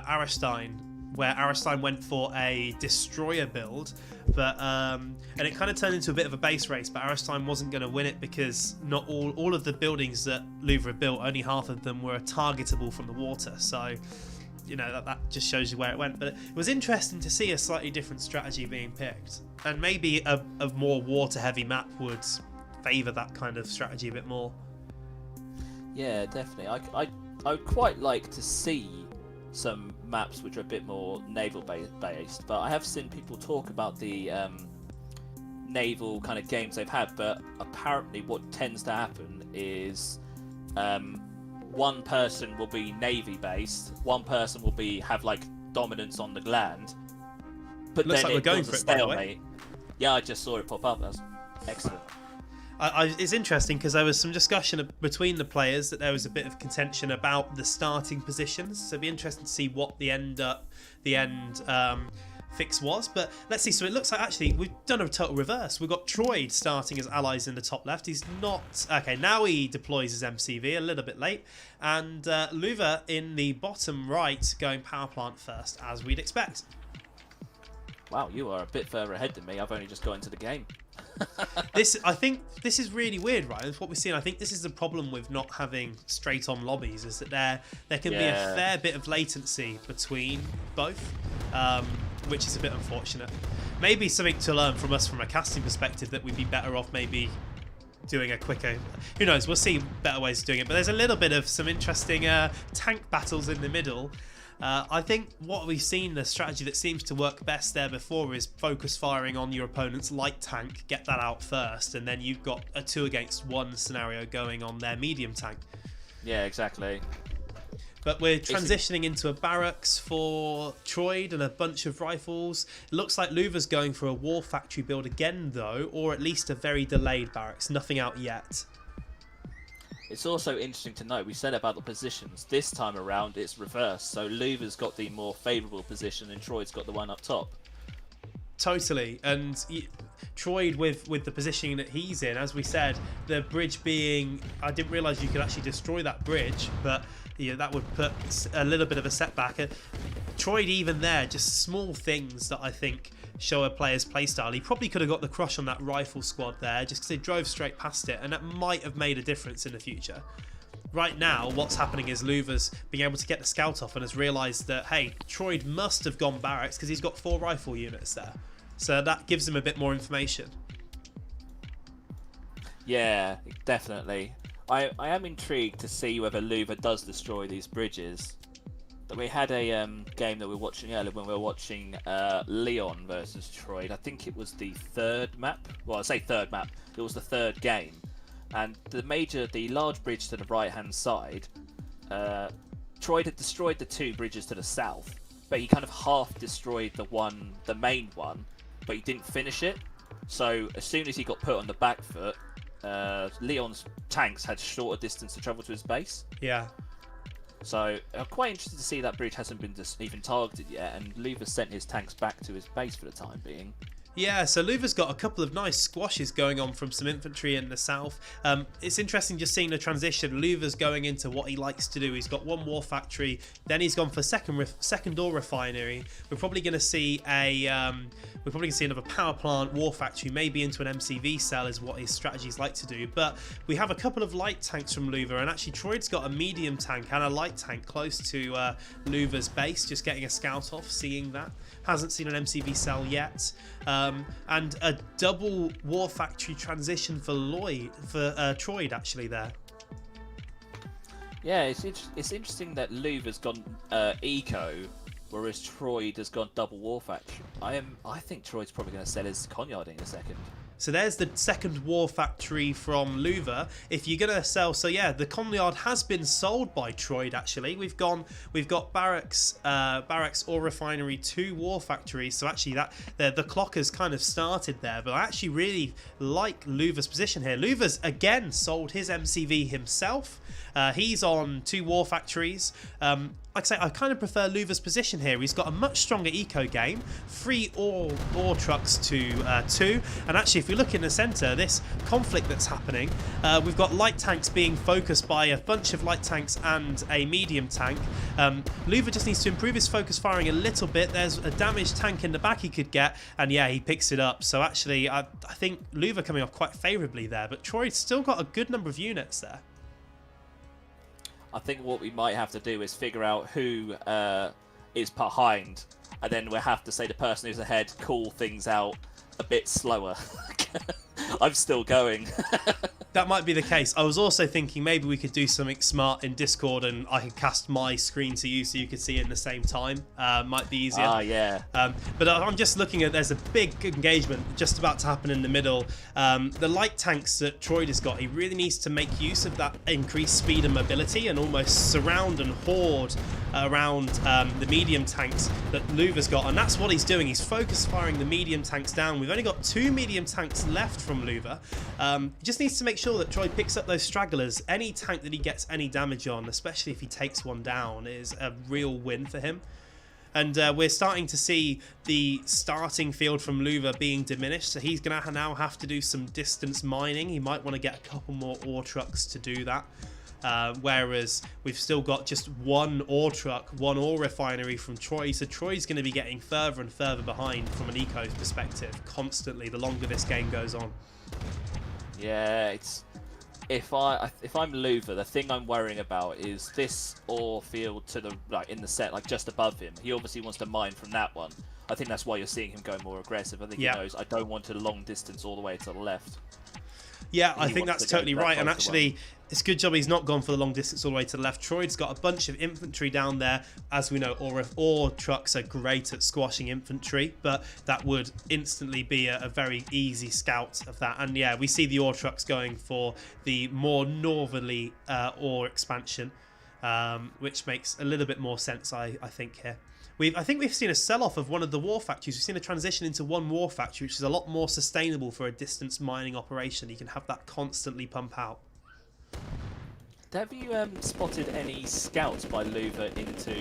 Aristine, where Aristine went for a destroyer build, but and it kind of turned into a bit of a base race, but Aristine wasn't going to win it because not all of the buildings that Luva had built, only half of them were targetable from the water. So that just shows you where it went. But it was interesting to see a slightly different strategy being picked, and maybe a more water heavy map would favour that kind of strategy a bit more. Yeah, definitely. I would quite like to see some maps which are a bit more naval based, but I have seen people talk about the naval kind of games they've had, but apparently what tends to happen is one person will be navy based, one person will have like dominance on the land, but Looks then like we're going it for goes it, by the way. stalemate. Yeah, I just saw it pop up. That's excellent. It's interesting because there was some discussion between the players that there was a bit of contention about the starting positions. So it'd be interesting to see what the end fix was. But let's see. So it looks like actually we've done a total reverse. We've got Troid starting as allies in the top left. He's not okay. Now he deploys his MCV a little bit late, and Luva in the bottom right going power plant first, as we'd expect. Wow, you are a bit further ahead than me. I've only just got into the game. I think this is really weird, right? That's what we're seeing. I think this is the problem with not having straight-on lobbies, is that there can be a fair bit of latency between both, which is a bit unfortunate. Maybe something to learn from us from a casting perspective, that we'd be better off maybe doing a quicker... Who knows? We'll see better ways of doing it. But there's a little bit of some interesting tank battles in the middle. I think what we've seen, the strategy that seems to work best there before, is focus firing on your opponent's light tank, get that out first, and then you've got a 2 against 1 scenario going on their medium tank. Yeah, exactly. But we're transitioning into a barracks for Troid and a bunch of rifles. It looks like Luva's going for a war factory build again though, or at least a very delayed barracks, nothing out yet. It's also interesting to note, we said about the positions, this time around it's reversed, so Luva's got the more favourable position and Troid's got the one up top. Totally, and Troid with the positioning that he's in, as we said, the bridge being... I didn't realise you could actually destroy that bridge, but yeah, that would put a little bit of a setback. Troid even there, just small things that I think show a player's playstyle. He probably could have got the crush on that rifle squad there just because they drove straight past it, and that might have made a difference in the future. Right now, what's happening is Luva's being able to get the scout off and has realised that, hey, Troid must have gone barracks because he's got 4 rifle units there. So that gives him a bit more information. Yeah, definitely. I am intrigued to see whether Luva does destroy these bridges. We had a game that we were watching earlier when we were watching Leon versus Troid. I think it was the 3rd map. Well, I say 3rd map. It was the 3rd game. And the large bridge to the right-hand side, Troid had destroyed the 2 bridges to the south, but he kind of half destroyed the main one, but he didn't finish it. So as soon as he got put on the back foot, Leon's tanks had shorter distance to travel to his base. Yeah. So I'm quite interested to see that bridge hasn't been even targeted yet, and Luva sent his tanks back to his base for the time being. Yeah, so Luva's got a couple of nice squashes going on from some infantry in the south. It's interesting just seeing the transition. Luva's going into what he likes to do. He's got 1 war factory, then he's gone for second ore refinery. We're probably going to see another power plant, war factory, maybe into an MCV cell is what his strategies like to do. But we have a couple of light tanks from Luva, and actually Troid's got a medium tank and a light tank close to Luva's base, just getting a scout off, seeing that. Hasn't seen an MCV cell yet. And a double war factory transition for Troid actually there. Yeah, it's interesting that Luva's gone eco, whereas Troid has gone double war factory. I think Troid's probably going to sell his Conyard in a second. So there's the second war factory from Luva. If you're gonna sell, so yeah, the Conyard has been sold by Troid. Actually, we've got barracks, ore refinery, 2 war factories. So actually, the clock has kind of started there. But I actually really like Luva's position here. Luva's again sold his MCV himself. He's on 2 war factories. Like I say, I kind of prefer Luva's position here. He's got a much stronger eco game, 3 ore trucks to 2, and actually if we look in the centre, this conflict that's happening, we've got light tanks being focused by a bunch of light tanks and a medium tank. Luva just needs to improve his focus firing a little bit. There's a damaged tank in the back he could get, and yeah, he picks it up. So actually, I think Luva coming off quite favourably there, but Troy's still got a good number of units there. I think what we might have to do is figure out who is behind, and then we'll have to say the person who's ahead call things out a bit slower. I'm still going. That might be the case. I was also thinking maybe we could do something smart in Discord and I could cast my screen to you so you could see it in the same time. Might be easier. Ah, yeah. But I'm just looking at, there's a big engagement just about to happen in the middle. The light tanks that Troid has got, he really needs to make use of that increased speed and mobility and almost surround and hoard around the medium tanks that Luva's got. And that's what he's doing. He's focus firing the medium tanks down. We've only got 2 medium tanks left from Luva. He just needs to make sure that Troy picks up those stragglers. Any tank that he gets any damage on, especially if he takes one down, is a real win for him. And we're starting to see the starting field from Luva being diminished, so he's going to now have to do some distance mining. He might want to get a couple more ore trucks to do that. Whereas we've still got just 1 ore truck, 1 ore refinery from Troy, so Troy's going to be getting further and further behind from an eco perspective constantly the longer this game goes on. Yeah, it's if I'm Luva, the thing I'm worrying about is this ore field to the in the set, just above him. He obviously wants to mine from that one. I think that's why you're seeing him go more aggressive. I think he knows I don't want a long distance all the way to the left. Yeah, I think that's totally right. And actually, it's a good job he's not gone for the long distance all the way to the left. Troid's got a bunch of infantry down there. As we know, ore trucks are great at squashing infantry, but that would instantly be a very easy scout of that. And yeah, we see the ore trucks going for the more northerly ore expansion, which makes a little bit more sense, I think, here. I think we've seen a sell-off of one of the war factories. We've seen a transition into 1 war factory, which is a lot more sustainable for a distance mining operation. You can have that constantly pump out. Have you spotted any scouts by Luva into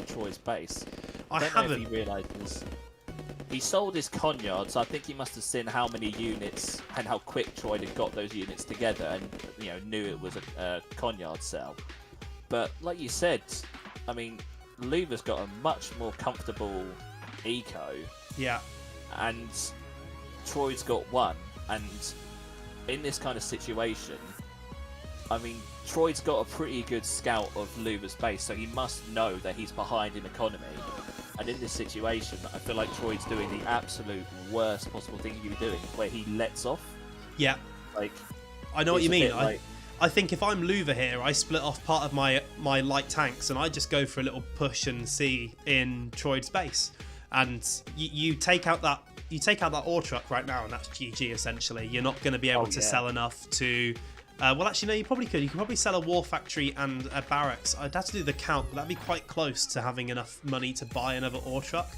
Troy's base? I don't know haven't. if he realises. He sold his conyard, so I think he must have seen how many units and how quick Troy had got those units together, and knew it was a conyard sell. But like you said, I mean, Luva's got a much more comfortable eco. Yeah. And Troy's got 1. And in this kind of situation, I mean, Troy's got a pretty good scout of Luva's base, so he must know that he's behind in economy. And in this situation, I feel like Troy's doing the absolute worst possible thing he could be doing, where he lets off. Yeah. I know what you mean. I think if I'm Luva here, I split off part of my light tanks and I just go for a little push and see in Troid's base. And you take out that ore truck right now, and that's GG essentially. You're not going to be able to sell enough to. Well, actually, no, you probably could. You could probably sell a war factory and a barracks. I'd have to do the count, but that'd be quite close to having enough money to buy another ore truck.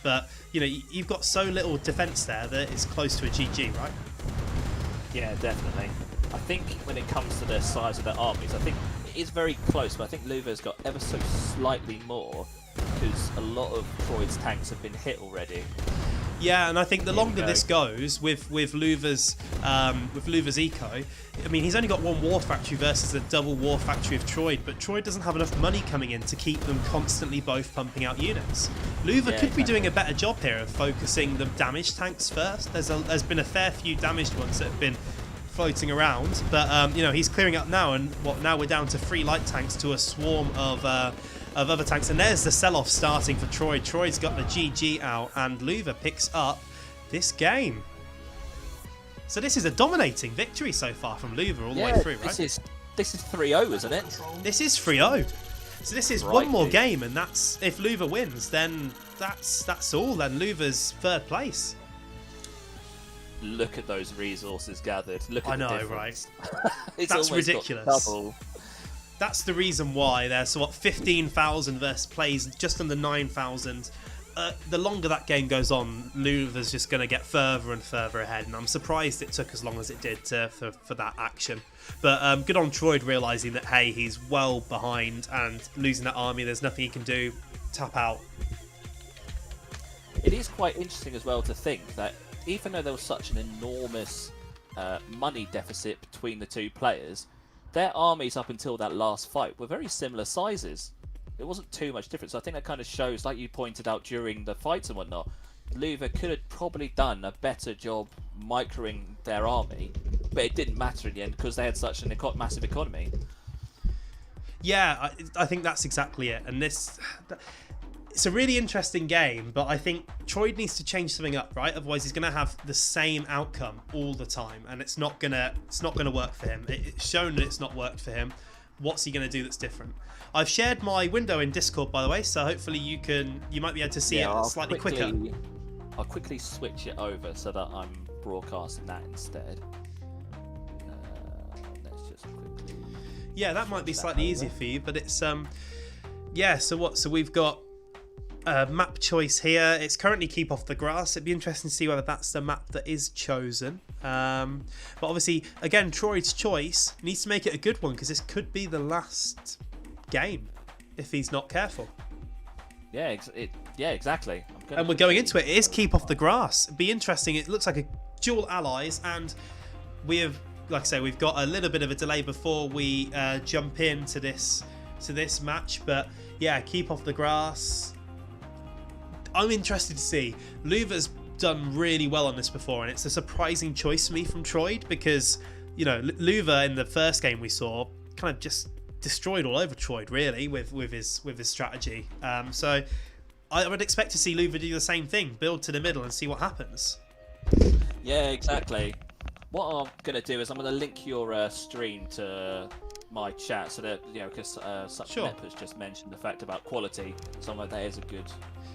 But you've got so little defense there that it's close to a GG, right? Yeah, definitely. I think when it comes to the size of their armies, I think it is very close, but I think Luva's got ever so slightly more because a lot of Troid's tanks have been hit already. Yeah, and I think the longer this goes with Luva's eco, I mean, he's only got 1 war factory versus a double war factory of Troid, but Troid doesn't have enough money coming in to keep them constantly both pumping out units. Luva could be doing a better job here of focusing the damaged tanks first. There's been a fair few damaged ones that have been floating around, but he's clearing up now, and now we're down to 3 light tanks to a swarm of other tanks, and there's the sell-off starting for Troy. Troy's got the GG out, and Luva picks up this game. So this is a dominating victory so far from Luva all the way through, right? This is 3-0, isn't it? This is 3-0. So this is one more game, and that's if Luva wins, then that's all. Then Luva's 3rd place. Look at those resources gathered. Look at the difference. Right? That's ridiculous. Double. That's the reason why there's 15,000 versus plays just under 9,000. The longer that game goes on, Luva's just going to get further and further ahead, and I'm surprised it took as long as it did for that action. But good on Troid realising that, hey, he's well behind and losing that army, there's nothing he can do. Tap out. It is quite interesting as well to think that even though there was such an enormous money deficit between the 2 players, their armies up until that last fight were very similar sizes. It wasn't too much difference. So I think that kind of shows, like you pointed out during the fights and whatnot, Luva could have probably done a better job microing their army, but it didn't matter in the end because they had such a massive economy. Yeah, I think that's exactly it. And it's a really interesting game, but I think Troid needs to change something up, right? Otherwise, he's going to have the same outcome all the time, and it's not gonna work for him. It's shown that it's not worked for him. What's he going to do that's different? I've shared my window in Discord, by the way, so hopefully you might be able to see it slightly quicker. I'll quickly switch it over so that I'm broadcasting that instead. Let's just quickly. Yeah, that might be slightly easier for you, but it's yeah. So what? So we've got map choice here. It's currently keep off the grass. It'd be interesting to see whether that's the map that is chosen. But obviously, again, Troid's choice needs to make it a good one because this could be the last game if he's not careful. Yeah, exactly. And we're going into it. It is keep off the grass. It'd be interesting. It looks like a dual allies, and we have, like I say, we've got a little bit of a delay before we jump into this match. But yeah, keep off the grass. I'm interested to see. Luva's done really well on this before, and it's a surprising choice for me from Troid because, you know, Luva in the first game we saw kind of just destroyed all over Troid really with his strategy. So I would expect to see Luva do the same thing, build to the middle and see what happens. Yeah, exactly. What I'm going to do is I'm going to link your stream to my chat so that, you know, because Nep has just mentioned the fact about quality. Some of that is a good.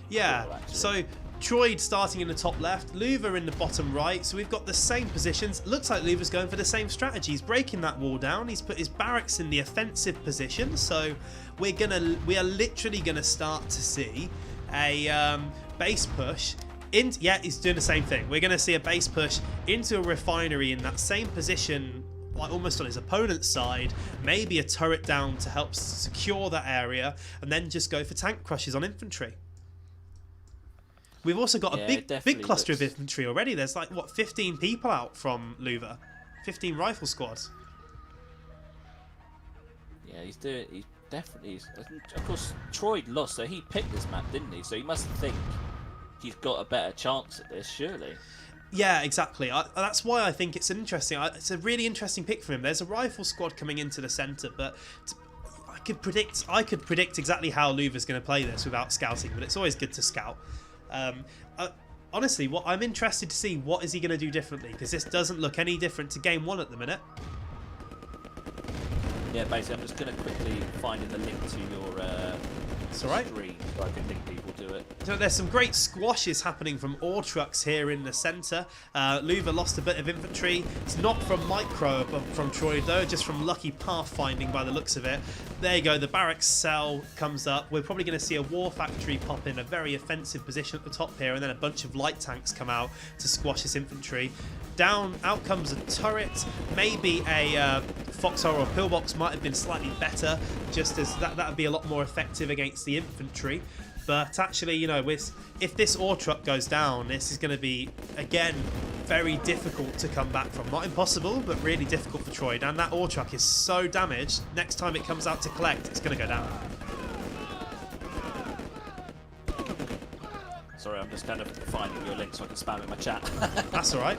Yeah, goal, so Troid starting in the top left, Luva in the bottom right, so we've got the same positions. Looks like Luva's going for the same strategy. He's breaking that wall down, he's put his barracks in the offensive position, so we are literally gonna start to see a base push. Yeah, he's doing the same thing. We're gonna see a base push into a refinery in that same position, like almost on his opponent's side, maybe a turret down to help secure that area, and then just go for tank crushes on infantry. We've also got a big cluster of infantry already. There's like, what, 15 people out from Luva? 15 rifle squads. Yeah, he's definitely... Of course, Troid lost, so he picked this map, didn't he? So he must think he's got a better chance at this, surely. Yeah, exactly. That's why I think it's it's a really interesting pick for him. There's a rifle squad coming into the centre, but I could predict exactly how Luva's going to play this without scouting, but it's always good to scout. Honestly, what I'm interested to see, what is he going to do differently, because this doesn't look any different to game one at the minute. Yeah, basically, I'm just going to quickly find the link to your it's all right. stream so I can link people to it. So there's some great squashes happening from ore trucks here in the centre. Luva lost a bit of infantry. It's not from micro from Troid though, just from lucky pathfinding by the looks of it. There you go, the barracks cell comes up. We're probably going to see a war factory pop in a very offensive position at the top here, and then a bunch of light tanks come out to squash this infantry. Out comes a turret, maybe a foxhole or a pillbox might have been slightly better, just as that would be a lot more effective against the infantry. But actually, you know, if this ore truck goes down, this is going to be, again, very difficult to come back from. Not impossible, but really difficult for Troid. And that ore truck is so damaged, next time it comes out to collect, it's going to go down. Sorry, I'm just kind of finding your link so I can spam it in my chat. That's all right.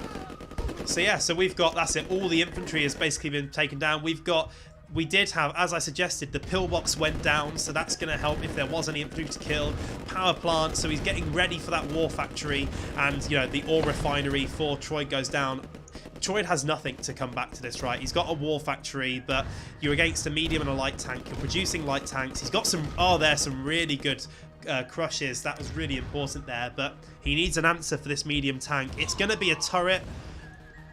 So yeah, so we've got, that's it, all the infantry has basically been taken down. We did have, as I suggested, the pillbox went down, so that's going to help if there was any infantry to kill. Power plant, so he's getting ready for that war factory, and, you know, the ore refinery for Troid goes down. Troid has nothing to come back to this, right? He's got a war factory, but you're against a medium and a light tank. You're producing light tanks. He's got some, there's some really good crushes. That was really important there, but he needs an answer for this medium tank. It's going to be a turret.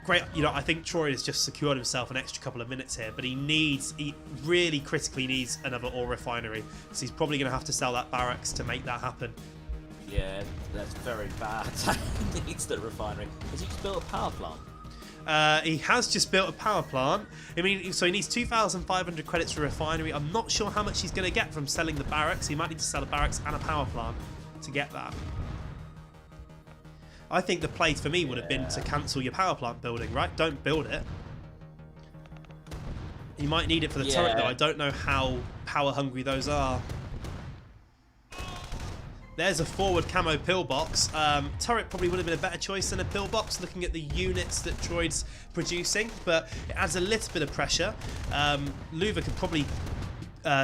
Great, you know, I think Troy has just secured himself an extra couple of minutes here, but he really critically needs another ore refinery, so he's probably going to have to sell that barracks to make that happen. Yeah, that's very bad. He needs the refinery. Has he just built a power plant? He has just built a power plant. I mean, so he needs 2,500 credits for a refinery. I'm not sure how much he's going to get from selling the barracks. He might need to sell a barracks and a power plant to get that. I think the play for me would have been to cancel your power plant building, right? Don't build it. You might need it for the turret, though. I don't know how power hungry those are. There's a forward camo pillbox. Turret probably would have been a better choice than a pillbox, looking at the units that Troid's producing, but it adds a little bit of pressure. Luva could probably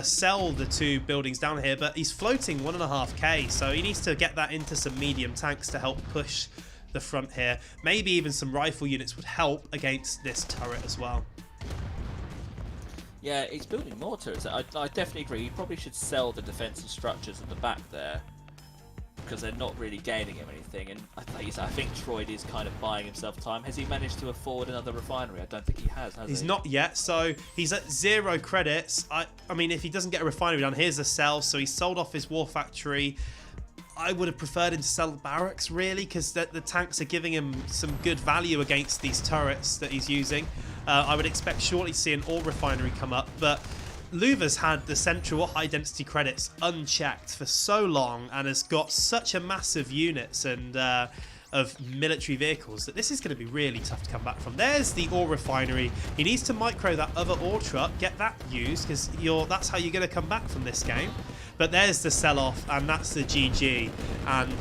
sell the 2 buildings down here, but he's floating 1.5k, so he needs to get that into some medium tanks to help push the front here. Maybe even some rifle units would help against this turret as well. Yeah, he's building more turrets. I definitely agree. He probably should sell the defensive structures at the back there, because they're not really gaining him anything. And I think Troid is kind of buying himself time. Has he managed to afford another refinery? I don't think he has He's he? not yet, so he's at 0 credits. I mean, if he doesn't get a refinery done, here's a sell. So he sold off his war factory. I would have preferred him to sell the barracks, really, because the tanks are giving him some good value against these turrets that he's using. I would expect shortly to see an ore refinery come up, but Louva's had the central high density credits unchecked for so long and has got such a massive units and of military vehicles that this is going to be really tough to come back from. There's the ore refinery. He needs to micro that other ore truck, get that used, because that's how you're going to come back from this game. But there's the sell-off, and that's the GG. And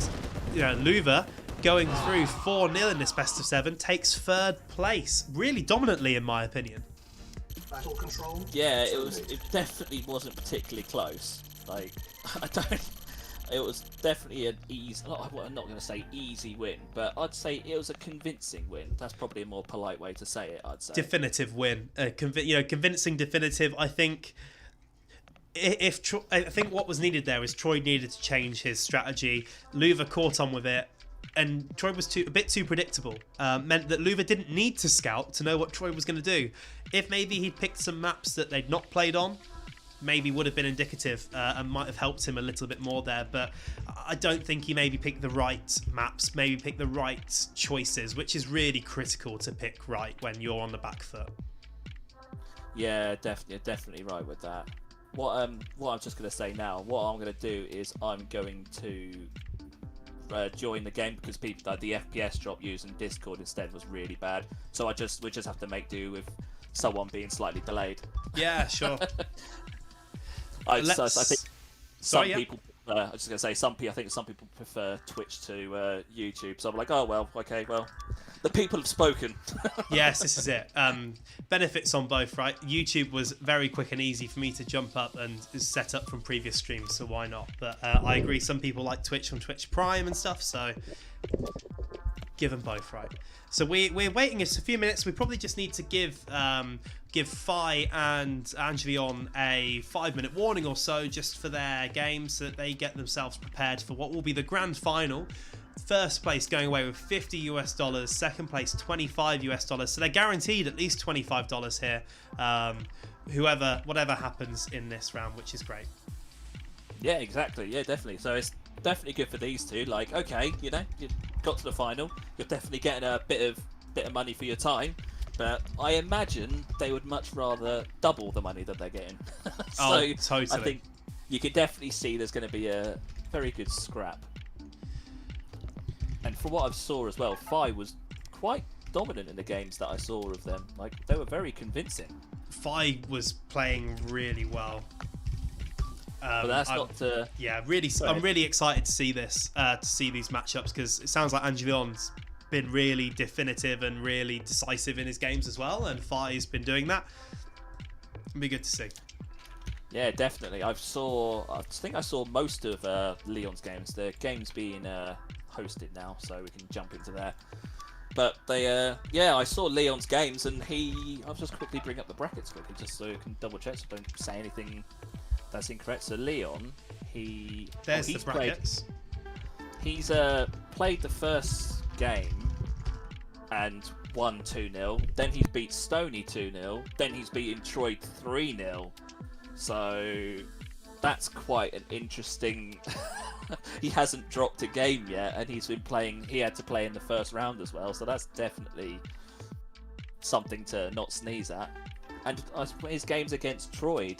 Louva going through 4-0 in this best of 7 takes 3rd place, really dominantly in my opinion. Battle control. Yeah, it definitely wasn't particularly close. Like, it was definitely an easy, I'm not going to say easy win, but I'd say it was a convincing win. That's probably a more polite way to say it, I'd say. Definitive win. Convincing, definitive. I think what was needed there is Troy needed to change his strategy. Louva caught on with it, and Troy was a bit too predictable. Meant that Louva didn't need to scout to know what Troy was going to do. If maybe he'd picked some maps that they'd not played on, maybe would have been indicative and might have helped him a little bit more there. But I don't think he maybe picked the right maps, maybe picked the right choices, which is really critical to pick right when you're on the back foot. Yeah, definitely right with that. What I'm just going to say now, what I'm going to do is I'm going to join the game, because the FPS drop using Discord instead was really bad. So we just have to make do with someone being slightly delayed. Yeah, sure. I think some yeah. people. I was just gonna say I think some people prefer Twitch to YouTube. So I'm like, oh well, okay, well, the people have spoken. Yes, this is it. Benefits on both, right? YouTube was very quick and easy for me to jump up and is set up from previous streams, so why not? But I agree, some people like Twitch on Twitch Prime and stuff, so give them both, right? So we're waiting a few minutes. We probably just need to give Fi and Angelion a 5-minute warning or so just for their game, so that they get themselves prepared for what will be the grand final. First place going away with $50, second place $25, so they're guaranteed at least $25 here. Whatever happens in this round, which is great. Yeah, exactly. Yeah, definitely. So it's definitely good for these two. Like, okay, you got to the final. You're definitely getting a bit of money for your time. But I imagine they would much rather double the money that they're getting. So totally. I think you could definitely see there's going to be a very good scrap. And from what I saw as well, Fi was quite dominant in the games that I saw of them. Like, they were very convincing. Fi was playing really well. But that's not to... Yeah, really. I'm really excited to see this, to see these matchups, because it sounds like Angelion's been really definitive and really decisive in his games as well, and Fi's been doing that. It'll be good to see. Yeah, definitely. I think I saw most of Leon's games. The game's being hosted now, so we can jump into there. But I saw Leon's games, and I'll just quickly bring up the brackets quickly, just so you can double check, so don't say anything that's incorrect. So Leon, there's the brackets. He's played the first game and won 2-0. Then he's beat Stony 2-0. Then he's beaten Troy 3-0. So that's quite an interesting. He hasn't dropped a game yet, and he's been playing. He had to play in the first round as well, so that's definitely something to not sneeze at. And his games against Troy,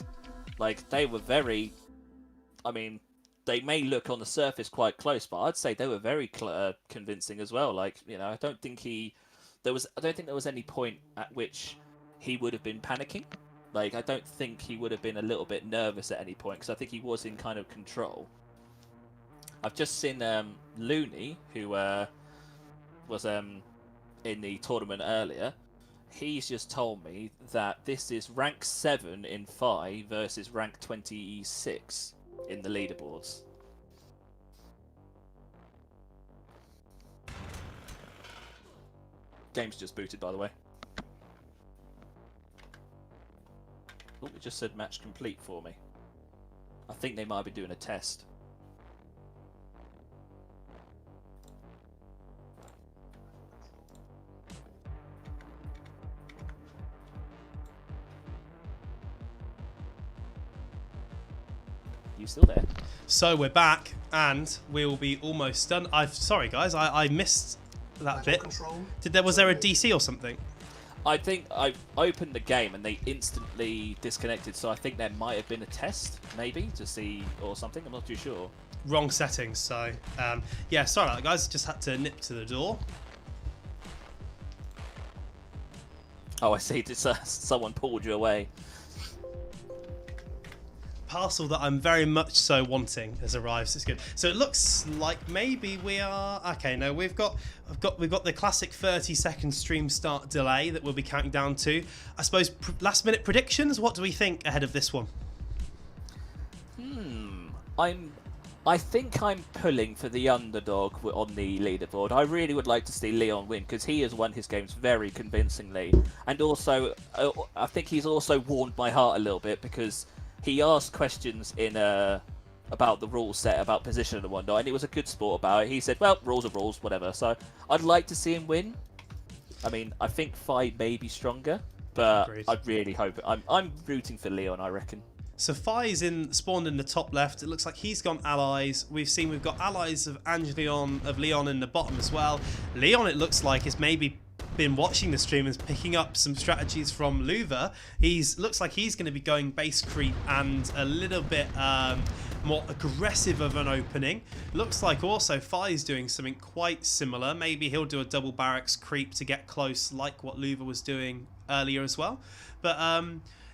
like, they were very. I mean, they may look on the surface quite close, but I'd say they were very convincing as well. Like, I don't think there was any point at which he would have been panicking. Like, I don't think he would have been a little bit nervous at any point, because I think he was in kind of control. I've just seen Looney, who was in the tournament earlier. he's just told me that this is rank 7 in Phi versus rank 26 in the leaderboards. Game's just booted, by the way. Oh, it just said match complete for me. I think they might be doing a test. You still there? So we're back, and we'll be almost done. Sorry guys, I missed that bit. Was there a DC or something? I think I opened the game and they instantly disconnected, so I think there might have been a test, maybe, to see, or something. I'm not too sure. Wrong settings, so yeah, sorry about that, guys. Just had to nip to the door. Oh, I see. Someone pulled you away. Parcel that I'm very much so wanting has arrived, so it's good. So it looks like maybe we are okay. No, we've got the classic 30-second stream start delay that we'll be counting down to. I suppose last minute predictions. What do we think ahead of this one? I think I'm pulling for the underdog on the leaderboard. I really would like to see Leon win because he has won his games very convincingly, and also I think he's also warmed my heart a little bit because he asked questions in about the rule set, about position and whatnot, and it was a good sport about it. He said, well, rules are rules, whatever. So I'd like to see him win. I mean, I think Phi may be stronger, but Agreed. I really hope it. I'm rooting for Leon, I reckon. So Phi's spawned in the top left. It looks like he's gone allies. We've got allies of Leon in the bottom as well. Leon, it looks like, is maybe been watching the stream and picking up some strategies from Luva. Looks like he's going to be going base creep and a little bit more aggressive of an opening. Looks like also Phi's doing something quite similar. Maybe he'll do a double barracks creep to get close, like what Luva was doing earlier as well. But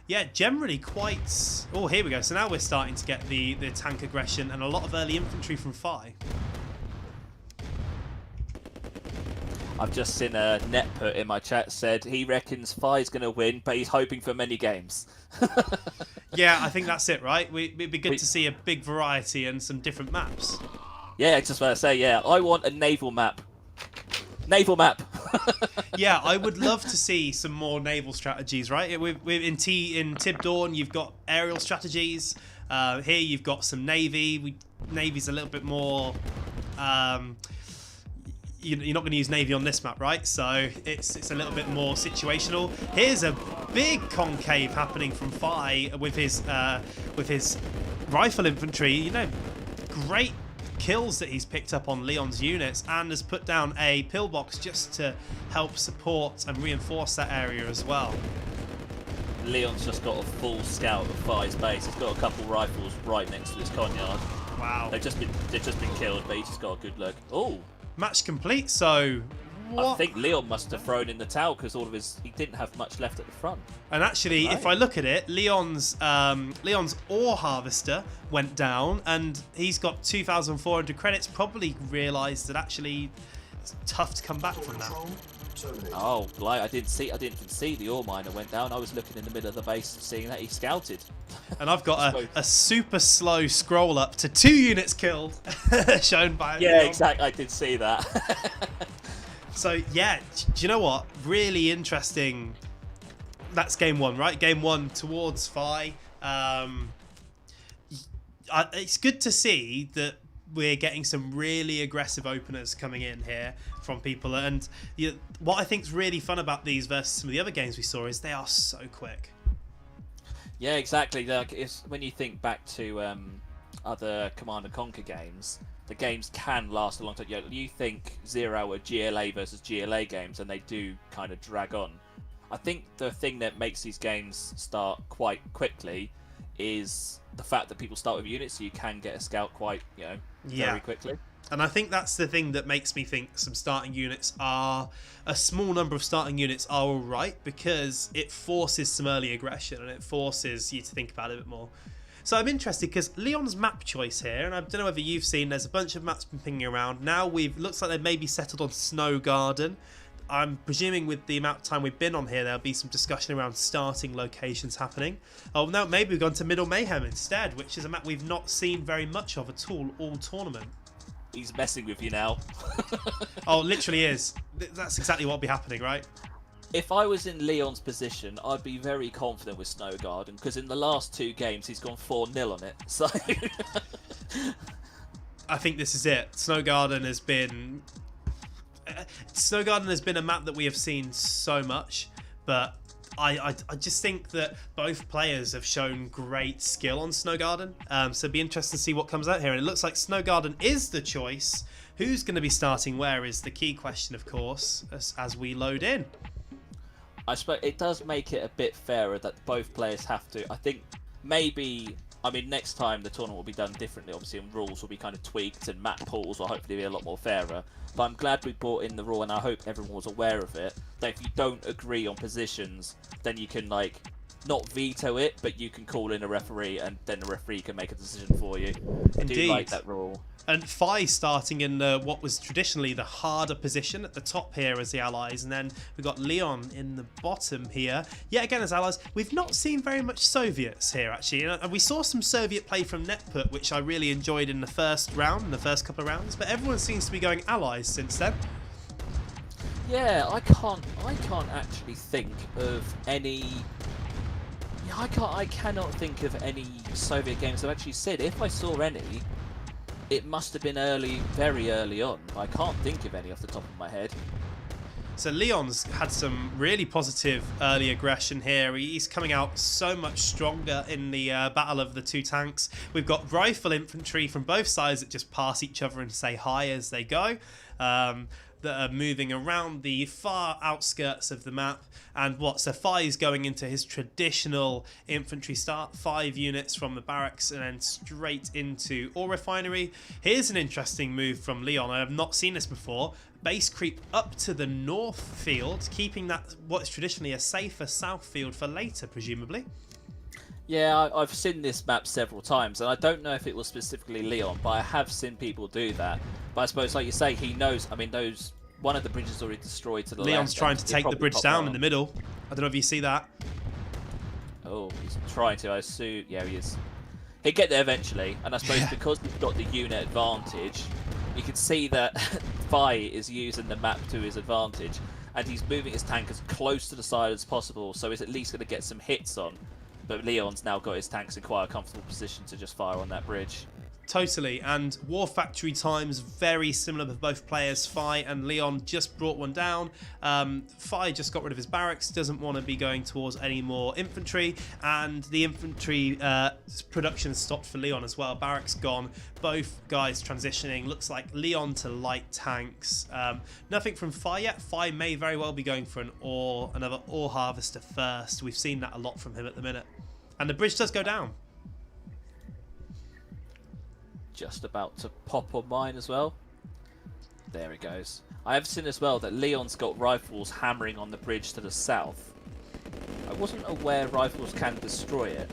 yeah, generally quite... Oh, here we go. So now we're starting to get the tank aggression and a lot of early infantry from Phi. I've just seen a net put in my chat said he reckons Phi's going to win, but he's hoping for many games. Yeah, I think that's it, right? It'd be good to see a big variety and some different maps. Yeah, I just want to say, yeah, I want a naval map. Naval map. Yeah, I would love to see some more naval strategies, right? In Tib Dawn, you've got aerial strategies. Here you've got some navy. Navy's a little bit more... You're not going to use navy on this map, right? So it's a little bit more situational. Here's a big concave happening from Phi with his rifle infantry. You know, great kills that he's picked up on Leon's units and has put down a pillbox just to help support and reinforce that area as well. Leon's just got a full scout of Phi's base. He's got a couple rifles right next to his conyard. Wow. They've just been killed, but he's just got a good look. Oh. Match complete, so what? I think Leon must have thrown in the towel because he didn't have much left at the front. And actually, if I look at it, Leon's ore harvester went down, and he's got 2,400 credits. Probably realised that actually it's tough to come back from that. Oh, I didn't see the ore miner went down. I was looking in the middle of the base, seeing that he scouted. And I've got a super slow scroll up to 2 units killed, shown by Yeah, Leon. exactly. I did see that. So yeah, do you know what? Really interesting. That's game 1, right? Game 1 towards Phi. It's good to see that we're getting some really aggressive openers coming in here from people, and what I think is really fun about these versus some of the other games we saw is they are so quick. Yeah, exactly. Like, it's when you think back to other Command & Conquer games, the games can last a long time. You think Zero are GLA versus GLA games, and they do kind of drag on. I think the thing that makes these games start quite quickly is the fact that people start with units, so you can get a scout quite, very quickly. And I think that's the thing that makes me think some starting units are... A small number of starting units are alright, because it forces some early aggression and it forces you to think about it a bit more. So I'm interested because Leon's map choice here, and I don't know whether you've seen, there's a bunch of maps been pinging around. Now looks like they've maybe settled on Snow Garden. I'm presuming with the amount of time we've been on here, there'll be some discussion around starting locations happening. Oh, no, maybe we've gone to Middle Mayhem instead, which is a map we've not seen very much of at all tournament. He's messing with you now. Oh, literally is. That's exactly what will be happening, right? If I was in Leon's position, I'd be very confident with Snow Garden, because in the last 2 games he's gone 4-0 on it. So I think this is it. Snow Garden has been a map that we have seen so much, but I just think that both players have shown great skill on Snow Garden. So it'd be interesting to see what comes out here. And it looks like Snow Garden is the choice. Who's going to be starting where is the key question, of course, as we load in. I suppose it does make it a bit fairer that both players have to. I think maybe, I mean, next time the tournament will be done differently, obviously, and rules will be kind of tweaked, and map pools will hopefully be a lot more fairer. But I'm glad we brought in the rule, and I hope everyone was aware of it, that if you don't agree on positions, then you can, like, not veto it, but you can call in a referee, and then the referee can make a decision for you. I do like that rule. And Fi starting in what was traditionally the harder position at the top here as the allies, and then we've got Leon in the bottom here. Yet again as allies, we've not seen very much Soviets here actually, and we saw some Soviet play from Netput, which I really enjoyed in the first round, in the first couple of rounds, but everyone seems to be going allies since then. Yeah, I can't actually think of any. Yeah, I cannot think of any Soviet games I've actually said. If I saw any, it must have been early, very early on. I can't think of any off the top of my head. So Leon's had some really positive early aggression here. He's coming out so much stronger in the battle of the 2 tanks. We've got rifle infantry from both sides that just pass each other and say hi as they go. That are moving around the far outskirts of the map. And so Fi's going into his traditional infantry start, 5 units from the barracks and then straight into ore refinery. Here's an interesting move from Leon. I have not seen this before. Base creep up to the north field, keeping that what's traditionally a safer south field for later, presumably. Yeah, I've seen this map several times, and I don't know if it was specifically Leon, but I have seen people do that. But I suppose, like you say, he knows. I mean, one of the bridges is already destroyed to the left. Leon's trying to take the bridge down in the middle. I don't know if you see that. Oh, he's trying to, I assume. Yeah, he is. He'll get there eventually, and I suppose because he's got the unit advantage, you can see that Fi is using the map to his advantage, and he's moving his tank as close to the side as possible, so he's at least going to get some hits on. But Leon's now got his tanks in quite a comfortable position to just fire on that bridge. Totally, and War Factory times very similar with both players. Fi and Leon just brought one down. Fi just got rid of his barracks, doesn't want to be going towards any more infantry, and the infantry production stopped for Leon as well. Barracks gone, both guys transitioning. Looks like Leon to light tanks. Nothing from Fi yet. Fi may very well be going for another ore harvester first. We've seen that a lot from him at the minute. And the bridge does go down. Just about to pop on mine as well. There it goes. I have seen as well that Leon's got rifles hammering on the bridge to the south. I wasn't aware rifles can destroy it.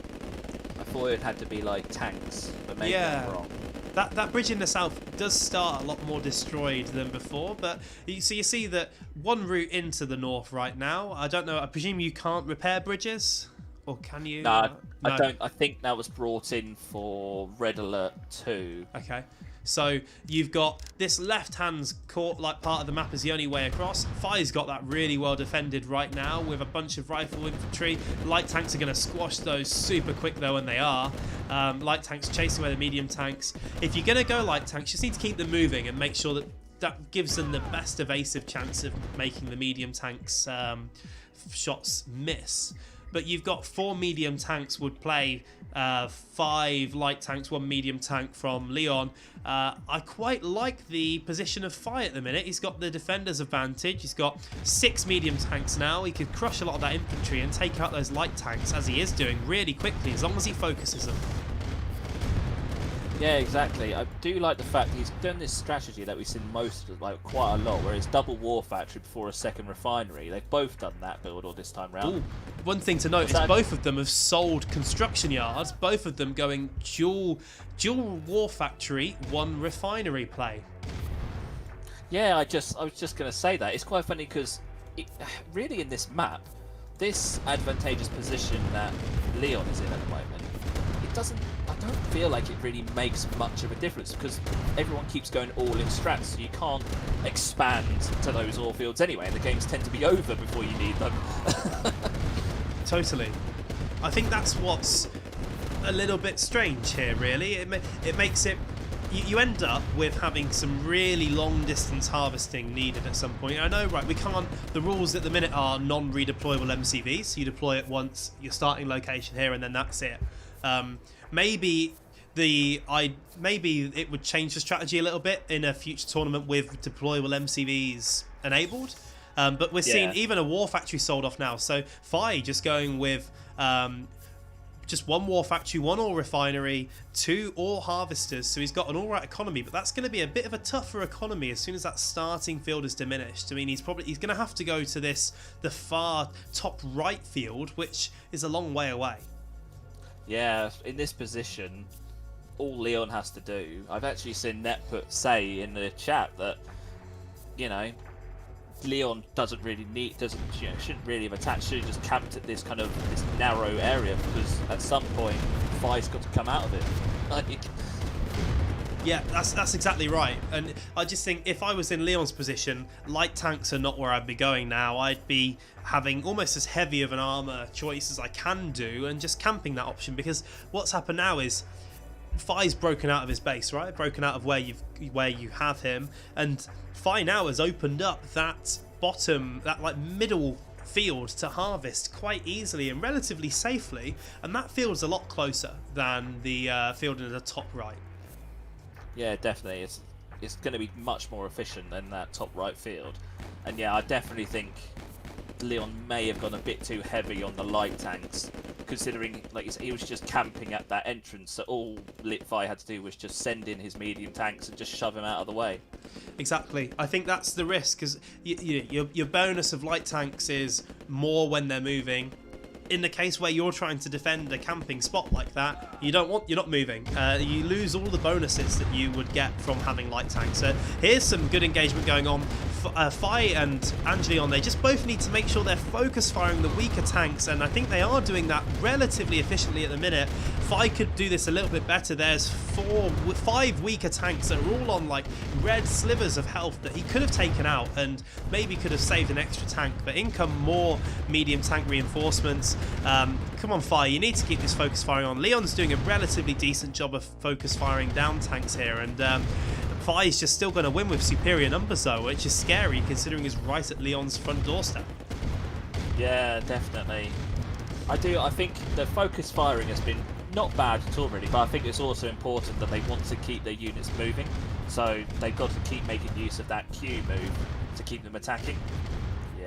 I thought it had to be like tanks, but maybe I'm wrong. That bridge in the south does start a lot more destroyed than before, but so you see that one route into the north right now. I don't know, I presume you can't repair bridges? Or can you? No, I don't. I think that was brought in for Red Alert 2. Okay. So you've got this left-hand part of the map is the only way across. Fi's got that really well defended right now with a bunch of rifle infantry. Light tanks are going to squash those super quick though, when they are. Light tanks chasing away the medium tanks. If you're going to go light tanks, you just need to keep them moving and make sure that gives them the best evasive chance of making the medium tanks shots miss. But you've got 4 medium tanks would play 5 light tanks, 1 medium tank from Leon. I quite like the position of Fi at the minute. He's got the defender's advantage. He's got 6 medium tanks now. He could crush a lot of that infantry and take out those light tanks, as he is doing really quickly, as long as he focuses them. Yeah, exactly. I do like the fact he's done this strategy that we've seen quite a lot, where it's double War Factory before a second refinery. They've both done that build all this time round. Ooh. One thing to note is both of them have sold construction yards, both of them going dual War Factory, 1 refinery play. Yeah, I was just going to say that. It's quite funny because really in this map, this advantageous position that Leon is in at the moment, I don't feel like it really makes much of a difference because everyone keeps going all in strats, so you can't expand to those ore fields anyway, and the games tend to be over before you need them. Totally. I think that's what's a little bit strange here, really. It makes it... You end up with having some really long distance harvesting needed at some point. I know, right, we can't... The rules at the minute are non-redeployable MCVs, so you deploy it once, your starting location here, and then that's it. Maybe it would change the strategy a little bit in a future tournament with deployable MCVs enabled. But we're seeing even a war factory sold off now. So Phi just going with just one war factory, one ore refinery, 2 ore harvesters. So he's got an alright economy, but that's going to be a bit of a tougher economy as soon as that starting field is diminished. I mean, he's going to have to go to the far top right field, which is a long way away. Yeah, in this position, all Leon has to do... I've actually seen Netput say in the chat that, you know, Leon shouldn't really have attacked, should have just camped at this narrow area, because at some point, Phi's got to come out of it. Yeah, that's exactly right. And I just think if I was in Leon's position, light tanks are not where I'd be going now. I'd be having almost as heavy of an armor choice as I can do and just camping that option, because what's happened now is Phi's broken out of his base, right? Broken out of where you have him, and Phi now has opened up that middle field to harvest quite easily and relatively safely, and that field's a lot closer than the field in the top right. Yeah, definitely. It's going to be much more efficient than that top right field. And yeah, I definitely think Leon may have gone a bit too heavy on the light tanks, considering he was just camping at that entrance, so all Litfi had to do was just send in his medium tanks and just shove him out of the way. Exactly. I think that's the risk, because your bonus of light tanks is more when they're moving. In the case where you're trying to defend a camping spot like that, you're not moving. You lose all the bonuses that you would get from having light tanks. So here's some good engagement going on. Phi and Angelion, they just both need to make sure they're focus firing the weaker tanks, and I think they are doing that relatively efficiently at the minute. Phi could do this a little bit better. There's 5 weaker tanks that are all on red slivers of health that he could have taken out and maybe could have saved an extra tank, but in come more medium tank reinforcements. Come on, Phi, you need to keep this focus firing on. Leon's doing a relatively decent job of focus firing down tanks here, and Phi is just still going to win with superior numbers though, which is scary considering he's right at Leon's front doorstep. Yeah, definitely. I think the focus firing has been not bad at all really, but I think it's also important that they want to keep their units moving, so they've got to keep making use of that Q move to keep them attacking.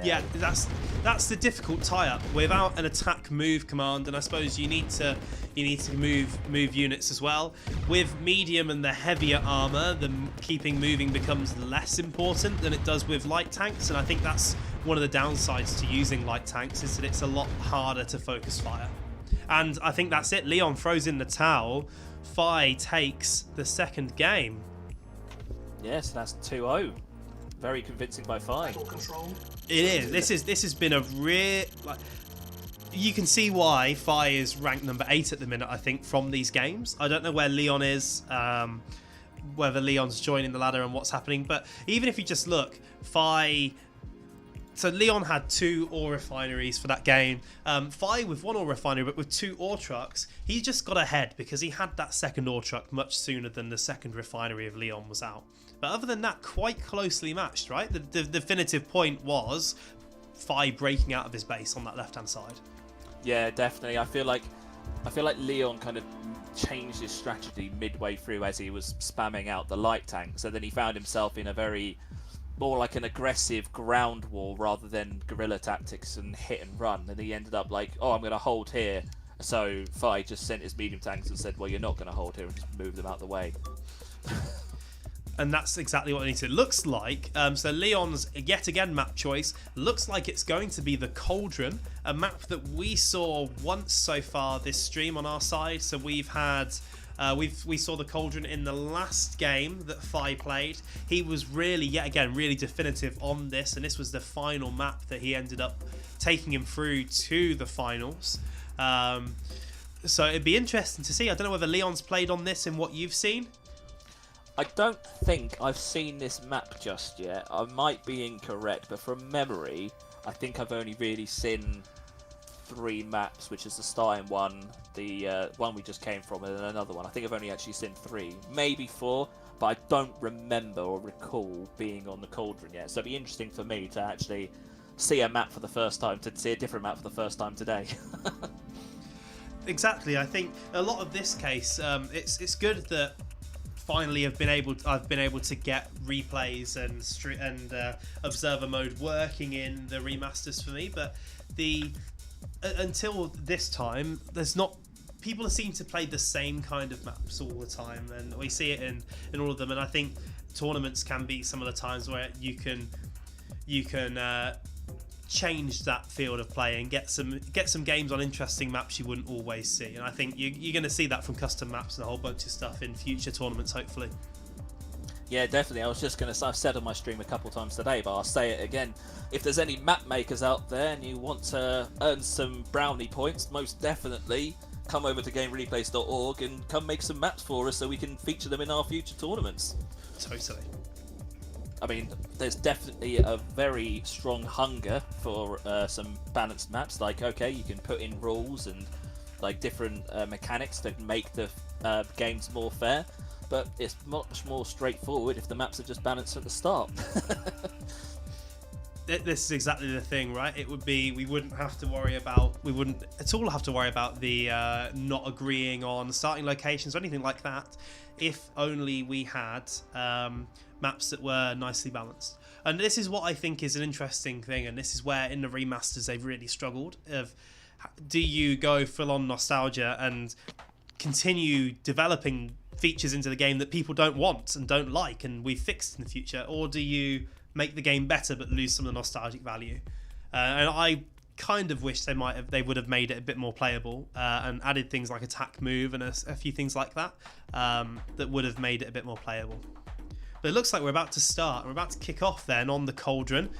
Yeah, that's the difficult tie-up without an attack move command, and I suppose you need to move units as well. With medium and the heavier armor, the keeping moving becomes less important than it does with light tanks, and I think that's one of the downsides to using light tanks, is that it's a lot harder to focus fire. And I think that's it. Leon throws in the towel. Phi takes the second game. Yes, that's 2-0. Very convincing by Phi. It is. This has been a real... you can see why Phi is ranked number 8 at the minute, I think, from these games. I don't know where Leon is, whether Leon's joining the ladder and what's happening, but even if you just look, Phi... So Leon had 2 ore refineries for that game. Phi with 1 ore refinery, but with 2 ore trucks, he just got ahead because he had that second ore truck much sooner than the second refinery of Leon was out. But other than that, quite closely matched, right? The definitive point was Phi breaking out of his base on that left-hand side. Yeah, definitely. I feel like Leon kind of changed his strategy midway through as he was spamming out the light tanks, and then he found himself in a very more like an aggressive ground war rather than guerrilla tactics and hit and run, and he ended up like, oh, I'm going to hold here. So Phi just sent his medium tanks and said, well, you're not going to hold here, and just move them out the way. And that's exactly what it needs to. It looks like, so Leon's yet again map choice looks like it's going to be the Cauldron, a map that we saw once so far this stream on our side. So we've had We saw the Cauldron in the last game that Fi played. He was really, yet again, really definitive on this, and this was the final map that he ended up taking him through to the finals. So it'd be interesting to see. I don't know whether Leon's played on this in what you've seen. I don't think I've seen this map just yet. I might be incorrect, but from memory, I think I've only really seen 3 maps, which is the starting one, the one we just came from, and then another one. I think I've only actually seen 3, maybe 4, but I don't remember or recall being on the Cauldron yet. So it'd be interesting for me to actually see a map for the first time, to see a different map for the first time today. Exactly. I think a lot of this case, it's good that finally I've been able to get replays and observer mode working in the remasters for me, but until this time, there's not. People seem to play the same kind of maps all the time, and we see it in all of them. And I think tournaments can be some of the times where you can change that field of play and get some games on interesting maps you wouldn't always see. And I think you're going to see that from custom maps and a whole bunch of stuff in future tournaments, hopefully. Yeah, definitely. I was just going to say, I've said on my stream a couple times today, but I'll say it again. If there's any map makers out there and you want to earn some brownie points, most definitely come over to GameReplays.org and come make some maps for us so we can feature them in our future tournaments. Totally. I mean, there's definitely a very strong hunger for some balanced maps. Like, okay, you can put in rules and like different mechanics that make the games more fair, but it's much more straightforward if the maps are just balanced at the start. This is exactly the thing, right? It would be, we wouldn't at all have to worry about the not agreeing on starting locations or anything like that, if only we had maps that were nicely balanced. And this is what I think is an interesting thing, and this is where in the remasters they've really struggled. Do you go full on nostalgia and continue developing features into the game that people don't want and don't like and we fixed in the future, or do you make the game better but lose some of the nostalgic value? And I kind of wish they would have made it a bit more playable and added things like attack move and a few things like that that would have made it a bit more playable. But it looks like we're about to start. We're about to kick off then on the Cauldron.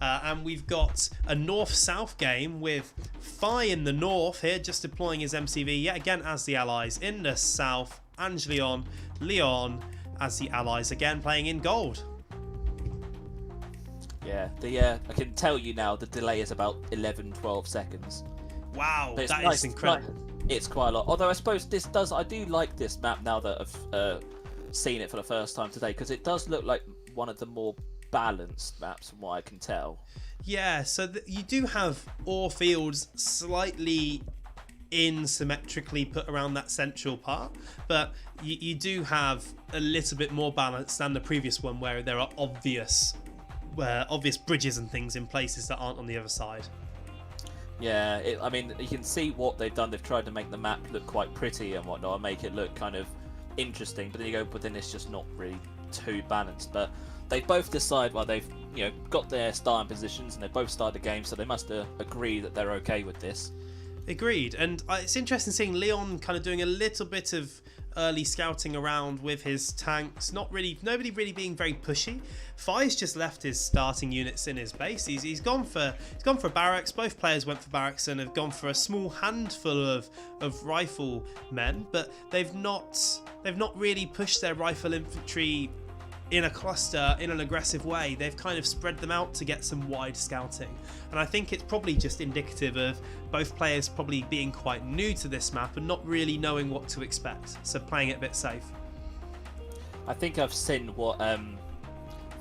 And we've got a north-south game with Fi in the north here, just deploying his MCV yet again as the allies. In the south, Angelion, Leon as the allies again, playing in gold. Yeah, I can tell you now the delay is about 11-12 seconds. Wow, that nice, is incredible. It's quite a lot. Although I suppose I do like this map now that I've seen it for the first time today, because it does look like one of the more balanced maps from what I can tell. Yeah, so you do have ore fields slightly symmetrically put around that central part, but you do have a little bit more balance than the previous one, where there are obvious bridges and things in places that aren't on the other side. Yeah, I mean, you can see what they've done. They've tried to make the map look quite pretty and whatnot, and make it look kind of interesting, but then you go, but then it's just not really too balanced. But they both decide, well, they've got their starting positions and they both started the game, so they must agree that they're okay with this. Agreed. And it's interesting seeing Leon kind of doing a little bit of early scouting around with his tanks. Nobody really being very pushy. Fi's just left his starting units in his base. He's gone for barracks. Both players went for barracks and have gone for a small handful of rifle men, but they've not really pushed their rifle infantry in a cluster in an aggressive way. They've kind of spread them out to get some wide scouting, and I think it's probably just indicative of both players probably being quite new to this map and not really knowing what to expect, so playing it a bit safe. I think I've seen what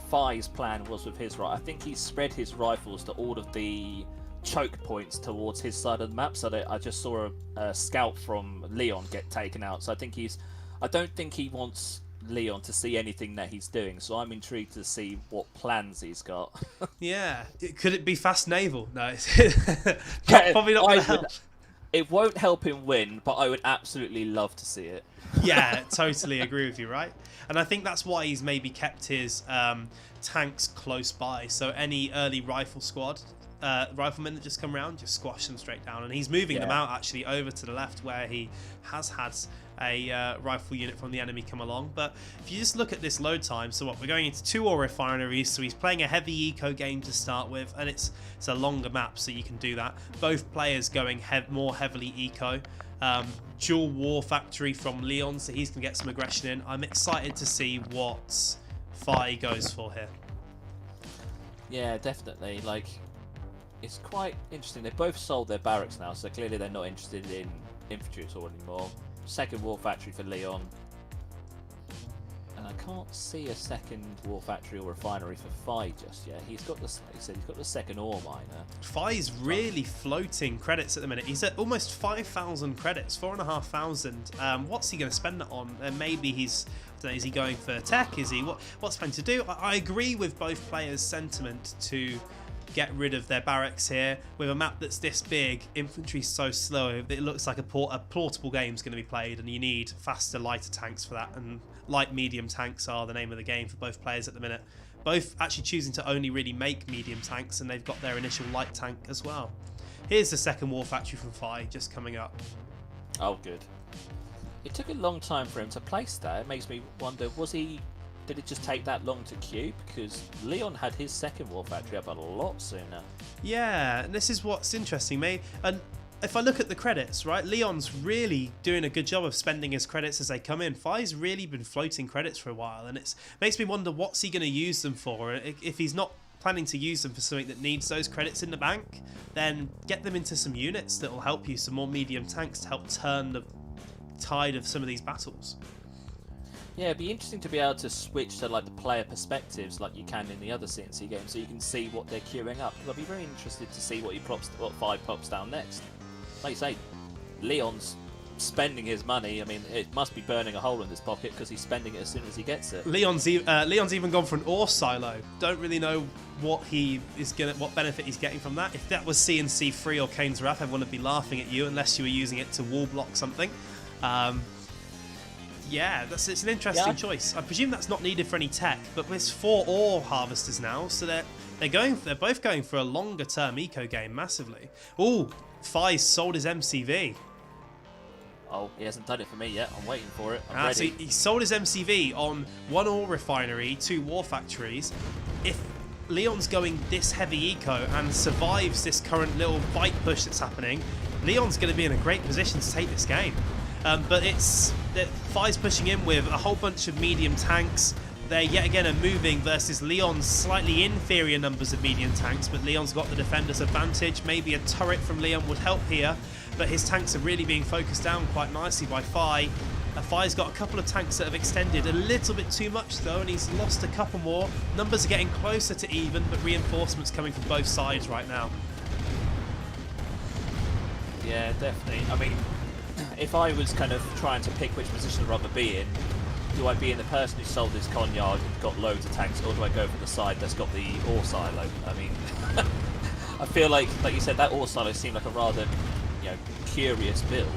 Fi's plan was with his right. I think he spread his rifles to all of the choke points towards his side of the map, so that I just saw a scout from Leon get taken out. So I don't think he wants Leon to see anything that he's doing, so I'm intrigued to see what plans he's got. Yeah, could it be fast naval? No, it's probably not going to help. It won't help him win, but I would absolutely love to see it. Yeah, totally agree with you, right? And I think that's why he's maybe kept his tanks close by, so any early rifle squad riflemen that just come around, just squash them straight down. And he's moving them out actually over to the left where he has had a rifle unit from the enemy come along. But if you just look at this load time, so what, we're going into 2 ore refineries, so he's playing a heavy eco game to start with, and it's a longer map, so you can do that. Both players going more heavily eco. Dual war factory from Leon, so he's going to get some aggression in. I'm excited to see what Fi goes for here. Yeah, definitely. Like, it's quite interesting. They both sold their barracks now, so clearly they're not interested in infantry at all anymore. Second war factory for Leon. And I can't see a second war factory or refinery for Fi just yet. He's got the, like you said, he's got the second ore miner. Fi's really floating credits at the minute. He's at almost 5,000 credits, 4,500. What's he going to spend it on? And maybe he's, I don't know, is he going for tech? Is he what's planning to do? I agree with both players' sentiment to get rid of their barracks here. With a map that's this big, infantry's so slow, it looks like a portable game's going to be played, and you need faster, lighter tanks for that, and light medium tanks are the name of the game for both players at the minute. Both actually choosing to only really make medium tanks, and they've got their initial light tank as well. Here's the second war factory from Fi just coming up. Oh, good. It took a long time for him to place that. It makes me wonder, did it just take that long to queue? Because Leon had his second war factory up a lot sooner. Yeah, and this is what's interesting, mate. And if I look at the credits, right, Leon's really doing a good job of spending his credits as they come in. Fi's really been floating credits for a while, and it makes me wonder what's he going to use them for. If he's not planning to use them for something that needs those credits in the bank, then get them into some units that will help you, some more medium tanks to help turn the tide of some of these battles. Yeah, it'd be interesting to be able to switch to like the player perspectives like you can in the other CNC games, so you can see what they're queuing up. I'd be very interested to see what Fi pops down next. Like you say, Leon's spending his money. I mean, it must be burning a hole in his pocket because he's spending it as soon as he gets it. Leon's even gone for an ore silo. Don't really know what benefit he's getting from that. If that was CNC free or Kane's Wrath, everyone would be laughing at you unless you were using it to wall block something. Yeah, it's an interesting choice. I presume that's not needed for any tech, but there's 4 ore harvesters now, so they're both going for a longer term eco game massively. Ooh, Fi's sold his MCV. Oh, he hasn't done it for me yet. I'm waiting for it. I'm ready. So he sold his MCV on 1 ore refinery, 2 war factories. If Leon's going this heavy eco and survives this current little fight push that's happening, Leon's going to be in a great position to take this game. But it's that Fi's pushing in with a whole bunch of medium tanks. They yet again are moving versus Leon's slightly inferior numbers of medium tanks, but Leon's got the defender's advantage. Maybe a turret from Leon would help here, but his tanks are really being focused down quite nicely by Fi. Fi's got a couple of tanks that have extended a little bit too much though, and he's lost a couple more. Numbers are getting closer to even, but reinforcements coming from both sides right now. Yeah, definitely. I mean, if I was kind of trying to pick which position I'd rather be in, do I be in the person who sold this conyard and got loads of tanks, or do I go for the side that's got the ore silo? I mean, I feel like you said, that ore silo seemed like a rather, curious build.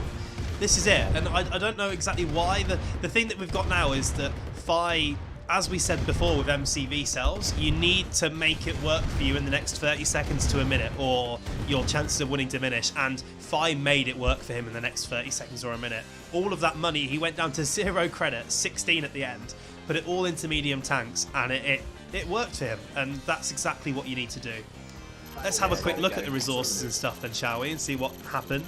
This is it, and I don't know exactly why. The thing that we've got now is that Fi, as we said before with MCV cells, you need to make it work for you in the next 30 seconds to a minute, or your chances of winning diminish, and Fi made it work for him in the next 30 seconds or a minute. All of that money, he went down to 0 credits, 16 at the end, put it all into medium tanks, and it worked for him, and that's exactly what you need to do. Let's have a quick look at the resources and stuff then, shall we, and see what happened.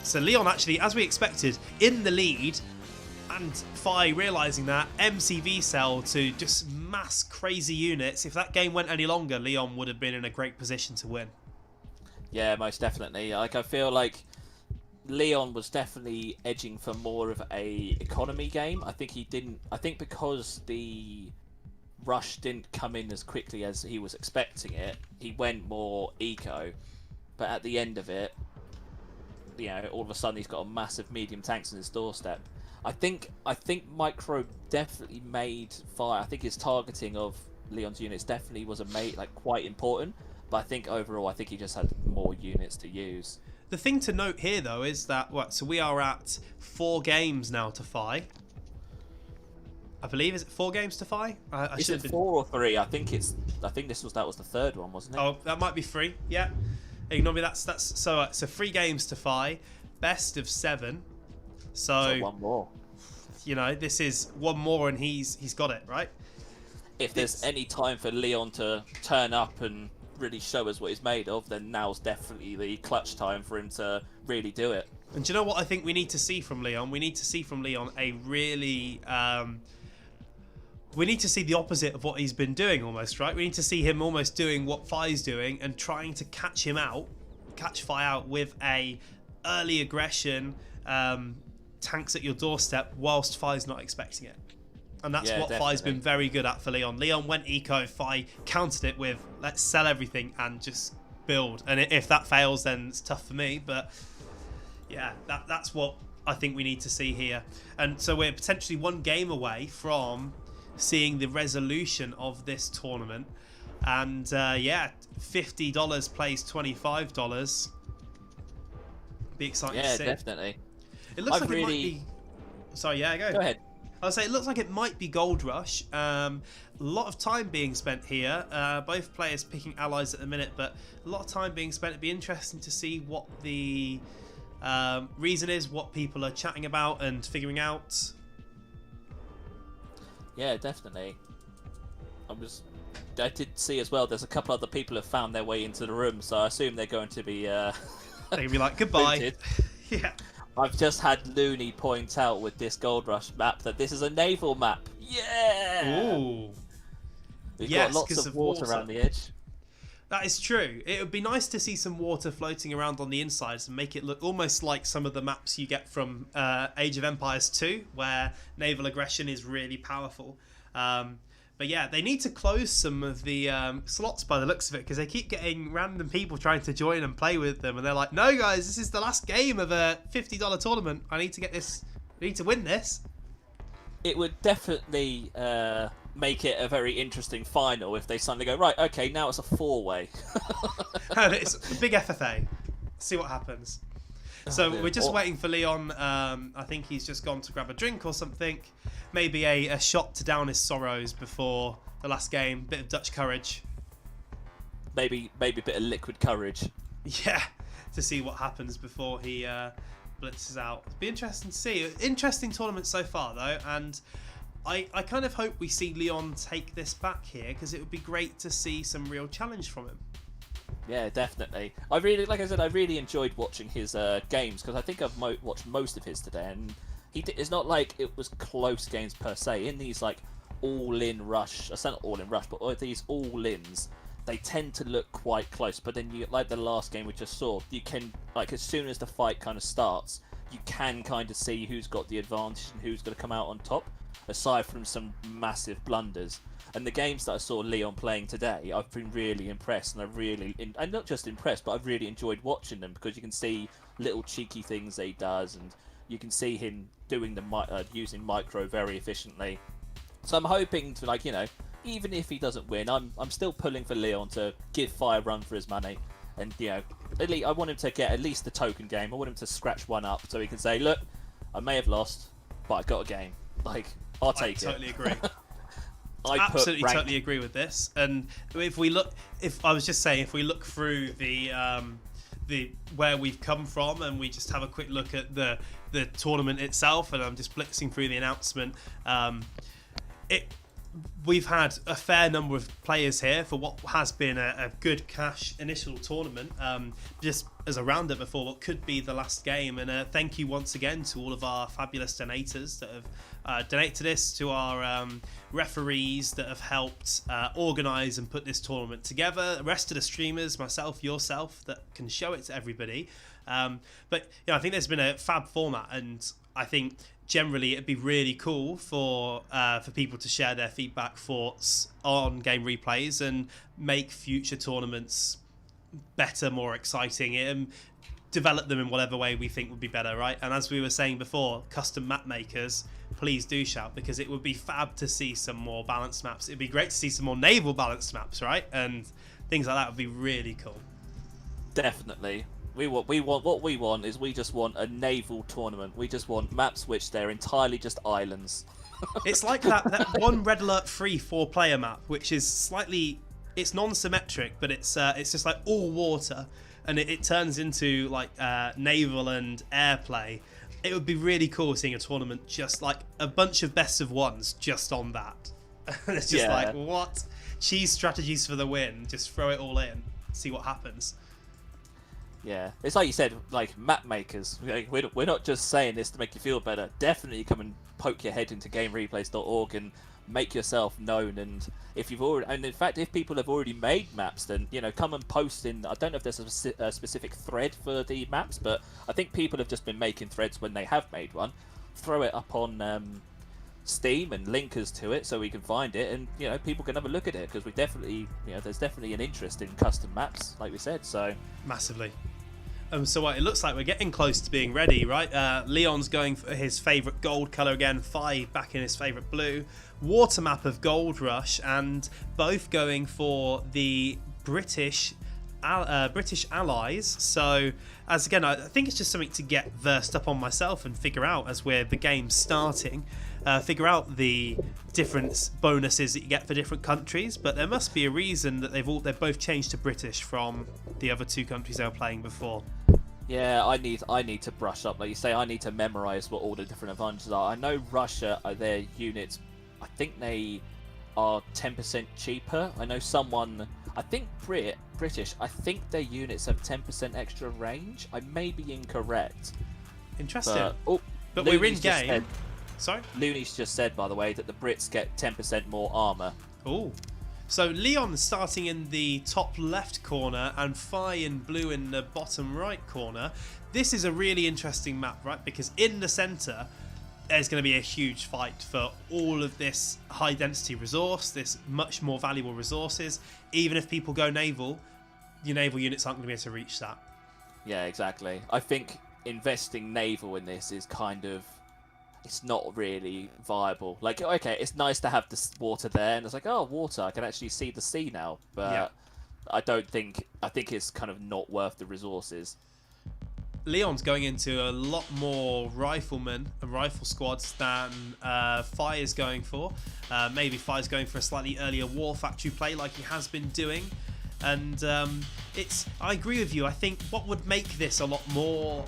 So Leon actually, as we expected, in the lead, and Fi realising that, MCV cell to just mass crazy units. If that game went any longer, Leon would have been in a great position to win. Yeah, most definitely. I feel like Leon was definitely edging for more of a economy game. I think because the rush didn't come in as quickly as he was expecting it, he went more eco. But at the end of it, all of a sudden he's got a massive medium tanks in his doorstep. I think Micro definitely made Fi. I think his targeting of Leon's units definitely was quite important. But I think overall, I think he just had more units to use. The thing to note here, though, is that so we are at 4 games now to Fi. I believe, is it 4 games to 5? I Is should it have been. 4 or 3? I think that was the third one, wasn't it? Oh, that might be 3. Yeah. Ignore me. That's so 3 games to 5, best of 7. So one more. you know, this is one more, and he's got it right. If there's any time for Leon to turn up and really show us what he's made of, then now's definitely the clutch time for him to really do it. And do you know what I think we need to see from Leon? We need to see from Leon a really... we need to see the opposite of what he's been doing almost, right? We need to see him almost doing what Fi's doing and trying to catch Fi out with a early aggression, tanks at your doorstep whilst Fi's not expecting it. And that's what definitely. Fi's been very good at for Leon. Leon went eco, Fi countered it with let's sell everything and just build. And if that fails, then it's tough for me. But yeah, that's what I think we need to see here. And so we're potentially 1 game away from seeing the resolution of this tournament. And yeah, $50 plays $25. Be exciting to see. Yeah, definitely. It looks like it might be... Sorry, yeah, Go ahead. I'll say it looks like it might be Gold Rush. A lot of time being spent here. Both players picking allies at the minute, but a lot of time being spent. It'd be interesting to see what the reason is, what people are chatting about and figuring out. Yeah, definitely. I did see as well, there's a couple other people have found their way into the room, so I assume they're going to be... They're going to be like, goodbye. booted. Yeah. I've just had Looney point out with this Gold Rush map that this is a naval map. Yeah! Ooh. We've Yes, got lots 'cause of of water water. around the edge. That is true. It would be nice to see some water floating around on the insides and make it look almost like some of the maps you get from Age of Empires 2, where naval aggression is really powerful. But yeah, they need to close some of the slots by the looks of it, because they keep getting random people trying to join and play with them, and they're like, no guys, this is the last game of a $50 tournament. I need to get this. I need to win this. It would definitely make it a very interesting final if they suddenly go, right, okay, now it's a 4-way. And it's a big FFA. See what happens. So dear. we're just waiting for Leon. I think he's just gone to grab a drink or something. Maybe a shot to down his sorrows before the last game. Bit of Dutch courage. Maybe a bit of liquid courage. Yeah, to see what happens before he blitzes out. It'll be interesting to see. Interesting tournament so far, though. And I kind of hope we see Leon take this back here, because it would be great to see some real challenge from him. Yeah, definitely. I really enjoyed watching his games, because I think I've watched most of his today, and it's not like it was close games per se. In these like all-in rush, it's not all-in rush, but these all-ins, they tend to look quite close. But then you, like the last game we just saw, you can, like, as soon as the fight kind of starts, you can kind of see who's got the advantage and who's going to come out on top, aside from some massive blunders. And the games that I saw Leon playing today, I've been really impressed, and I'm not just impressed, but I've really enjoyed watching them, because you can see little cheeky things that he does, and you can see him doing using micro very efficiently. So I'm hoping to, like, you know, even if he doesn't win, I'm still pulling for Leon to give Fi a run for his money, and you know, at least I want him to get at least the token game. I want him to scratch one up so he can say, look, I may have lost, but I got a game. Like, I'll take it. I totally agree. I absolutely totally agree with this. And if we look through the where we've come from, and we just have a quick look at the tournament itself, and I'm just blitzing through the announcement, we've had a fair number of players here for what has been a good cash initial tournament, just as a roundup before what could be the last game. And thank you once again to all of our fabulous donators that have donated to this, to our referees that have helped organise and put this tournament together, the rest of the streamers, myself, yourself, that can show it to everybody. But you know, I think there's been a fab format, and I think generally it'd be really cool for people to share their feedback, thoughts on game replays, and make future tournaments better, more exciting, and develop them in whatever way we think would be better, right? And as we were saying before, custom map makers, please do shout, because it would be fab to see some more balanced maps. It'd be great to see some more naval balanced maps, right? And things like that would be really cool. Definitely. We just want a naval tournament. We just want maps which they're entirely just islands. It's like that one Red Alert 3 4-player map, which is slightly, it's non-symmetric, but it's just like all water, and it turns into like naval and air play. It would be really cool seeing a tournament just like a bunch of best of ones just on that. It's just like, what? Cheese strategies for the win. Just throw it all in, see what happens. Yeah, it's like you said, like map makers. We're not just saying this to make you feel better. Definitely come and poke your head into GameReplays.org and make yourself known. And if you've already, and in fact, if people have already made maps, then come and post in. I don't know if there's a specific thread for the maps, but I think people have just been making threads when they have made one. Throw it up on Steam and link us to it so we can find it, and people can have a look at it, because we definitely, there's definitely an interest in custom maps, like we said. So massively. So it looks like we're getting close to being ready, right? Leon's going for his favourite gold colour again, Fi back in his favourite blue, water map of Gold Rush, and both going for the British allies. So as again, I think it's just something to get versed up on myself and figure out as the game's starting. Figure out the different bonuses that you get for different countries, but there must be a reason that they've both changed to British from the other two countries they were playing before. Yeah, I need to brush up. Like you say, I need to memorise what all the different advantages are. I know Russia, their units, I think they are 10% cheaper. I know I think British, I think their units have 10% extra range. I may be incorrect. Interesting. But we're in game. Sorry? Looney's just said, by the way, that the Brits get 10% more armour. Oh. So Leon starting in the top left corner and Fi in blue in the bottom right corner. This is a really interesting map, right? Because in the centre, there's going to be a huge fight for all of this high density resource, this much more valuable resources. Even if people go naval, your naval units aren't going to be able to reach that. Yeah, exactly. I think investing naval in this is it's not really viable. Like, okay, it's nice to have this water there, and it's like, oh, water, I can actually see the sea now. But yeah. I think it's kind of not worth the resources. Leon's going into a lot more riflemen and rifle squads than Fi is going for. Maybe Fi's going for a slightly earlier war factory play like he has been doing. And I agree with you. I think what would make this a lot more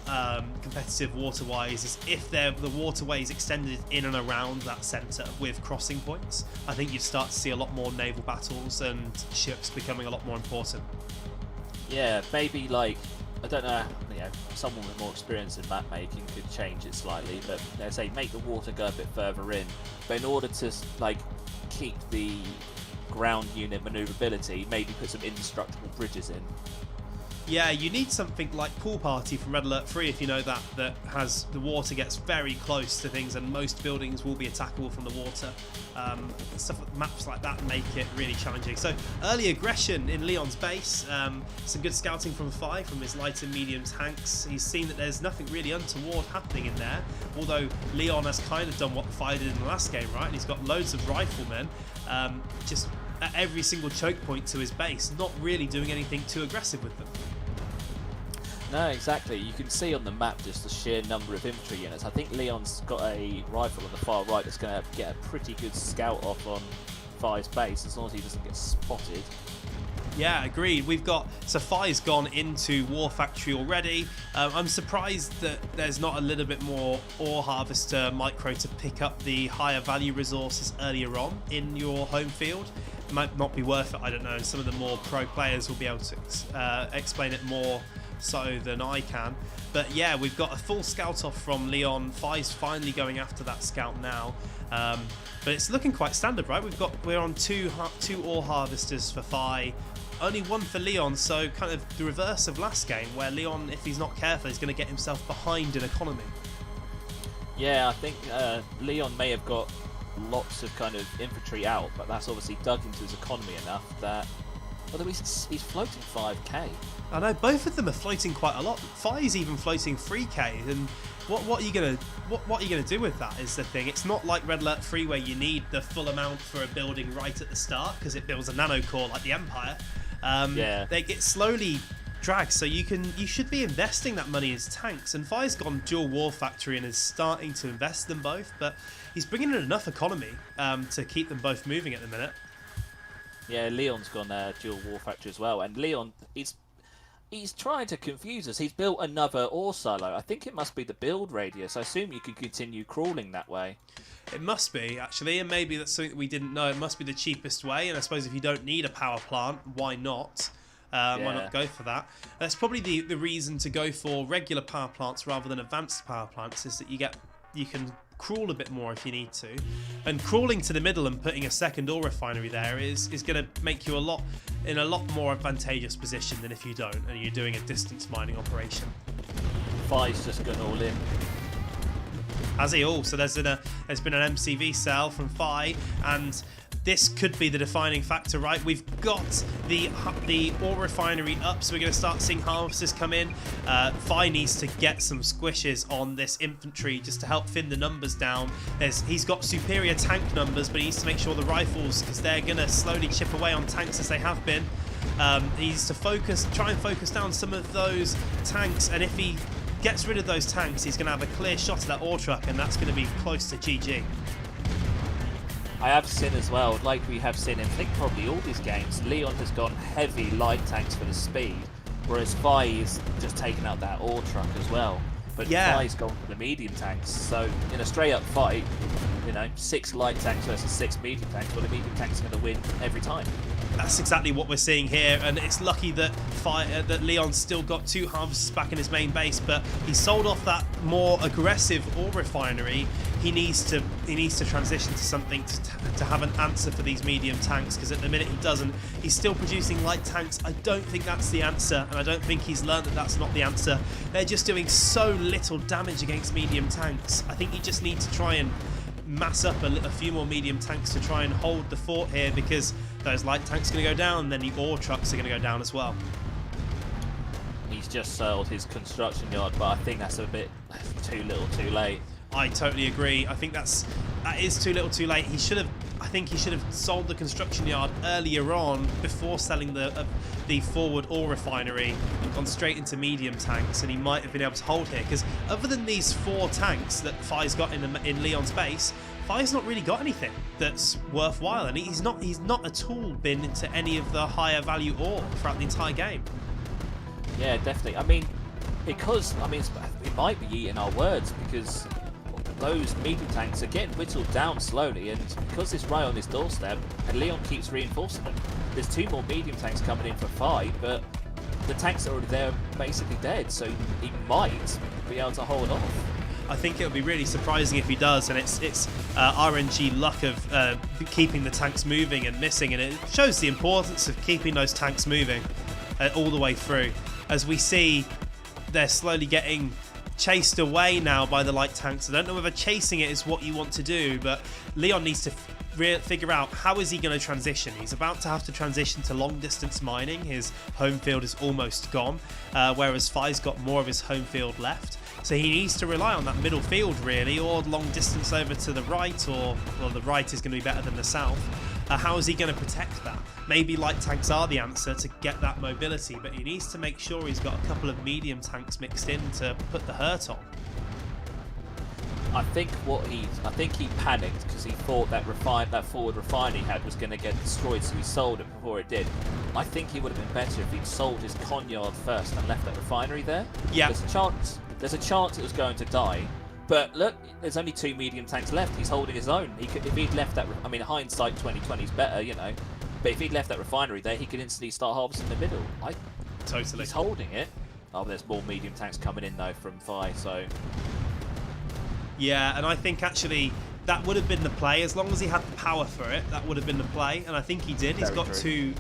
competitive water-wise is if the waterways extended in and around that centre with crossing points. I think you'd start to see a lot more naval battles and ships becoming a lot more important. Yeah, maybe like, I don't know, someone with more experience in map making could change it slightly, but let's say make the water go a bit further in. But in order to keep the ground unit maneuverability, maybe put some indestructible bridges in. Yeah, you need something like Pool Party from Red Alert 3, if you know that has the water gets very close to things and most buildings will be attackable from the water. Maps like that make it really challenging. So early aggression in Leon's base, some good scouting from Fi, from his light and medium tanks. He's seen that there's nothing really untoward happening in there, although Leon has kind of done what Fi did in the last game, right? And he's got loads of riflemen, just at every single choke point to his base, not really doing anything too aggressive with them. No, exactly. You can see on the map just the sheer number of infantry units. I think Leon's got a rifle on the far right that's going to get a pretty good scout off on Fi's base, as long as he doesn't get spotted. Yeah, agreed. So Fi's gone into War Factory already. I'm surprised that there's not a little bit more ore harvester micro to pick up the higher value resources earlier on in your home field. It might not be worth it, I don't know. Some of the more pro players will be able to explain it more so than I can. But yeah, we've got a full scout off from Leon. Fi's finally going after that scout now. But it's looking quite standard, right? We're on two ore harvesters for Fi, only one for Leon, so kind of the reverse of last game, where Leon, if he's not careful, is going to get himself behind in economy. Yeah, I think Leon may have got lots of kind of infantry out, but that's obviously dug into his economy enough that, although he's floating 5k. I know, both of them are floating quite a lot. Fi's even floating 3k, and what are you gonna do with that is the thing. It's not like Red Alert 3 where you need the full amount for a building right at the start because it builds a nano core like the Empire. Yeah. They get slowly drag. So you should be investing that money as tanks. And Fi's gone dual war factory and is starting to invest them both, but he's bringing in enough economy to keep them both moving at the minute. Yeah, Leon's gone dual war factory as well, and Leon he's trying to confuse us. He's built another ore silo. I think it must be the build radius. I assume you can continue crawling that way. It must be, actually, and maybe that's something that we didn't know. It must be the cheapest way, and I suppose if you don't need a power plant, why not? Why not go for that? That's probably the reason to go for regular power plants rather than advanced power plants, is that you can crawl a bit more if you need to, and crawling to the middle and putting a second ore refinery there is going to make you in a lot more advantageous position than if you don't and you're doing a distance mining operation. Fi's just gone all in. Has he? So there's been an MCV sell from Fi, and this could be the defining factor, right? We've got the ore refinery up, so we're going to start seeing harvesters come in. Fi needs to get some squishes on this infantry just to help thin the numbers down. He's got superior tank numbers, but he needs to make sure the rifles, because they're going to slowly chip away on tanks as they have been. He needs to try and focus down some of those tanks, and if he gets rid of those tanks, he's going to have a clear shot at that ore truck, and that's going to be close to GG. I have seen as well, like we have seen in I think probably all these games, Leon has gone heavy light tanks for the speed, whereas Fi is just taking out that ore truck as well. But Fi's gone for the medium tanks, so in a straight up fight, 6 light tanks versus 6 medium tanks, well the medium tanks are going to win every time. That's exactly what we're seeing here, and it's lucky that that Leon's still got 2 harvesters back in his main base, but he sold off that more aggressive ore refinery. He needs to transition to something to have an answer for these medium tanks, because at the minute he doesn't. He's still producing light tanks. I don't think that's the answer, and I don't think he's learned that that's not the answer. They're just doing so little damage against medium tanks. I think you just need to try and mass up a few more medium tanks to try and hold the fort here, because those light tanks are going to go down, and then the ore trucks are going to go down as well. He's just sold his construction yard, but I think that's a bit too little too late. I totally agree. I think that is too little too late. I think he should have sold the construction yard earlier on before selling the forward ore refinery and gone straight into medium tanks, and he might have been able to hold here, because other than these 4 tanks that Fi's got in Leon's base, Fi's not really got anything that's worthwhile, and he's not at all been into any of the higher value ore throughout the entire game. Yeah, definitely. It might be eating our words, because those medium tanks are getting whittled down slowly, and because it's right on his doorstep, and Leon keeps reinforcing them, there's 2 more medium tanks coming in for Fi, but the tanks that are already there are basically dead, so he might be able to hold off. I think it'll be really surprising if he does, and it's RNG luck of keeping the tanks moving and missing, and it shows the importance of keeping those tanks moving all the way through. As we see, they're slowly getting chased away now by the light tanks. I don't know whether chasing it is what you want to do, but Leon needs to figure out how is he going to transition. He's about to have to transition to long distance mining. His home field is almost gone, whereas Fi's got more of his home field left. So he needs to rely on that middle field really, or long distance over to the right, or the right is going to be better than the south. How is he going to protect that? Maybe light tanks are the answer to get that mobility, but he needs to make sure he's got a couple of medium tanks mixed in to put the hurt on. I think he panicked because he thought that forward refinery he had was going to get destroyed, so he sold it before it did. I think he would have been better if he'd sold his con yard first and left that refinery there. Yeah. There's a chance it was going to die. But look, there's only 2 medium tanks left. He's holding his own. If he'd left that, hindsight 2020 is better, But if he'd left that refinery there, he could instantly start harvesting the middle. Totally. He's holding it. Oh, there's more medium tanks coming in though from Fi. So yeah, and I think actually that would have been the play as long as he had the power for it. That would have been the play, and I think he did. He's got two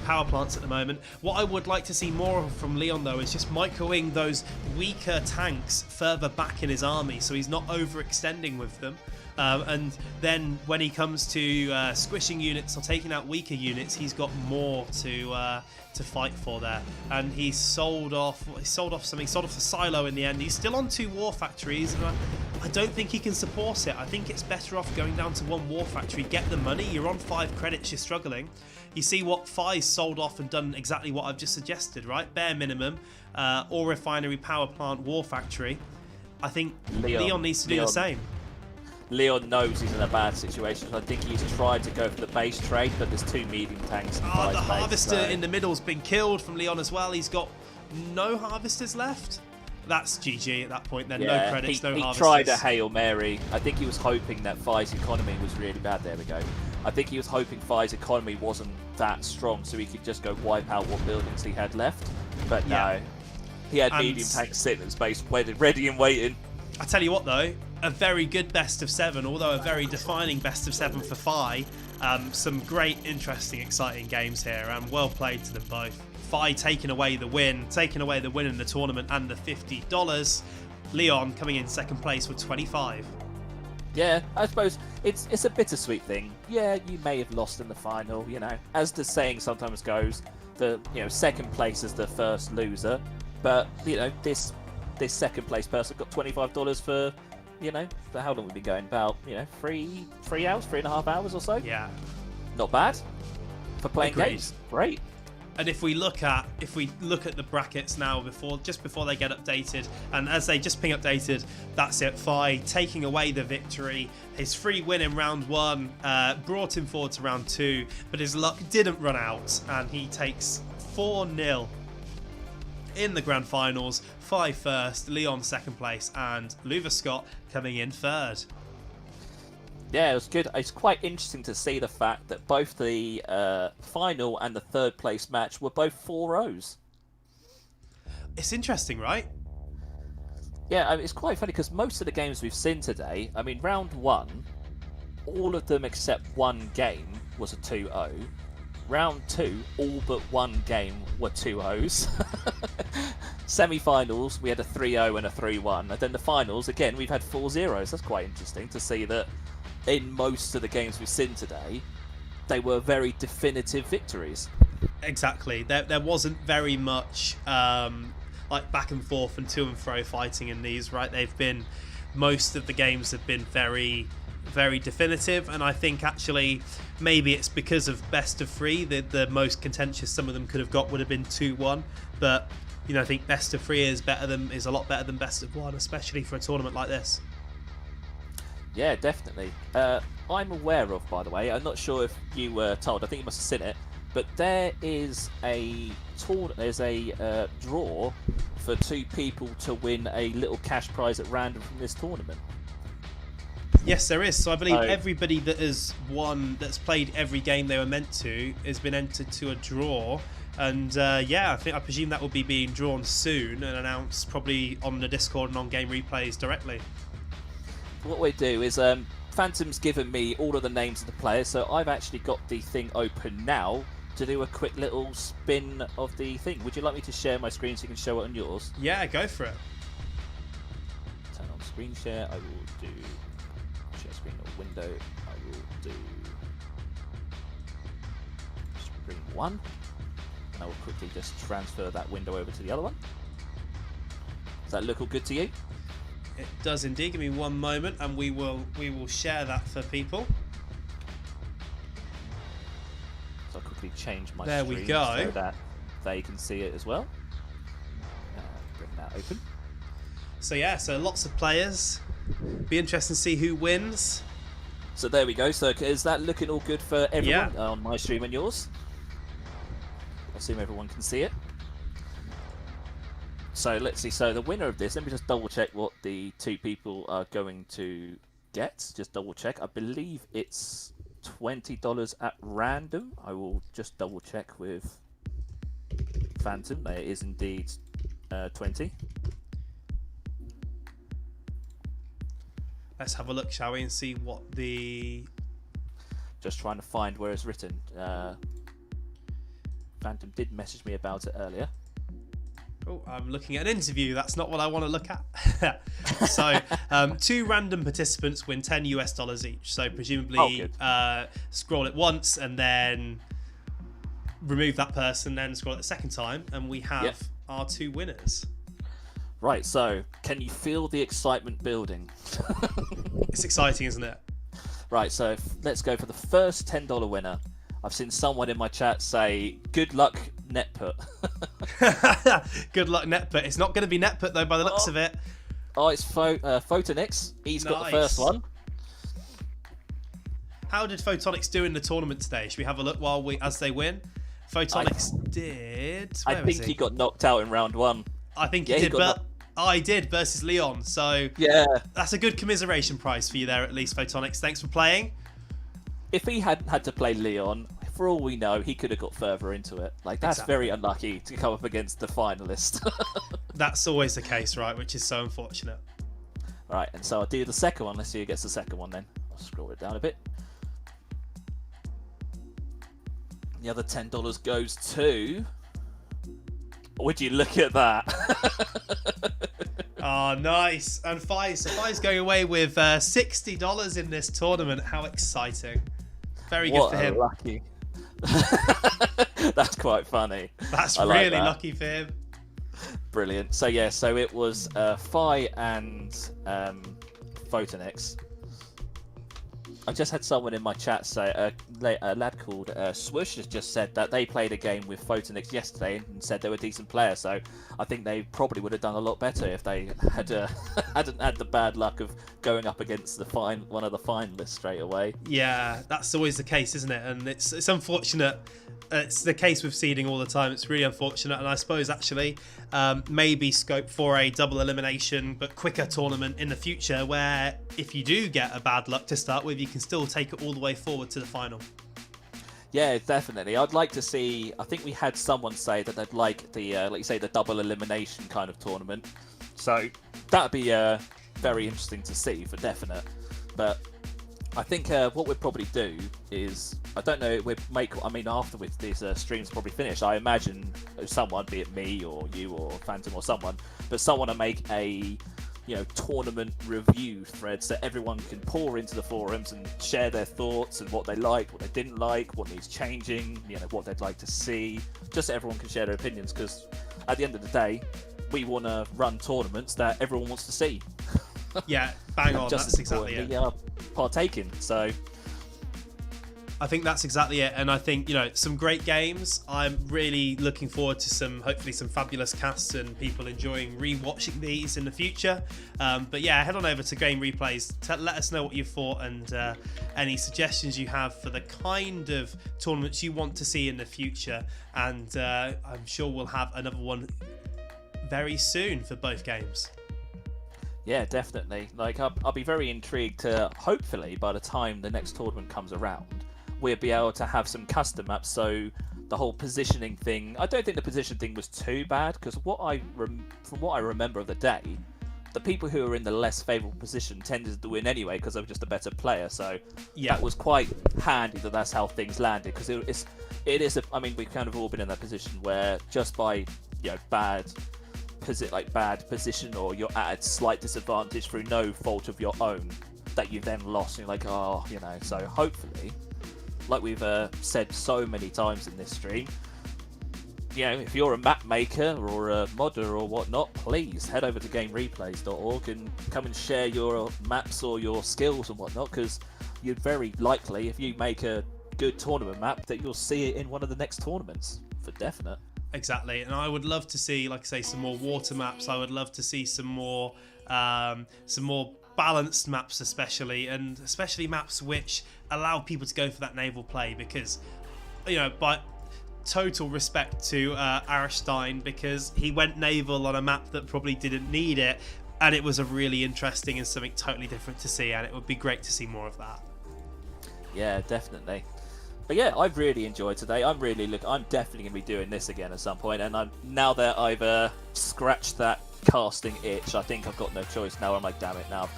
power plants at the moment. What I would like to see more of from Leon though is just microing those weaker tanks further back in his army, so he's not overextending with them. And then when he comes to squishing units or taking out weaker units, he's got more to fight for there. And he sold off the silo in the end. He's still on 2 war factories. And I don't think he can support it. I think it's better off going down to one War Factory, get the money. You're on 5 credits, you're struggling. You see what Fi's sold off and done exactly what I've just suggested, right? Bare minimum, Ore Refinery, Power Plant, War Factory. I think Leon needs to do the same. Leon knows he's in a bad situation. I think he's tried to go for the base trade, but there's 2 medium tanks. Oh, the harvester in the middle's been killed from Leon as well. He's got no harvesters left. That's GG at that point then. No credits, no harvesters. He tried a Hail Mary. I think he was hoping that Fi's economy was really bad. There we go. I think he was hoping Fi's economy wasn't that strong, so he could just go wipe out what buildings he had left. But no. He had medium tanks sitting in space, ready and waiting. I tell you what though, a very good best of 7, although a very defining best of 7 for Fi. Some great, interesting, exciting games here, and well played to them both. Fi taking away the win in the tournament and the $50. Leon coming in second place with 25. Yeah, I suppose it's a bittersweet thing. Yeah, you may have lost in the final, you know. As the saying sometimes goes, second place is the first loser. But, you know, this second place person got $25 for, you know, for how long we've been going? About, you know, 3 hours, 3.5 hours or so. Yeah. Not bad for playing games. Great. And if we look at the brackets now just before they get updated, and as they just ping updated, that's it. Fi taking away the victory. His free win in round 1 brought him forward to round 2, but his luck didn't run out, and he takes 4-0 in the grand finals. Fi first, Leon second place, and Luva Scott coming in third. Yeah, it was good. It's quite interesting to see the fact that both the final and the third place match were both 4-0s. It's interesting, right? Yeah, I mean, it's quite funny because most of the games we've seen today, I mean, round 1, all of them except one game was a 2-0. Round 2, all but one game were 2-0s. Semi-finals, we had a 3-0 and a 3-1. And then the finals, again, we've had 4-0s. That's quite interesting to see that in most of the games we've seen today, they were very definitive victories. Exactly. There wasn't very much like back and forth and to and fro fighting in these, right? Most of the games have been very, very definitive, and I think actually maybe it's because of best of 3, the most contentious some of them could have got would have been 2-1, but you know, I think best of 3 is a lot better than best of 1, especially for a tournament like this. Yeah, definitely. I'm aware of, by the way, I'm not sure if you were told, I think you must have seen it, but there is there's a draw for 2 people to win a little cash prize at random from this tournament. Yes, there is. So I believe everybody that's played every game they were meant to, has been entered to a draw. And I presume that will be being drawn soon and announced probably on the Discord and on Game Replays directly. What we do is Phantom's given me all of the names of the players, so I've actually got the thing open now to do a quick little spin of the thing. Would you like me to share my screen so you can show it on yours? Yeah, go for it. Turn on screen share. I will do share screen or window. I will do screen 1, and I will quickly just transfer that window over to the other one. Does that look all good to you? It does indeed. Give me one moment, and we will share that for people. So I'll quickly change my there screen we go. So that they can see it as well. Bring that open. So lots of players. Be interesting to see who wins. So there we go. So is that looking all good for everyone on my stream and yours? I assume everyone can see it. So let's see. So the winner of this, let me just double check what the 2 people are going to get. Just double check. I believe it's $20 at random. I will just double check with Phantom. It is indeed 20. Let's have a look, shall we, and see what the... Just trying to find where it's written. Phantom did message me about it earlier. Oh, I'm looking at an interview. That's not what I want to look at. So, 2 random participants win $10 each. So, presumably, scroll it once and then remove that person, then scroll it the second time, and we have our 2 winners. Right, so can you feel the excitement building? It's exciting, isn't it? Right, so let's go for the first $10 winner. I've seen someone in my chat say, "Good luck, netput." Good luck, Netput. It's not going to be Netput though, by the looks of it. Oh, it's Photonix. He's got the first Nice. one. How did Photonics do in the tournament today? Should we have a look as they win? Photonics did. I Where was think he got knocked out in round 1. I think Yeah, he he did, got but I did versus Leon. So Yeah. that's a good commiseration prize for you there, at least, Photonics. Thanks for playing. If he hadn't had to play Leon, for all we know, he could have got further into it. Like, that's Exactly. very unlucky to come up against the finalist. That's always the case, right? Which is so unfortunate. Right, and so I'll do the second one. Let's see who gets the second one then. I'll scroll it down a bit. The other $10 goes to... Would you look at that? Oh, nice. And Fi's going away with $60 in this tournament. How exciting. Very good What for a him. lucky. That's quite funny. That's I like really that. lucky for him. Brilliant. So yeah, so it was Phi and Photonix. I just had someone in my chat say, a lad called Swoosh has just said that they played a game with Photonix yesterday and said they were a decent player. So I think they probably would have done a lot better if they had hadn't had the bad luck of going up against one of the finalists straight away. Yeah, that's always the case, isn't it? And it's unfortunate. It's the case with seeding all the time. It's really unfortunate, and I suppose actually maybe scope for a double elimination but quicker tournament in the future, where if you do get a bad luck to start with, you can still take it all the way forward to the final. Yeah, definitely. I'd like to see. I think we had someone say that they'd like the, like you say, the double elimination kind of tournament. So that'd be very interesting to see for definite. But I think what we'd probably do is, I don't know, after with these streams probably finish, I imagine someone, be it me or you or Phantom or someone, but someone to make a tournament review thread so everyone can pour into the forums and share their thoughts and what they liked, what they didn't like, what needs changing, what they'd like to see, just so everyone can share their opinions, because at the end of the day, we want to run tournaments that everyone wants to see. Yeah, bang on. Just That's exactly it. Partaking. So I think that's exactly it, and I think some great games. I'm really looking forward to hopefully some fabulous casts and people enjoying re-watching these in the future. But yeah, head on over to Game Replays. Let us know what you thought and any suggestions you have for the kind of tournaments you want to see in the future. And I'm sure we'll have another one very soon for both games. yeah, definitely. Like, I'll be very intrigued to, hopefully, by the time the next tournament comes around, we'll be able to have some custom maps. So the whole positioning thing, I don't think the position thing was too bad, because from what I remember of the day, the people who are in the less favourable position tended to win anyway because they were just a better player. So Yeah. that was quite handy that's how things landed, because we've kind of all been in that position where just by bad position, or you're at a slight disadvantage through no fault of your own, that you then lost, and you're like, so hopefully, like we've said so many times in this stream, if you're a map maker or a modder or whatnot, please head over to gamereplays.org and come and share your maps or your skills and whatnot, because you're very likely, if you make a good tournament map, that you'll see it in one of the next tournaments for definite. Exactly, and I would love to see, like I say, some more water maps. I would love to see some more balanced maps, especially maps which allow people to go for that naval play. Because, by total respect to Arstein, because he went naval on a map that probably didn't need it, and it was a really interesting and something totally different to see, and it would be great to see more of that. Yeah, definitely. But yeah, I've really enjoyed today. I'm definitely going to be doing this again at some point. And now that I've scratched that casting itch, I think I've got no choice now. I'm like, damn it, now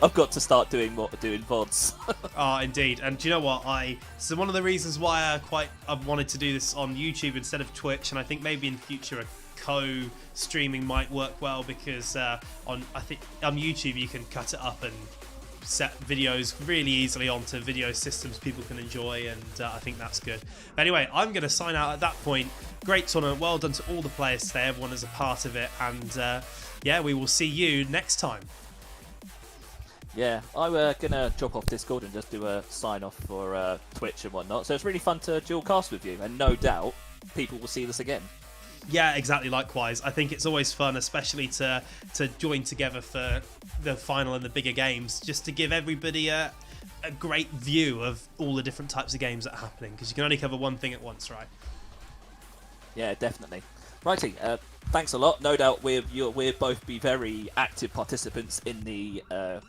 I've got to start doing VODs. Oh, indeed. And do you know what? So one of the reasons why I wanted to do this on YouTube instead of Twitch, and I think maybe in the future a co-streaming might work well, because on YouTube you can cut it up and set videos really easily onto video systems people can enjoy, and I think that's good. But anyway, I'm going to sign out at that point. Great tournament, well done to all the players today, everyone is a part of it, and yeah, we will see you next time. Yeah, I'm gonna drop off Discord and just do a sign off for Twitch and whatnot. So it's really fun to dual cast with you, and no doubt people will see this again. Yeah, exactly. Likewise, I think it's always fun, especially to join together for the final and the bigger games, just to give everybody a great view of all the different types of games that are happening. Because you can only cover one thing at once, right? Yeah, definitely. Righty, thanks a lot. No doubt we'll both be very active participants in the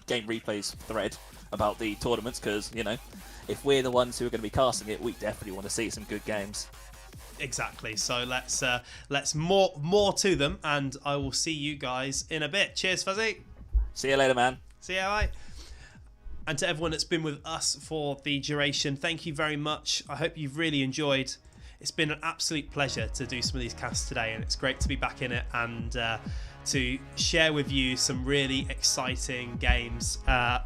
game replays thread about the tournaments, because, you know, if we're the ones who are going to be casting it, we definitely want to see some good games. Exactly. So let's more to them, and I will see you guys in a bit. Cheers, Fuzzy. See you later, man. See you, bye. And to everyone that's been with us for the duration, thank you very much. I hope you've really enjoyed. It's been an absolute pleasure to do some of these casts today, and it's great to be back in it and to share with you some really exciting games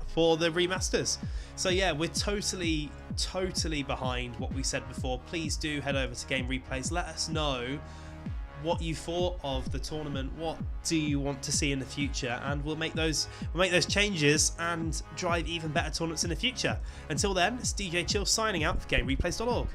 for the remasters. So yeah, we're totally behind what we said before. Please do head over to Game Replays. Let us know what you thought of the tournament. What do you want to see in the future? And we'll make those changes and drive even better tournaments in the future. Until then, it's DJ Chill signing out for GameReplays.org.